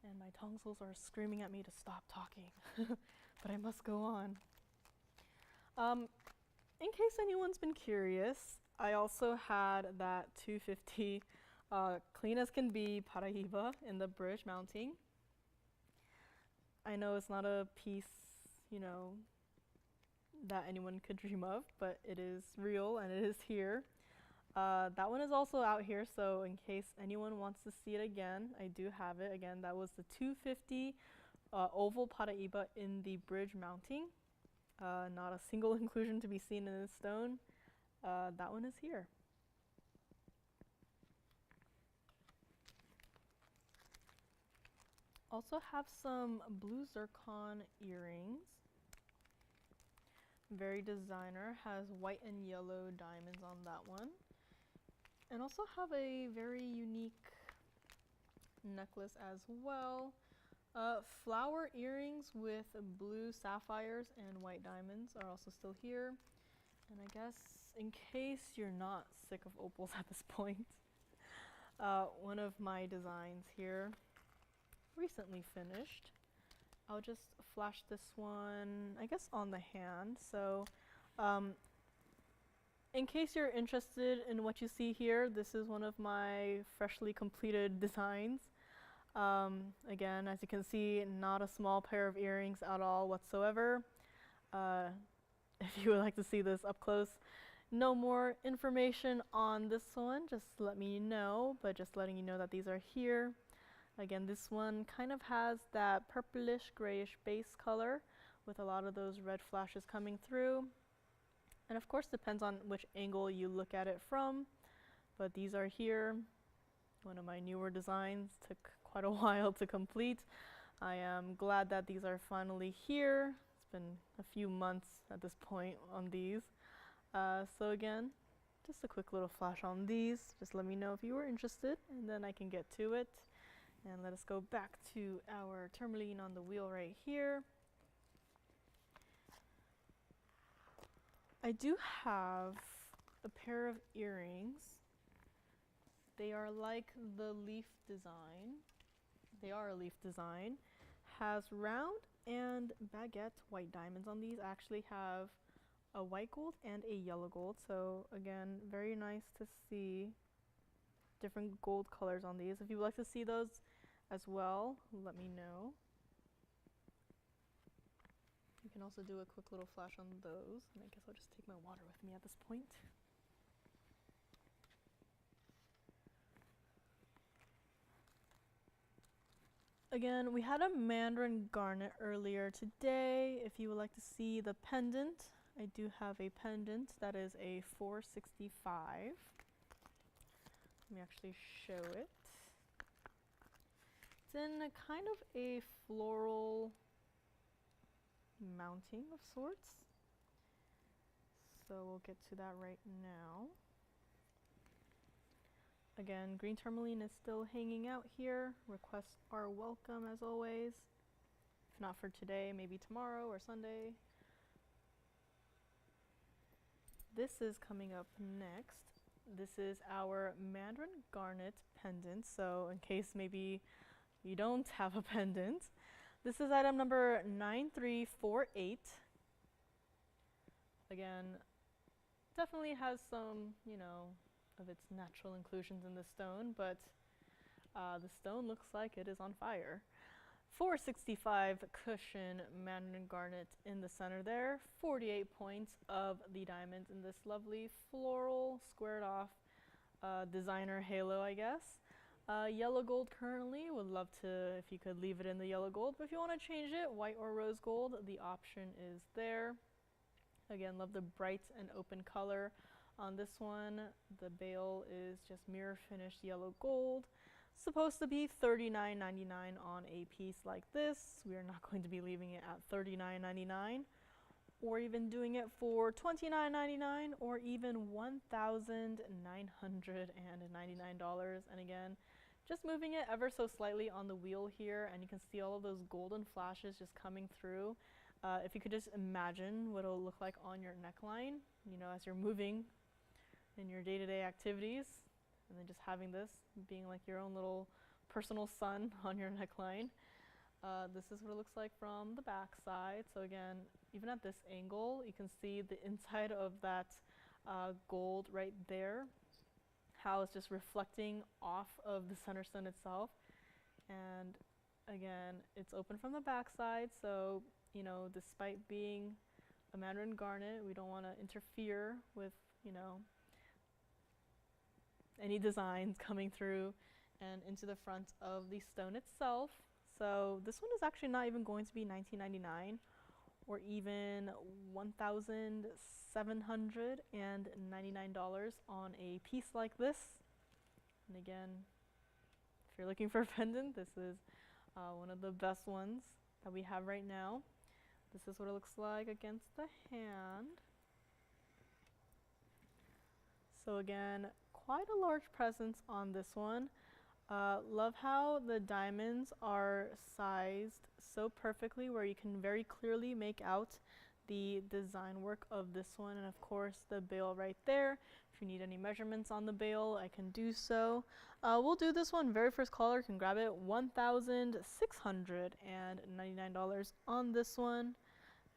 And my tonsils are screaming at me to stop talking, but I must go on. In case anyone's been curious, I also had that 250 clean as can be Paraíba in the bridge mounting. I know it's not a piece, that anyone could dream of, but it is real and it is here. That one is also out here, so in case anyone wants to see it again, I do have it. Again, that was the 250 oval Paraíba in the bridge mounting. Not a single inclusion to be seen in the stone. That one is here. Also have some blue zircon earrings. Very designer, has white and yellow diamonds on that one. And also have a very unique necklace as well. Flower earrings with blue sapphires and white diamonds are also still here. And I guess in case you're not sick of opals at this point, one of my designs here recently finished. I'll just flash this one, I guess, on the hand. So in case you're interested in what you see here, this is one of my freshly completed designs. Again, as you can see, not a small pair of earrings at all whatsoever. If you would like to see this up close, no more information on this one, just let me know, but just letting you know that these are here. Again, this one kind of has that purplish grayish base color with a lot of those red flashes coming through. And of course depends on which angle you look at it from, but these are here. One of my newer designs, took quite a while to complete. I am glad that these are finally here. It's been a few months at this point on these. So again, just a quick little flash on these. Just let me know if you were interested and then I can get to it. And let us go back to our tourmaline on the wheel right here. I do have a pair of earrings. They are like the leaf design. They are a leaf design. Has round and baguette white diamonds on these. I actually have a white gold and a yellow gold. So again, very nice to see different gold colors on these. If you would like to see those as well, let me know. You can also do a quick little flash on those, and I guess I'll just take my water with me at this point. Again, we had a Mandarin Garnet earlier today. If you would like to see the pendant, I do have a pendant that is a $465. Let me actually show it. It's in a kind of a floral mounting of sorts. So we'll get to that right now. Again, green tourmaline is still hanging out here. Requests are welcome as always. If not for today, maybe tomorrow or Sunday. This is coming up next. This is our Mandarin Garnet pendant. So in case maybe you don't have a pendant, this is item number 9348. Again, definitely has some, of its natural inclusions in the stone, but the stone looks like it is on fire. 465 cushion Mandarin Garnet in the center there. 48 points of the diamonds in this lovely floral squared off designer halo, I guess. Yellow gold currently, would love to if you could leave it in the yellow gold, but if you want to change it, white or rose gold, the option is there. Again, love the bright and open color on this one. The bail is just mirror finished yellow gold. Supposed to be $39.99 on a piece like this. We are not going to be leaving it at $39.99 or even doing it for $29.99 or even $1,999. And again, just moving it ever so slightly on the wheel here, and you can see all of those golden flashes just coming through. If you could just imagine what it'll look like on your neckline, as you're moving in your day-to-day activities, and then just having this being like your own little personal sun on your neckline. This is what it looks like from the back side. So again, even at this angle, you can see the inside of that gold right there, how it's just reflecting off of the center stone itself. And again, it's open from the back side, so despite being a Mandarin Garnet, we don't want to interfere with any designs coming through and into the front of the stone itself. So this one is actually not even going to be $19.99 or even $1,799 on a piece like this. And again, if you're looking for a pendant, this is one of the best ones that we have right now. This is what it looks like against the hand. So again, quite a large presence on this one. Love how the diamonds are sized so perfectly where you can very clearly make out the design work of this one, and of course the bail right there. If you need any measurements on the bail, I can do so. We'll do this one. Very first caller can grab it. $1,699 on this one.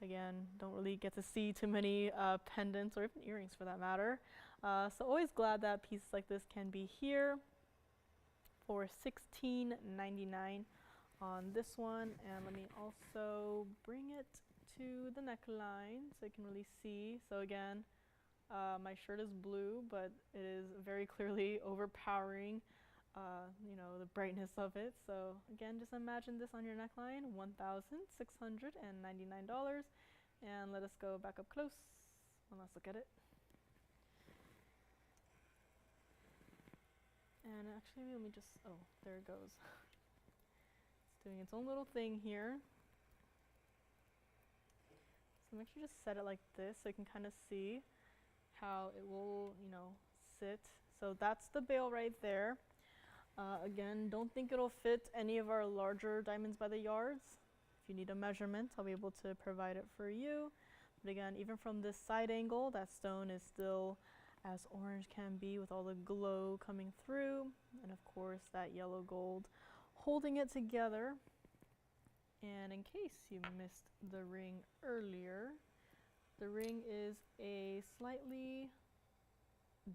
Again, don't really get to see too many pendants or even earrings for that matter. So always glad that pieces like this can be here for $16.99 on this one. And let me also bring it to the neckline so you can really see. So again, my shirt is blue, but it is very clearly overpowering the brightness of it. So again, just imagine this on your neckline, $1,699. And let us go back up close and let's look at it. And actually, let me just, oh, there it goes. It's doing its own little thing here. So make sure you just set it like this so you can kind of see how it will, sit. So that's the bail right there. Again, don't think it'll fit any of our larger diamonds by the yards. If you need a measurement, I'll be able to provide it for you. But again, even from this side angle, that stone is still as orange can be with all the glow coming through. And of course, that yellow gold holding it together. And in case you missed the ring earlier, the ring is a slightly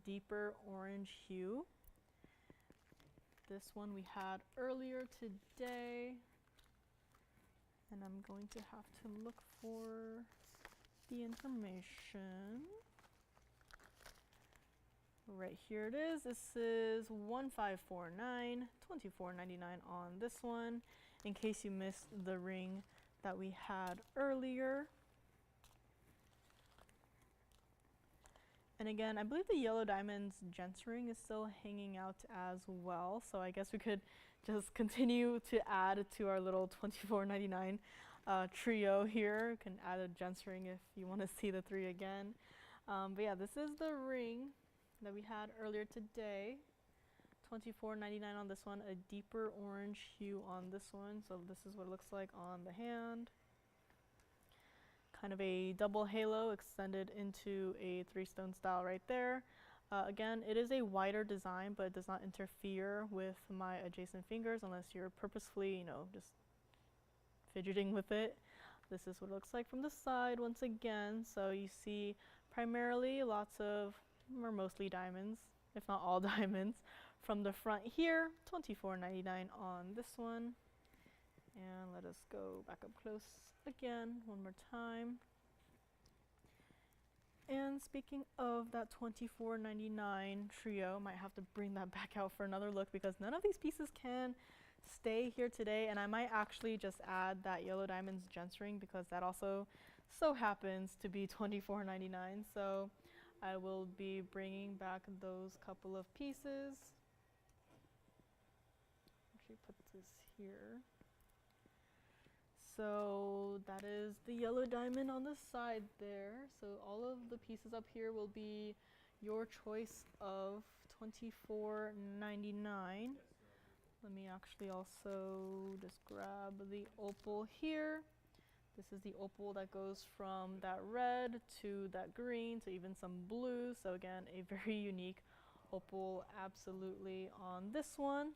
deeper orange hue. This one we had earlier today, and I'm going to have to look for the information. Right here it is. This is 1549, $24.99 on this one, in case you missed the ring that we had earlier. And again, I believe the yellow diamonds gents ring is still hanging out as well. So I guess we could just continue to add to our little $24.99 trio here. You can add a gents ring if you want to see the three again. But yeah, this is the ring that we had earlier today. $24.99 on this one, a deeper orange hue on this one. So this is what it looks like on the hand. Kind of a double halo extended into a 3-stone style right there. Again, it is a wider design, but it does not interfere with my adjacent fingers unless you're purposefully, just fidgeting with it. This is what it looks like from the side once again. So you see primarily lots of, or mostly diamonds, if not all diamonds. From the front here, $24.99 on this one. And let us go back up close again one more time. And speaking of that $24.99 trio, might have to bring that back out for another look because none of these pieces can stay here today, and I might actually just add that yellow diamonds gents ring because that also so happens to be $24.99. So I will be bringing back those couple of pieces. Actually put this here. So that is the yellow diamond on the side there. So all of the pieces up here will be your choice of $24.99. Let me actually also just grab the opal here. This is the opal that goes from that red to that green to even some blue. So again, a very unique opal absolutely on this one.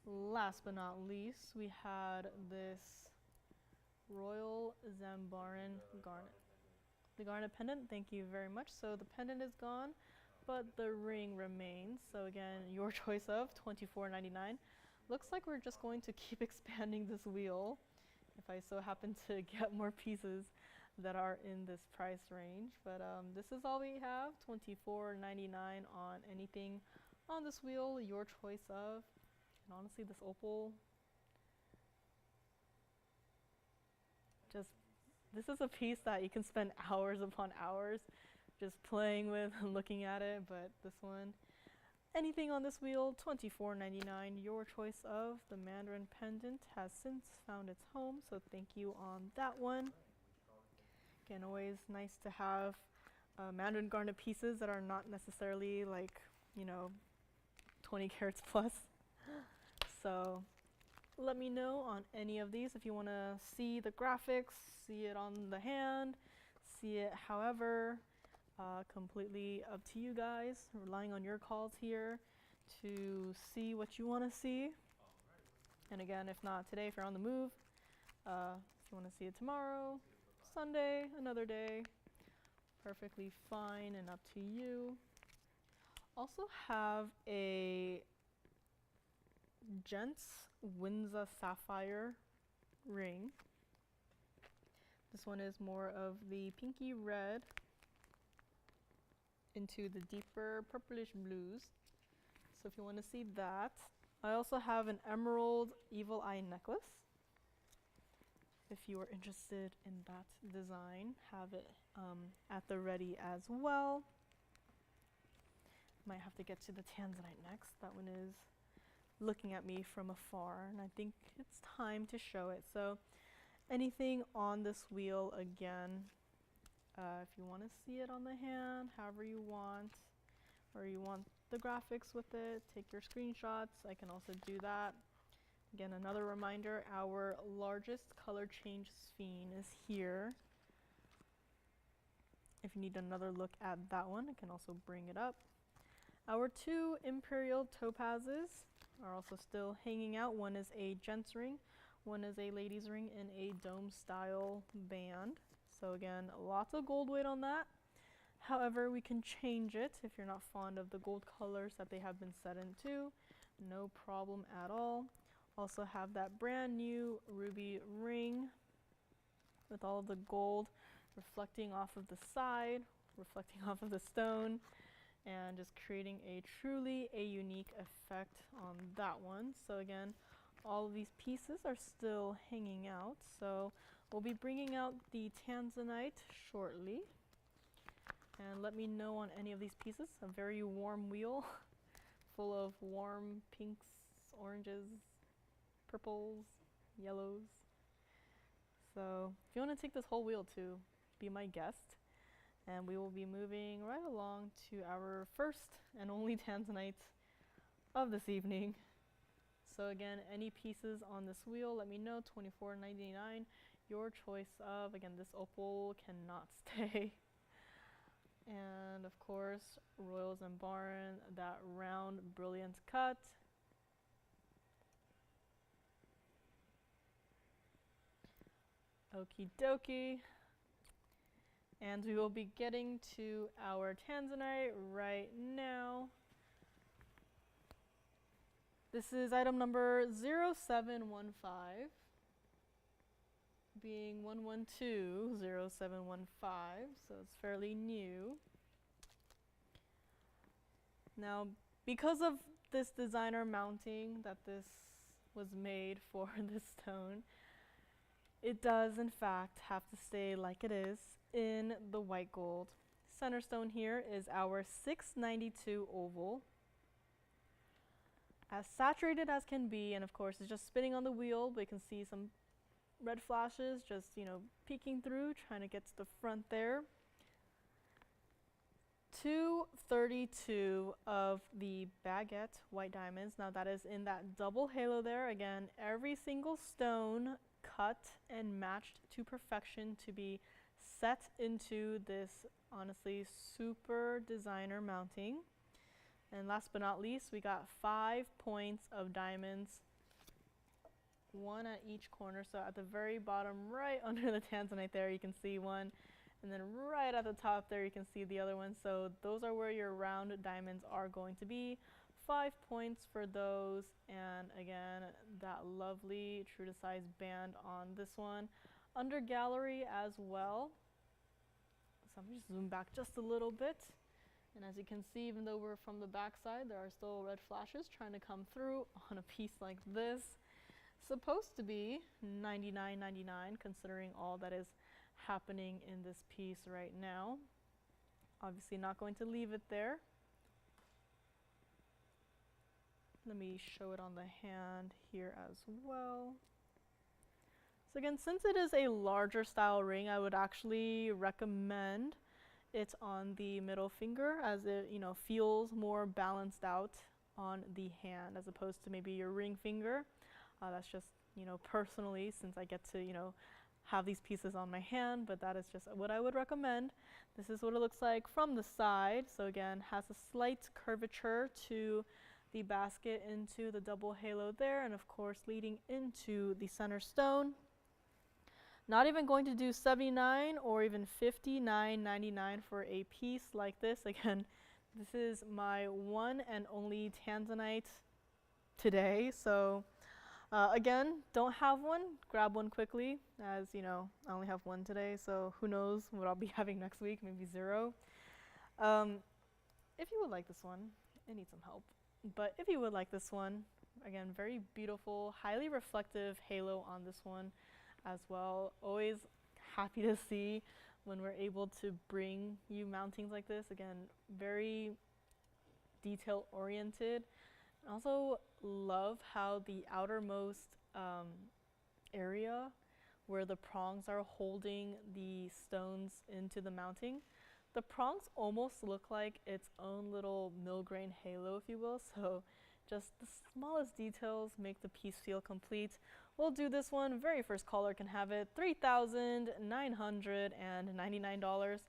Last but not least, we had this Royal Mandarin Garnet. The Garnet pendant, thank you very much. So the pendant is gone, but the ring remains. So again, your choice of $24.99. Looks like we're just going to keep expanding this wheel if I so happen to get more pieces that are in this price range. But this is all we have, $24.99 on anything on this wheel, your choice of. And honestly, this opal, this is a piece that you can spend hours upon hours just playing with and looking at it. But this one, Anything on this wheel, $24.99, your choice of. The Mandarin pendant has since found its home, so thank you on that one. Again, always nice to have Mandarin garnet pieces that are not necessarily like, 20 carats plus. So let me know on any of these if you want to see the graphics, see it on the hand, see it however. Completely up to you guys, relying on your calls here to see what you want to see. And again, if not today, if you're on the move, if you want to see it tomorrow, Sunday, another day, perfectly fine and up to you. Also have a Gents Windsor Sapphire ring. This one is more of the pinky red into the deeper purplish blues. So if you want to see that. I also have an emerald evil eye necklace. If you are interested in that design, have it at the ready as well. Might have to get to the tanzanite next. That one is looking at me from afar, and I think it's time to show it. So anything on this wheel, again, if you want to see it on the hand, however you want, or you want the graphics with it, take your screenshots. I can also do that. Again, another reminder, our largest color change sphene is here. If you need another look at that one, I can also bring it up. Our two imperial topazes are also still hanging out. One is a gents ring, one is a ladies ring in a dome style band. So again, lots of gold weight on that. However, we can change it if you're not fond of the gold colors that they have been set into. No problem at all. Also have that brand new ruby ring with all of the gold reflecting off of the side, reflecting off of the stone, and just creating a truly unique effect on that one. So again, all of these pieces are still hanging out. So we'll be bringing out the tanzanite shortly. And let me know on any of these pieces. A very warm wheel full of warm pinks, oranges, purples, yellows. So if you want to take this whole wheel to be my guest, and we will be moving right along to our first and only tanzanite of this evening. So again, any pieces on this wheel, let me know. $24.99, your choice of. Again, this opal cannot stay. And of course, Royals and Barn, that round brilliant cut. Okie dokie. And we will be getting to our tanzanite right now. This is item number 0715, being 1120715, so it's fairly new. Now, because of this designer mounting that this was made for this stone, it does in fact have to stay like it is in the white gold. Center stone here is our 692 oval. As saturated as can be, and of course it's just spinning on the wheel, but you can see some red flashes just, peeking through, trying to get to the front there. 232 of the baguette white diamonds. Now that is in that double halo there. Again, every single stone cut and matched to perfection to be set into this honestly super designer mounting. And last but not least, we got 5 points of diamonds, one at each corner. So at the very bottom, right under the tanzanite there, you can see one. And then right at the top there, you can see the other one. So those are where your round diamonds are going to be. 5 points for those. And again, that lovely true to size band on this one. Under gallery as well. So I'm just zoom back just a little bit. And as you can see, even though we're from the back side, there are still red flashes trying to come through on a piece like this. Supposed to be $99.99, considering all that is happening in this piece right now. Obviously not going to leave it there. Let me show it on the hand here as well. So again, since it is a larger style ring, I would actually recommend it on the middle finger, as it, you know, feels more balanced out on the hand as opposed to maybe your ring finger. That's just, you know, personally, since I get to, you know, have these pieces on my hand, but that is just what I would recommend. This is what it looks like from the side. So again, has a slight curvature to the basket into the double halo there, and of course leading into the center stone. Not even going to do $79 or even $59.99 for a piece like this. Again, this is my one and only tanzanite today. So again, don't have one, grab one quickly, as you know, I only have one today, so who knows what I'll be having next week, maybe 0. If you would like this one, it needs some help. But if you would like this one, again, very beautiful, highly reflective halo on this one as well. Always happy to see when we're able to bring you mountings like this. Again, very detail oriented. Also love how the outermost area where the prongs are holding the stones into the mounting, the prongs almost look like its own little mill-grain halo, if you will. So just the smallest details make the piece feel complete. We'll do this one. Very first caller can have it. $3,999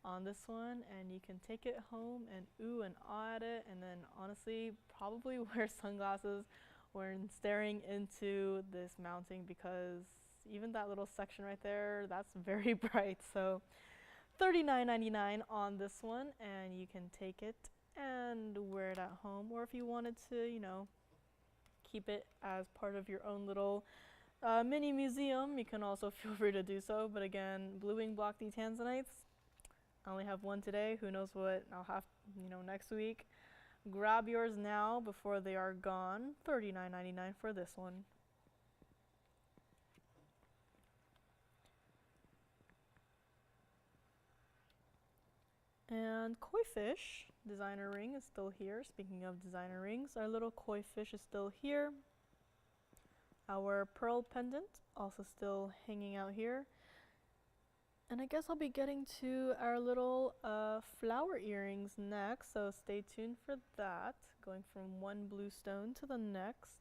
on this one, and you can take it home and ooh and ah at it, and then honestly probably wear sunglasses when staring into this mounting, because even that little section right there, that's very bright. So $39.99 on this one, and you can take it and wear it at home, or if you wanted to, you know, keep it as part of your own little mini museum, you can also feel free to do so. But again, blue wing block D tanzanites, I only have one today. Who knows what I'll have, you know, next week. Grab yours now before they are gone. $39.99 for this one. And koi fish designer ring is still here. Speaking of designer rings, our little koi fish is still here. Our pearl pendant also still hanging out here. And I guess I'll be getting to our little flower earrings next, so stay tuned for that. Going from one blue stone to the next.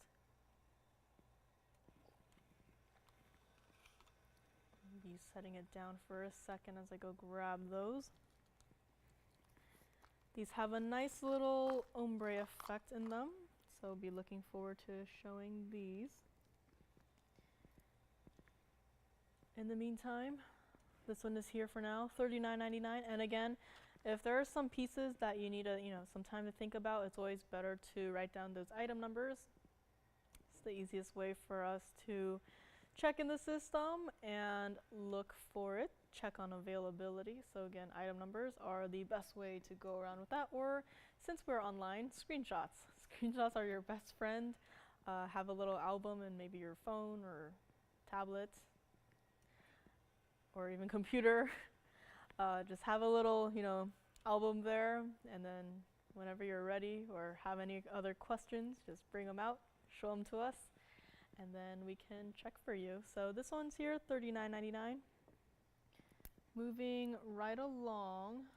I'll be setting it down for a second as I go grab those. These have a nice little ombre effect in them, so I'll be looking forward to showing these. In the meantime, this one is here for now, $39.99. And again, if there are some pieces that you need some time to think about, it's always better to write down those item numbers. It's the easiest way for us to check in the system and look for it, check on availability. So again, item numbers are the best way to go around with that, or since we're online, screenshots. Screenshots are your best friend. Have a little album in maybe your phone or tablet or even computer. Just have a little, album there, and then whenever you're ready or have any other questions, just bring them out, show them to us, and then we can check for you. So this one's here, $39.99. Moving right along,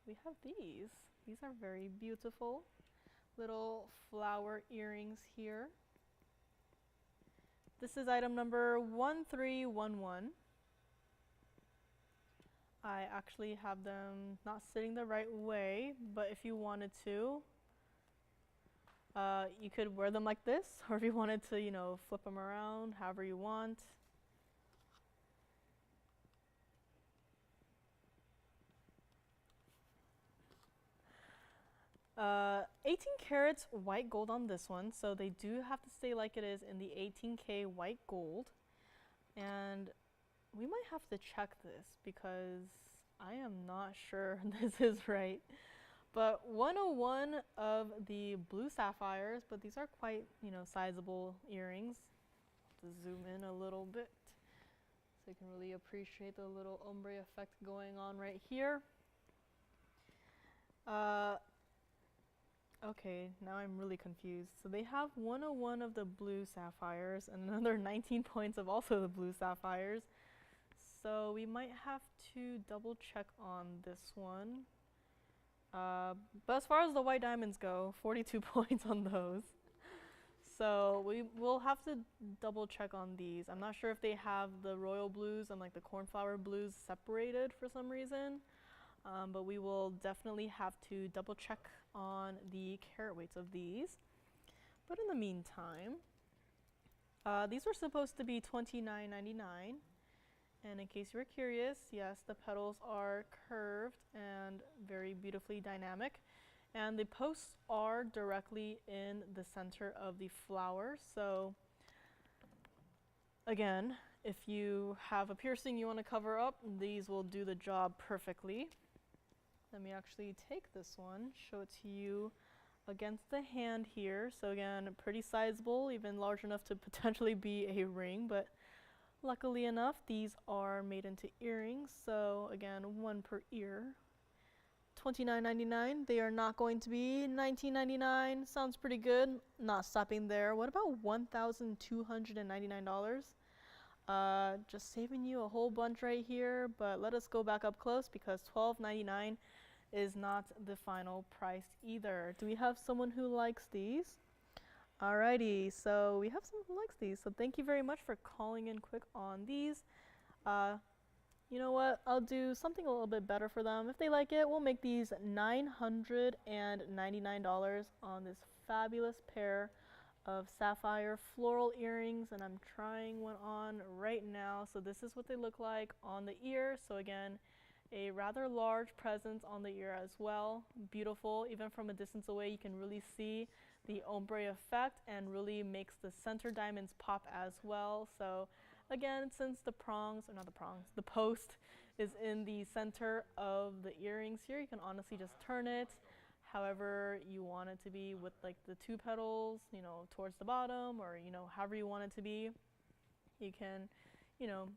we have these. These are very beautiful little flower earrings here. This is item number 1311. I actually have them not sitting the right way, but if you wanted to, you could wear them like this, or if you wanted to, flip them around, however you want. Uh, 18 carats white gold on this one, so they do have to stay like it is in the 18K white gold. And we might have to check this because I am not sure this is right. But 101 of the blue sapphires, but these are quite, sizable earrings. To zoom in a little bit so you can really appreciate the little ombre effect going on right here. Okay, now I'm really confused. So they have 101 of the blue sapphires and another 19 points of also the blue sapphires. So we might have to double check on this one. But as far as the white diamonds go, 42 points on those. So we will have to double check on these. I'm not sure if they have the royal blues and like the cornflower blues separated for some reason. But we will definitely have to double check on the carat weights of these. But in the meantime, these were supposed to be $29.99. And in case you were curious, yes, the petals are curved and very beautifully dynamic. And the posts are directly in the center of the flower. So again, if you have a piercing you want to cover up, these will do the job perfectly. Let me actually take this one, show it to you against the hand here. So again, pretty sizable, even large enough to potentially be a ring, but luckily enough, these are made into earrings. So again, one per ear. $29.99. They are not going to be $19.99. Sounds pretty good. Not stopping there. What about $1,299? Just saving you a whole bunch right here, but let us go back up close because $12.99 is not the final price either. Do we have someone who likes these? Alrighty, so we have someone who likes these. So thank you very much for calling in quick on these. You know what? I'll do something a little bit better for them. If they like it, we'll make these $999 on this fabulous pair of sapphire floral earrings, and I'm trying one on right now. So this is what they look like on the ear. So again, a rather large presence on the ear as well. Beautiful. Even from a distance away, you can really see the ombre effect and really makes the center diamonds pop as well. So again, since the post is in the center of the earrings here, you can honestly just turn it however you want it to be with like the two petals, you know, towards the bottom, or, you know, however you want it to be. You can, you know,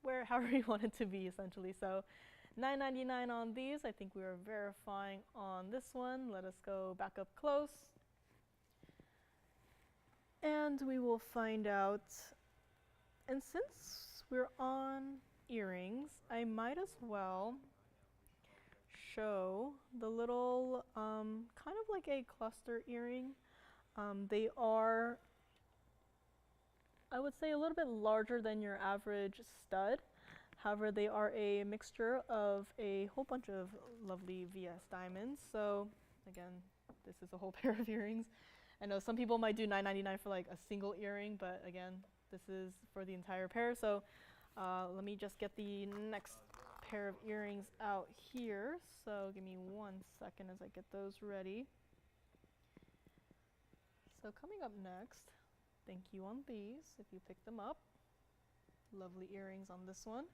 wear however you want it to be essentially. So $9.99 on these. I think we are verifying on this one. Let us go back up close. And we will find out. And since we're on earrings, I might as well show the little kind of like a cluster earring. They are, I would say, a little bit larger than your average stud. However, they are a mixture of a whole bunch of lovely VS diamonds. So again, this is a whole pair of earrings. I know some people might do $9.99 for like a single earring, but again, this is for the entire pair. So let me just get the next pair of earrings out here. So give me 1 second as I get those ready. So coming up next, thank you on these if you pick them up. Lovely earrings on this one.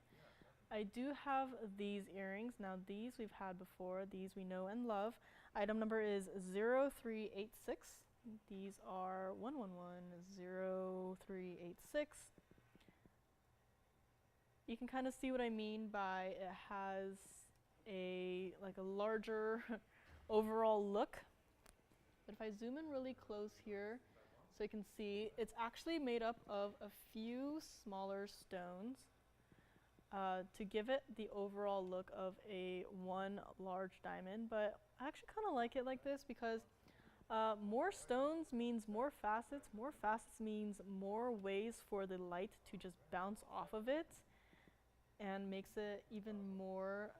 I do have these earrings. Now these we've had before. These we know and love. Item number is 0386. These are 1110386. You can kind of see what I mean by it has a like a larger overall look. But if I zoom in really close here, so you can see it's actually made up of a few smaller stones to give it the overall look of a one large diamond. But I actually kind of like it like this because more stones means more facets. More facets means more ways for the light to just bounce off of it and makes it even more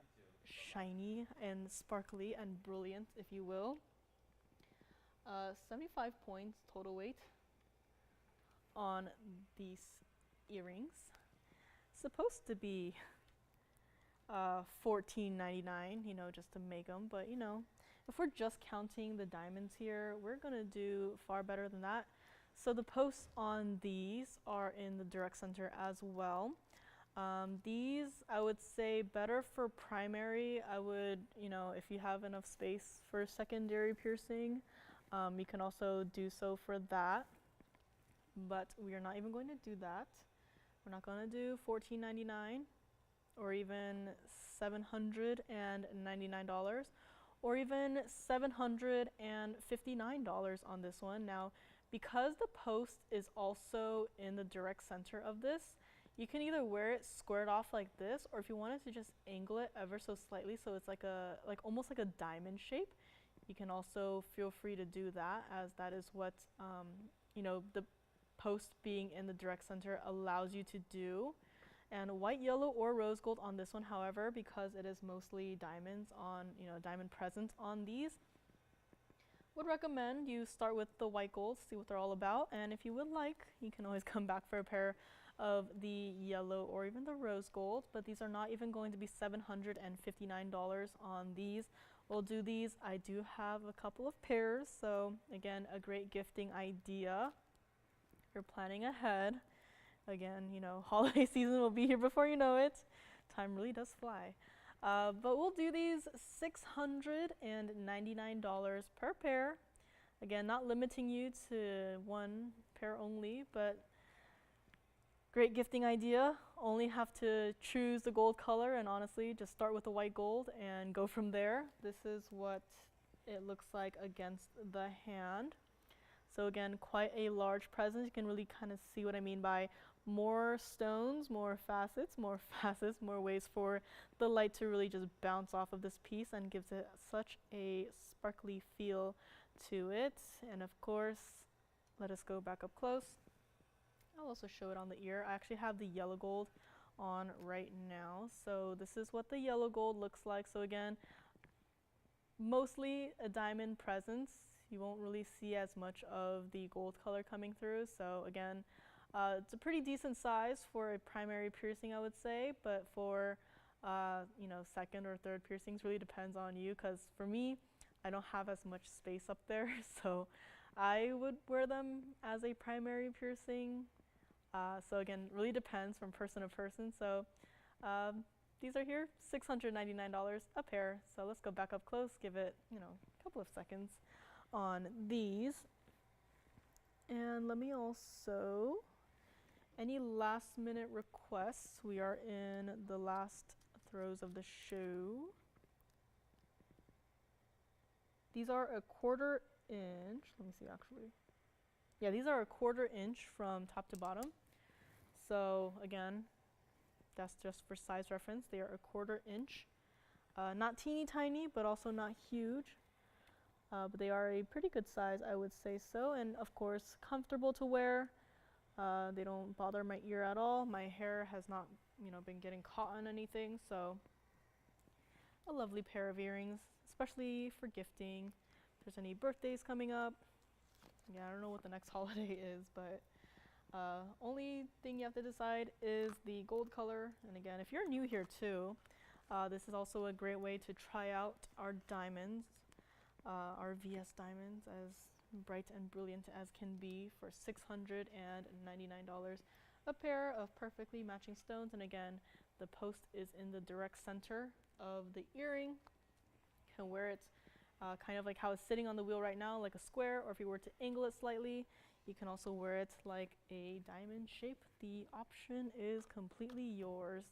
shiny and sparkly and brilliant, if you will. 75 points total weight on these earrings. Supposed to be $14.99, you know, just to make them, but you know, if we're just counting the diamonds here, we're gonna do far better than that. So the posts on these are in the direct center as well. These, I would say, better for primary. I would, you know, if you have enough space for secondary piercing, you can also do so for that. But we are not even going to do that. We're not going to do $14.99 or even $799. or even $759 on this one. Now, because the post is also in the direct center of this, you can either wear it squared off like this, or if you wanted to just angle it ever so slightly so it's like almost like a diamond shape, you can also feel free to do that, as that is what the post being in the direct center allows you to do. And white, yellow, or rose gold on this one, however, because it is mostly diamonds on, diamond present on these, would recommend you start with the white gold, see what they're all about, and if you would like, you can always come back for a pair of the yellow or even the rose gold, but these are not even going to be $759 on these. We'll do these. I do have a couple of pairs, so again, a great gifting idea if you're planning ahead. Again, holiday season will be here before you know it. Time really does fly. But we'll do these $699 per pair. Again, not limiting you to one pair only, but great gifting idea. Only have to choose the gold color, and honestly, just start with the white gold and go from there. This is what it looks like against the hand. So again, quite a large present. You can really kind of see what I mean by more stones, more facets, more ways for the light to really just bounce off of this piece, and gives it such a sparkly feel to it. And of course, let us go back up close. I'll also show it on the ear. I actually have the yellow gold on right now. So this is what the yellow gold looks like. So again, mostly a diamond presence. You won't really see as much of the gold color coming through. So again, it's a pretty decent size for a primary piercing, I would say, but for second or third piercings really depends on you, because for me, I don't have as much space up there, so I would wear them as a primary piercing. So again, really depends from person to person. So these are here, $699 a pair. So let's go back up close, give it a couple of seconds on these. And let me also, any last minute requests, we are in the last throes of the show. These are a 1/4 inch, let me see actually. Yeah, these are a 1/4 inch from top to bottom. So again, that's just for size reference. They are a 1/4 inch. Not teeny tiny, but also not huge. But they are a pretty good size, I would say so. And of course, comfortable to wear. They don't bother my ear at all. My hair has not, been getting caught on anything. So a lovely pair of earrings, especially for gifting. If there's any birthdays coming up. Yeah, I don't know what the next holiday is, but only thing you have to decide is the gold color. And again, if you're new here too, this is also a great way to try out our diamonds, our VS diamonds, as bright and brilliant as can be, for $699 a pair of perfectly matching stones. And again, the post is in the direct center of the earring. You can wear it kind of like how it's sitting on the wheel right now, like a square, or if you were to angle it slightly, you can also wear it like a diamond shape. The option is completely yours.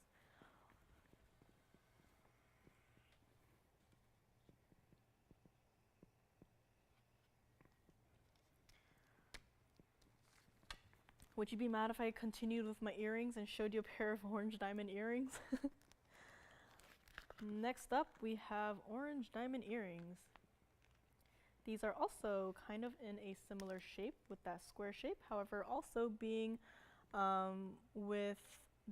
Would you be mad if I continued with my earrings and showed you a pair of orange diamond earrings? Next up, we have orange diamond earrings. These are also kind of in a similar shape with that square shape, however, also being with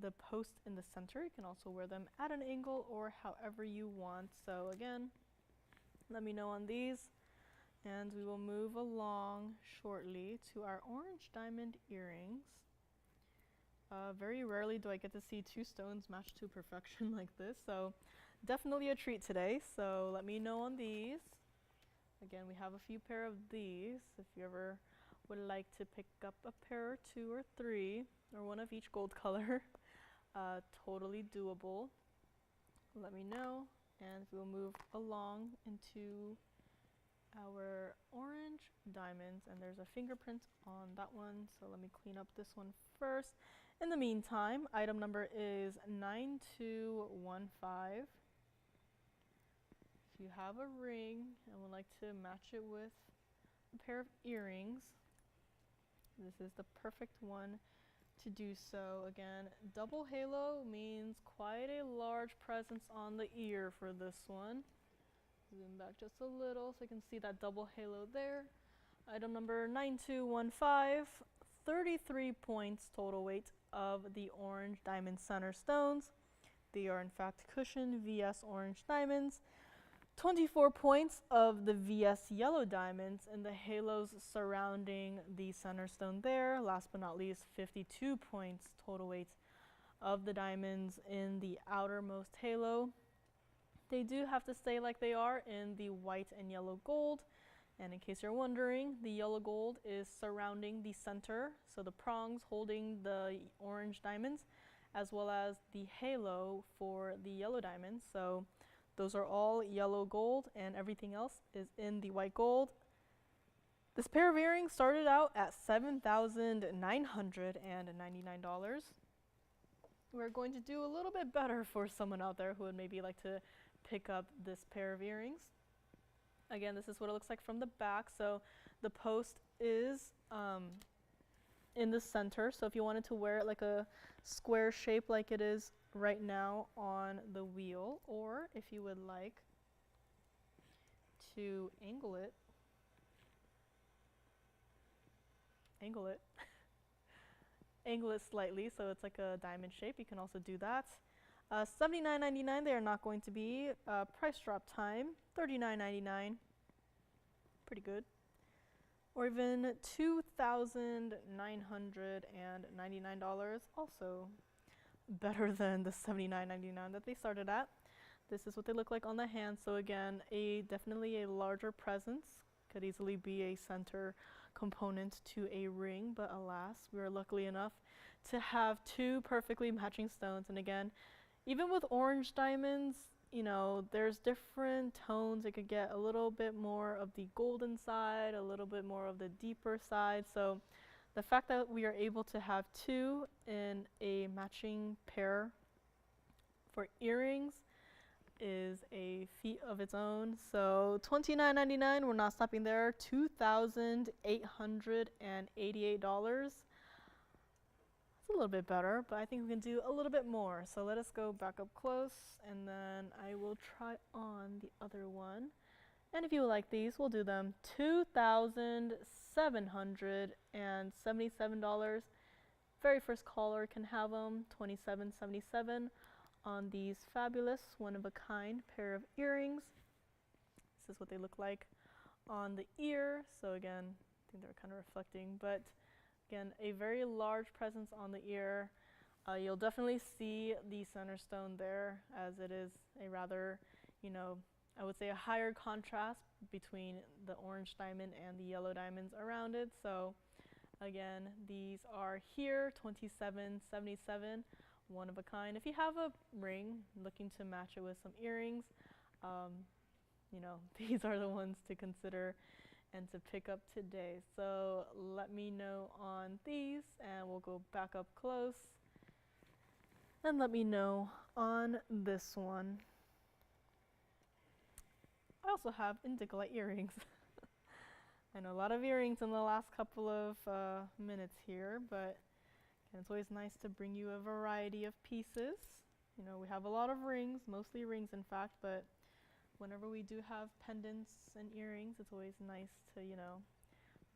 the post in the center. You can also wear them at an angle or however you want. So again, let me know on these. And we will move along shortly to our orange diamond earrings. Very rarely do I get to see two stones matched to perfection like this, so definitely a treat today. So let me know on these. Again, we have a few pair of these. If you ever would like to pick up a pair or two or three, or one of each gold color, totally doable. Let me know, and we will move along into our orange diamonds, and there's a fingerprint on that one, so let me clean up this one first. In the meantime, item number is 9215. if you have a ring and would like to match it with a pair of earrings, this is the perfect one to do so. Again, double halo means quite a large presence on the ear for this one. Zoom back just a little so you can see that double halo there. Item number 9215, 33 points total weight of the orange diamond center stones. They are in fact cushioned VS orange diamonds. 24 points of the VS yellow diamonds and the halos surrounding the center stone there. Last but not least, 52 points total weight of the diamonds in the outermost halo. They do have to stay like they are in the white and yellow gold. And in case you're wondering, the yellow gold is surrounding the center, so the prongs holding the orange diamonds, as well as the halo for the yellow diamonds. So those are all yellow gold, and everything else is in the white gold. This pair of earrings started out at $7,999. We're going to do a little bit better for someone out there who would maybe like to pick up this pair of earrings. Again, this is what it looks like from the back. So the post is in the center. So if you wanted to wear it like a square shape like it is right now on the wheel, or if you would like to angle it angle it slightly so it's like a diamond shape, you can also do that. $79.99. They are not going to be price drop time. $39.99, pretty good. Or even $2,999, also better than the $79.99 that they started at. This is what they look like on the hand. So again, definitely a larger presence. Could easily be a center component to a ring, but alas, we are lucky enough to have two perfectly matching stones. And again, even with orange diamonds, you know, there's different tones. It could get a little bit more of the golden side, a little bit more of the deeper side. So the fact that we are able to have two in a matching pair for earrings is a feat of its own. So $29.99, we're not stopping there. $2,888. It's a little bit better, but I think we can do a little bit more. So let us go back up close, and then I will try on the other one. And if you like these, we'll do them. $2,777. Very first caller can have them. $27.77 on these fabulous one-of-a-kind pair of earrings. This is what they look like on the ear. So again, I think they're kind of reflecting, but again, a very large presence on the ear. You'll definitely see the center stone there, as it is a rather, you know, I would say a higher contrast between the orange diamond and the yellow diamonds around it. So again, these are here, $27.77, one of a kind. If you have a ring, looking to match it with some earrings, you know, these are the ones to consider and to pick up today. So let me know on these, and we'll go back up close. And let me know on this one. I also have indicolite earrings. I know a lot of earrings in the last couple of minutes here, but it's always nice to bring you a variety of pieces. You know, we have a lot of rings, mostly rings in fact, but whenever we do have pendants and earrings, it's always nice to, you know,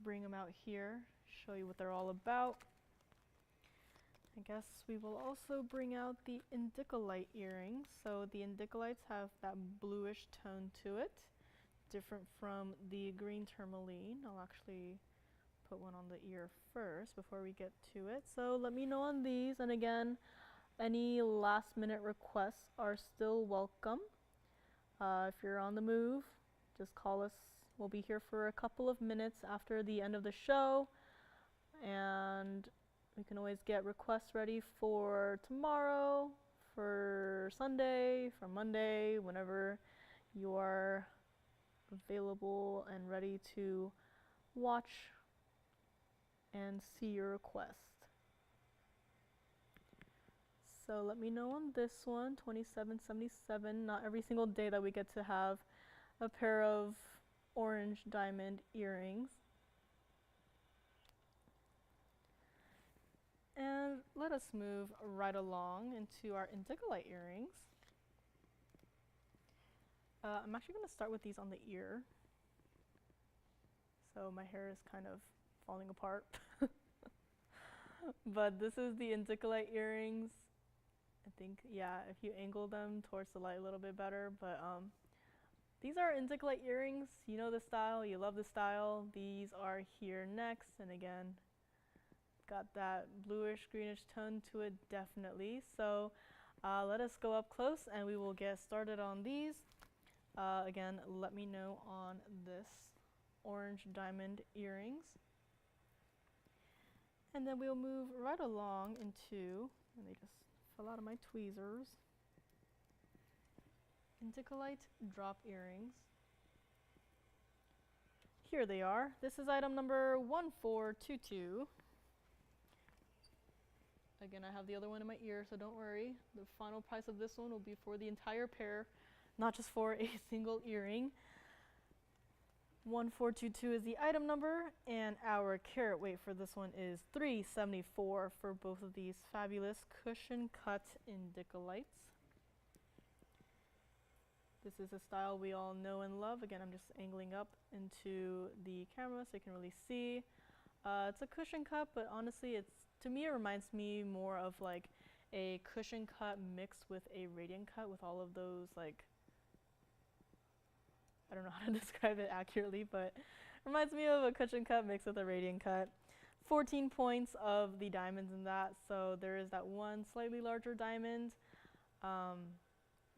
bring them out here, show you what they're all about. I guess we will also bring out the indicolite earrings. So the indicolites have that bluish tone to it, different from the green tourmaline. I'll actually put one on the ear first before we get to it. So let me know on these, and again, any last minute requests are still welcome. If you're on the move, just call us. We'll be here for a couple of minutes after the end of the show, and we can always get requests ready for tomorrow, for Sunday, for Monday, whenever you are available and ready to watch and see your request. So let me know on this one, $27.77. Not every single day that we get to have a pair of orange diamond earrings. And let us move right along into our indicolite earrings. I'm actually going to start with these on the ear. So my hair is kind of falling apart. But this is the indicolite earrings. I think, yeah, if you angle them towards the light a little bit better. But these are indicolite earrings. You know the style, you love the style. These are here next, and again, got that bluish greenish tone to it, definitely. So let us go up close and we will get started on these. Again, let me know on this orange diamond earrings. And then we'll move right along into, and they just fell out of my tweezers, indicolite drop earrings. Here they are. This is item number 1422. Again, I have the other one in my ear, so don't worry. The final price of this one will be for the entire pair, not just for a single earring. 1422 is the item number, and our carat weight for this one is 374 for both of these fabulous cushion cut indicolites. This is a style we all know and love. Again, I'm just angling up into the camera so you can really see. It's a cushion cut, but honestly, to me it reminds me more of like a cushion cut mixed with a radiant cut, with all of those, like, I don't know how to describe it accurately, but it reminds me of a cushion cut mixed with a radiant cut. 14 points of the diamonds in that, so there is that one slightly larger diamond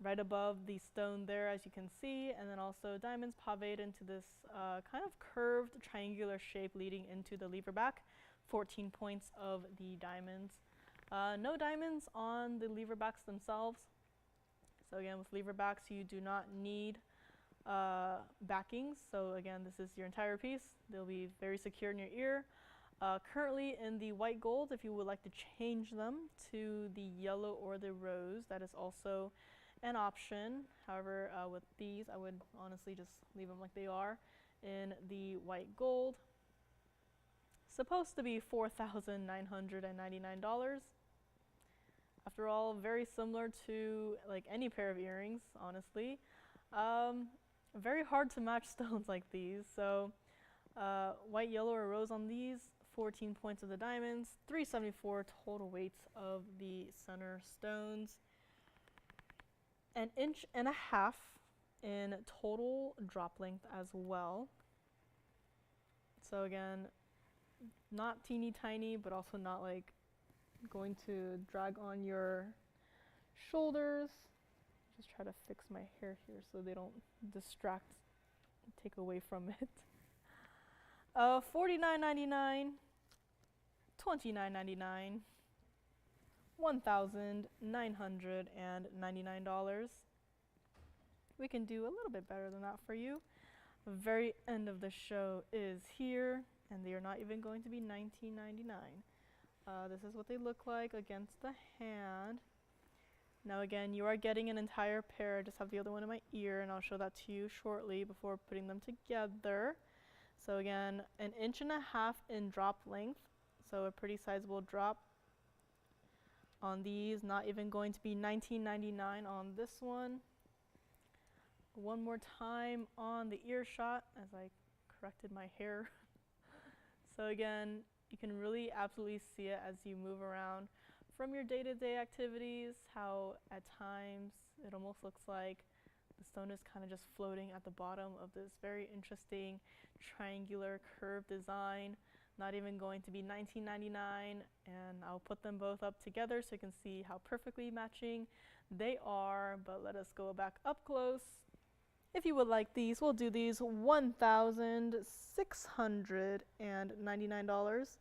right above the stone there, as you can see, and then also diamonds paved into this kind of curved triangular shape leading into the lever back. 14 points of the diamonds. No diamonds on the lever backs themselves. So again, with lever backs, you do not need backings. So again, this is your entire piece. They'll be very secure in your ear. Currently in the white gold, if you would like to change them to the yellow or the rose, that is also an option. However, with these, I would honestly just leave them like they are in the white gold. Supposed to be $4,999. After all, very similar to like any pair of earrings, honestly. Very hard to match stones like these. So white, yellow, or rose on these, 14 points of the diamonds, 374 total weights of the center stones, 1.5 inches in total drop length as well. So again, not teeny tiny, but also not like going to drag on your shoulders. Just try to fix my hair here so they don't distract and take away from it. $49.99, $29.99, $1,999. We can do a little bit better than that for you. The very end of the show is here, and they are not even going to be $19.99. This is what they look like against the hand. Now again, you are getting an entire pair. I just have the other one in my ear, and I'll show that to you shortly before putting them together. So again, 1.5 inches in drop length, so a pretty sizable drop on these. Not even going to be $19.99 on this one. One more time on the ear shot as I corrected my hair. So again, you can really absolutely see it as you move around from your day-to-day activities, how at times it almost looks like the stone is kind of just floating at the bottom of this very interesting triangular curved design. Not even going to be $19.99, and I'll put them both up together so you can see how perfectly matching they are. But let us go back up close. If you would like these, we'll do these $1,699.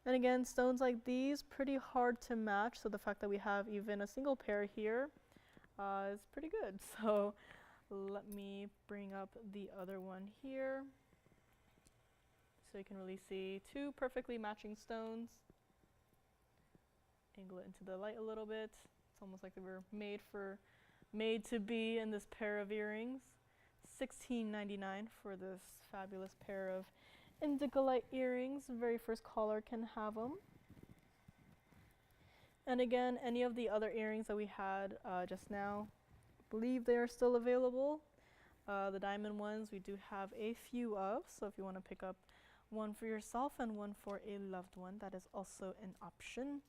And again, stones like these, pretty hard to match, so the fact that we have even a single pair here is pretty good. So let me bring up the other one here so you can really see two perfectly matching stones. Angle it into the light a little bit. It's almost like they were made to be in this pair of earrings. $16.99 for this fabulous pair of Indicolite earrings. Very first caller can have them. And again, any of the other earrings that we had just now, I believe they are still available. The diamond ones we do have a few of, so if you want to pick up one for yourself and one for a loved one, that is also an option.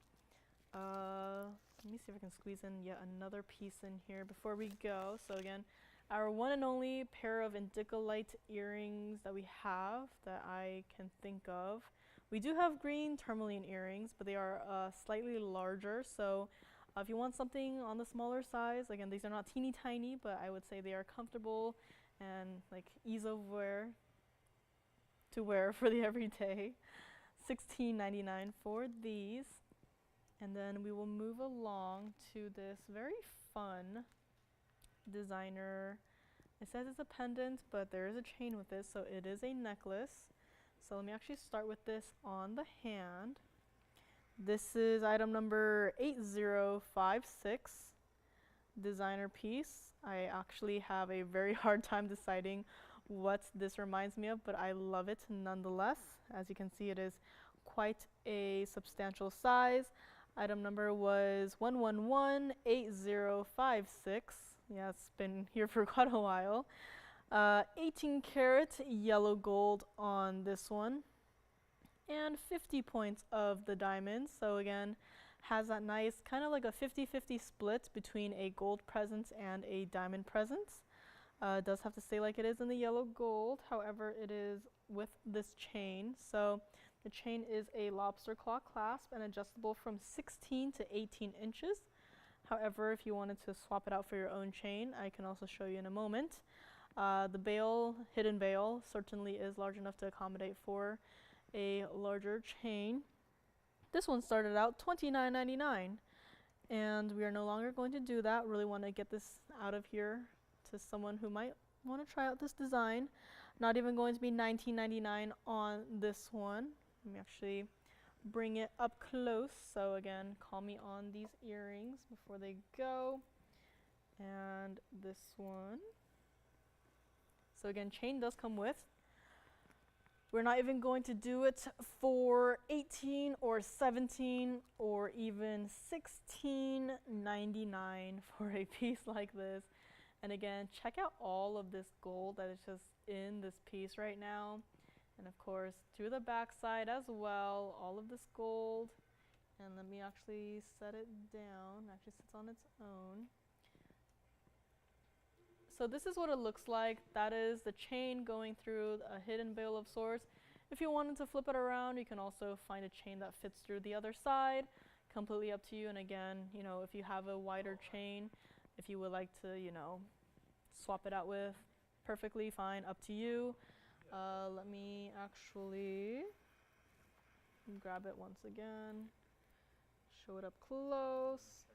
Let me see if I can squeeze in yet another piece in here before we go. So again, our one and only pair of Indicolite earrings that we have that I can think of. We do have green Tourmaline earrings, but they are slightly larger. So if you want something on the smaller size, again, these are not teeny tiny, but I would say they are comfortable and like ease of wear to wear for the everyday. $16.99 for these. And then we will move along to this very fun designer. It says it's a pendant, but there is a chain with this, so it is a necklace. So let me actually start with this on the hand. This is item number 8056, designer piece. I actually have a very hard time deciding what this reminds me of, but I love it nonetheless. As you can see, it is quite a substantial size. Item number was 1118056. Yeah, it's been here for quite a while. 18 karat yellow gold on this one. And 50 points of the diamonds. So again, has that nice kind of like a 50-50 split between a gold presence and a diamond presence. It does have to stay like it is in the yellow gold. However, it is with this chain. So the chain is a lobster claw clasp and adjustable from 16 to 18 inches. However, if you wanted to swap it out for your own chain, I can also show you in a moment. The bail, hidden bail, certainly is large enough to accommodate for a larger chain. This one started out $29.99, and we are no longer going to do that. Really want to get this out of here to someone who might want to try out this design. Not even going to be $19.99 on this one. Let me actually bring it up close. So again, call me on these earrings before they go. And this one. So again, chain does come with. We're not even going to do it for $18 or $17 or even $16.99 for a piece like this. And again, check out all of this gold that is just in this piece right now. And of course, through the back side as well, all of this gold. And let me actually set it down. It actually sits on its own. So this is what it looks like. That is the chain going through a hidden bail of sorts. If you wanted to flip it around, you can also find a chain that fits through the other side. Completely up to you. And again, you know, if you have a wider chain, if you would like to, you know, swap it out with, perfectly fine, up to you. Let me actually grab it once again, show it up close.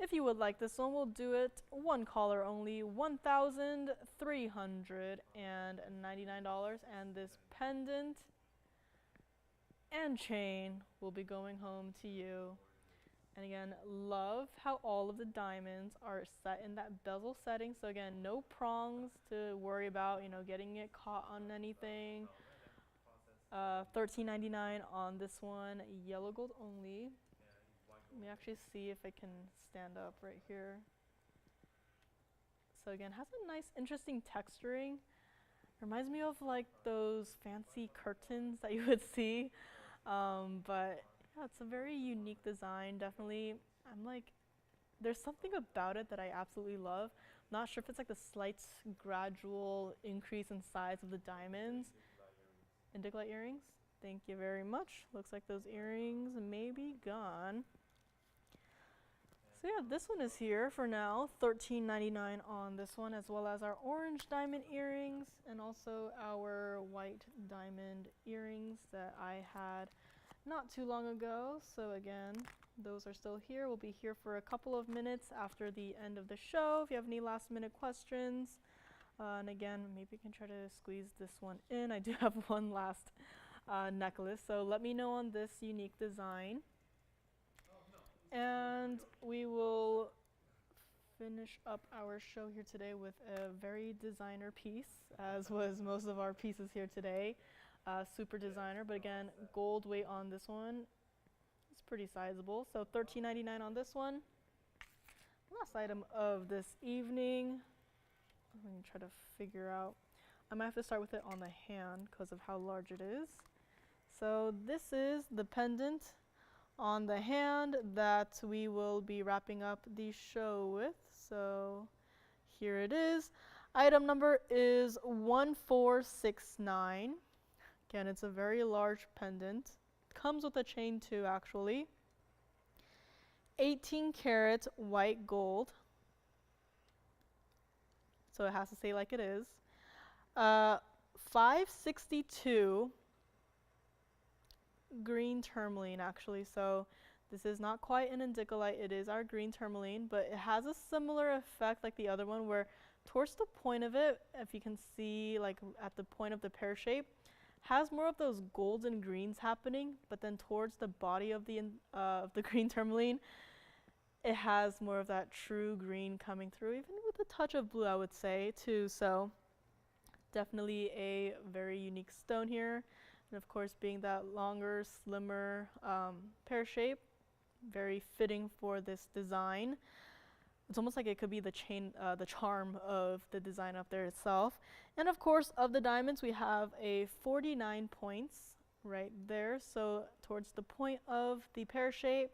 If you would like this one, we'll do it one caller only, $1,399, and this pendant and chain will be going home to you. And again, love how all of the diamonds are set in that bezel setting. So again, no prongs to worry about, you know, getting it caught on anything. $13.99 on this one, yellow gold only. Let me actually see if I can stand up right here. So again, has a nice, interesting texturing. Reminds me of like those fancy curtains that you would see, but yeah, it's a very unique design. Definitely, I'm like, there's something about it that I absolutely love. Not sure if it's like the slight gradual increase in size of the diamonds. Indicolite earrings. Thank you very much. Looks like those earrings may be gone. So yeah, this one is here for now. $13.99 on this one, as well as our orange diamond earrings and also our white diamond earrings that I had not too long ago. So again, those are still here. We'll be here for a couple of minutes after the end of the show if you have any last minute questions. And again, maybe we can try to squeeze this one in. I do have one last necklace, so let me know on this unique design. And we will finish up our show here today with a very designer piece, as was most of our pieces here today. Super designer, but again, gold weight on this one. It's pretty sizable. So $13.99 on this one. Last item of this evening. I'm going to try to figure out. I might have to start with it on the hand because of how large it is. So this is the pendant on the hand that we will be wrapping up the show with. So here it is. Item number is 1469. Again, it's a very large pendant. Comes with a chain too, actually. 18 karat white gold. So it has to say like it is. 562 green tourmaline, actually. So this is not quite an indicolite, it is our green tourmaline, but it has a similar effect like the other one, where towards the point of it, if you can see like at the point of the pear shape, has more of those golds and greens happening, but then towards the body of the green tourmaline, it has more of that true green coming through, even with a touch of blue, I would say too. So definitely a very unique stone here. And of course, being that longer, slimmer pear shape, very fitting for this design. It's almost like it could be the charm of the design up there itself. And of course, of the diamonds, we have a 49 points right there. So towards the point of the pear shape,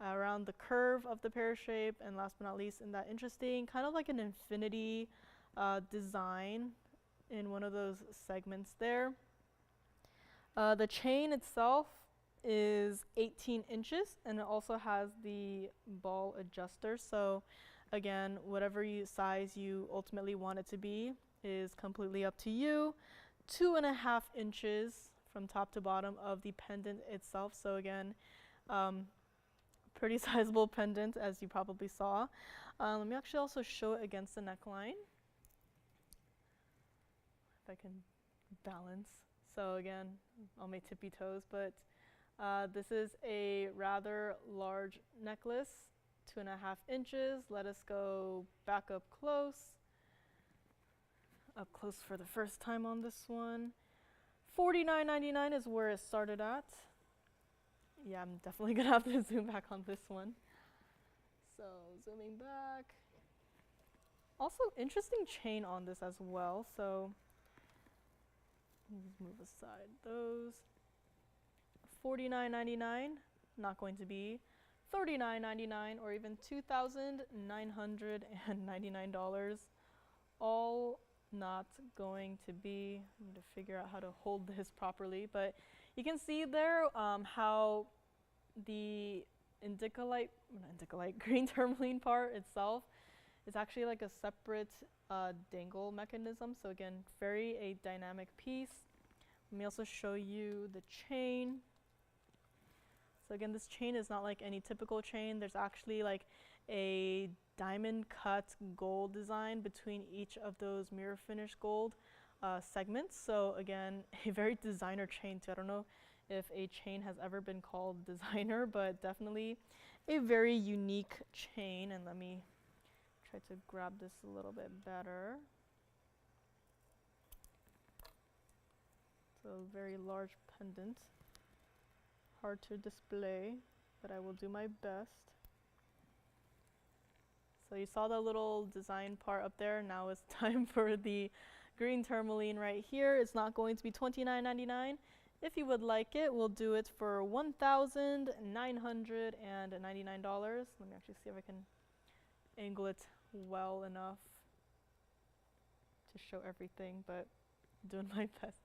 around the curve of the pear shape, and last but not least, in that interesting, kind of like an infinity design in one of those segments there. The chain itself is 18 inches, and it also has the ball adjuster. So again, whatever size you ultimately want it to be is completely up to you. 2.5 inches from top to bottom of the pendant itself. So again, pretty sizable pendant, as you probably saw. Let me actually also show it against the neckline, if I can balance. So again, on my tippy toes, but this is a rather large necklace, 2.5 inches. Let us go back up close for the first time on this one. $49.99 is where it started at. Yeah, I'm definitely gonna have to zoom back on this one. So zooming back. Also, interesting chain on this as well. So let's move aside those. $49.99, not going to be. $39.99 or even $2,999. All not going to be. I need to figure out how to hold this properly, but you can see there how the green tourmaline part itself is actually like a separate dangle mechanism. So again, very a dynamic piece. Let me also show you the chain. So again, this chain is not like any typical chain. There's actually like a diamond cut gold design between each of those mirror finish gold segments. So again, a very designer chain too. I don't know if a chain has ever been called designer, but definitely a very unique chain. And let me try to grab this a little bit better. So very large pendant. Hard to display, but I will do my best. So you saw the little design part up there. Now it's time for the green tourmaline right here. It's not going to be $29.99. If you would like it, we'll do it for $1,999. Let me actually see if I can angle it well enough to show everything, but I'm doing my best.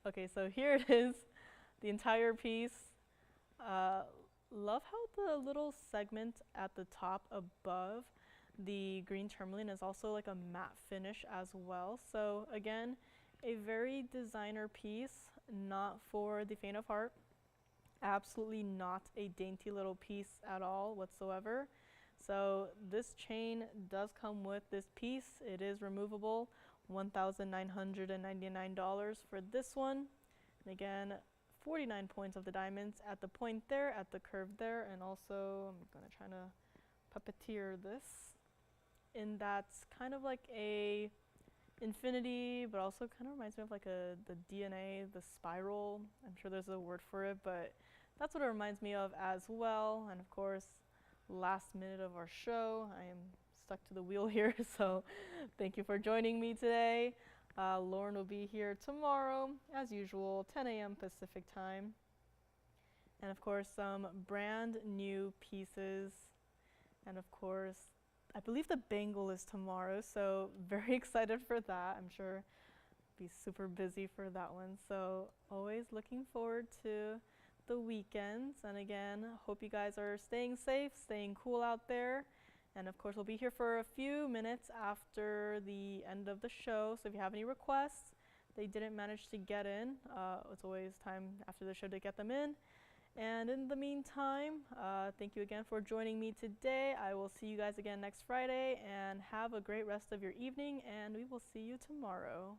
Okay, so here it is, the entire piece. Love how the little segment at the top above the green tourmaline is also like a matte finish as well. So again, a very designer piece, not for the faint of heart. Absolutely not a dainty little piece at all whatsoever. So this chain does come with this piece. It is removable. $1,999 for this one. And again, 49 points of the diamonds at the point there, at the curve there, and also I'm gonna try to puppeteer this. in that's kind of like a infinity, but also kind of reminds me of like the DNA, the spiral. I'm sure there's a word for it, but that's what it reminds me of as well. And of course, last minute of our show, I am stuck to the wheel here, so thank you for joining me today. Lauren will be here tomorrow, as usual, 10 a.m. Pacific time. And of course, some brand new pieces. And of course, I believe the bangle is tomorrow, so very excited for that. I'm sure be super busy for that one. So always looking forward to the weekends. And again, hope you guys are staying safe, staying cool out there. And of course, we'll be here for a few minutes after the end of the show. So if you have any requests they didn't manage to get in, it's always time after the show to get them in. And in the meantime, thank you again for joining me today. I will see you guys again next Friday, and have a great rest of your evening, and we will see you tomorrow.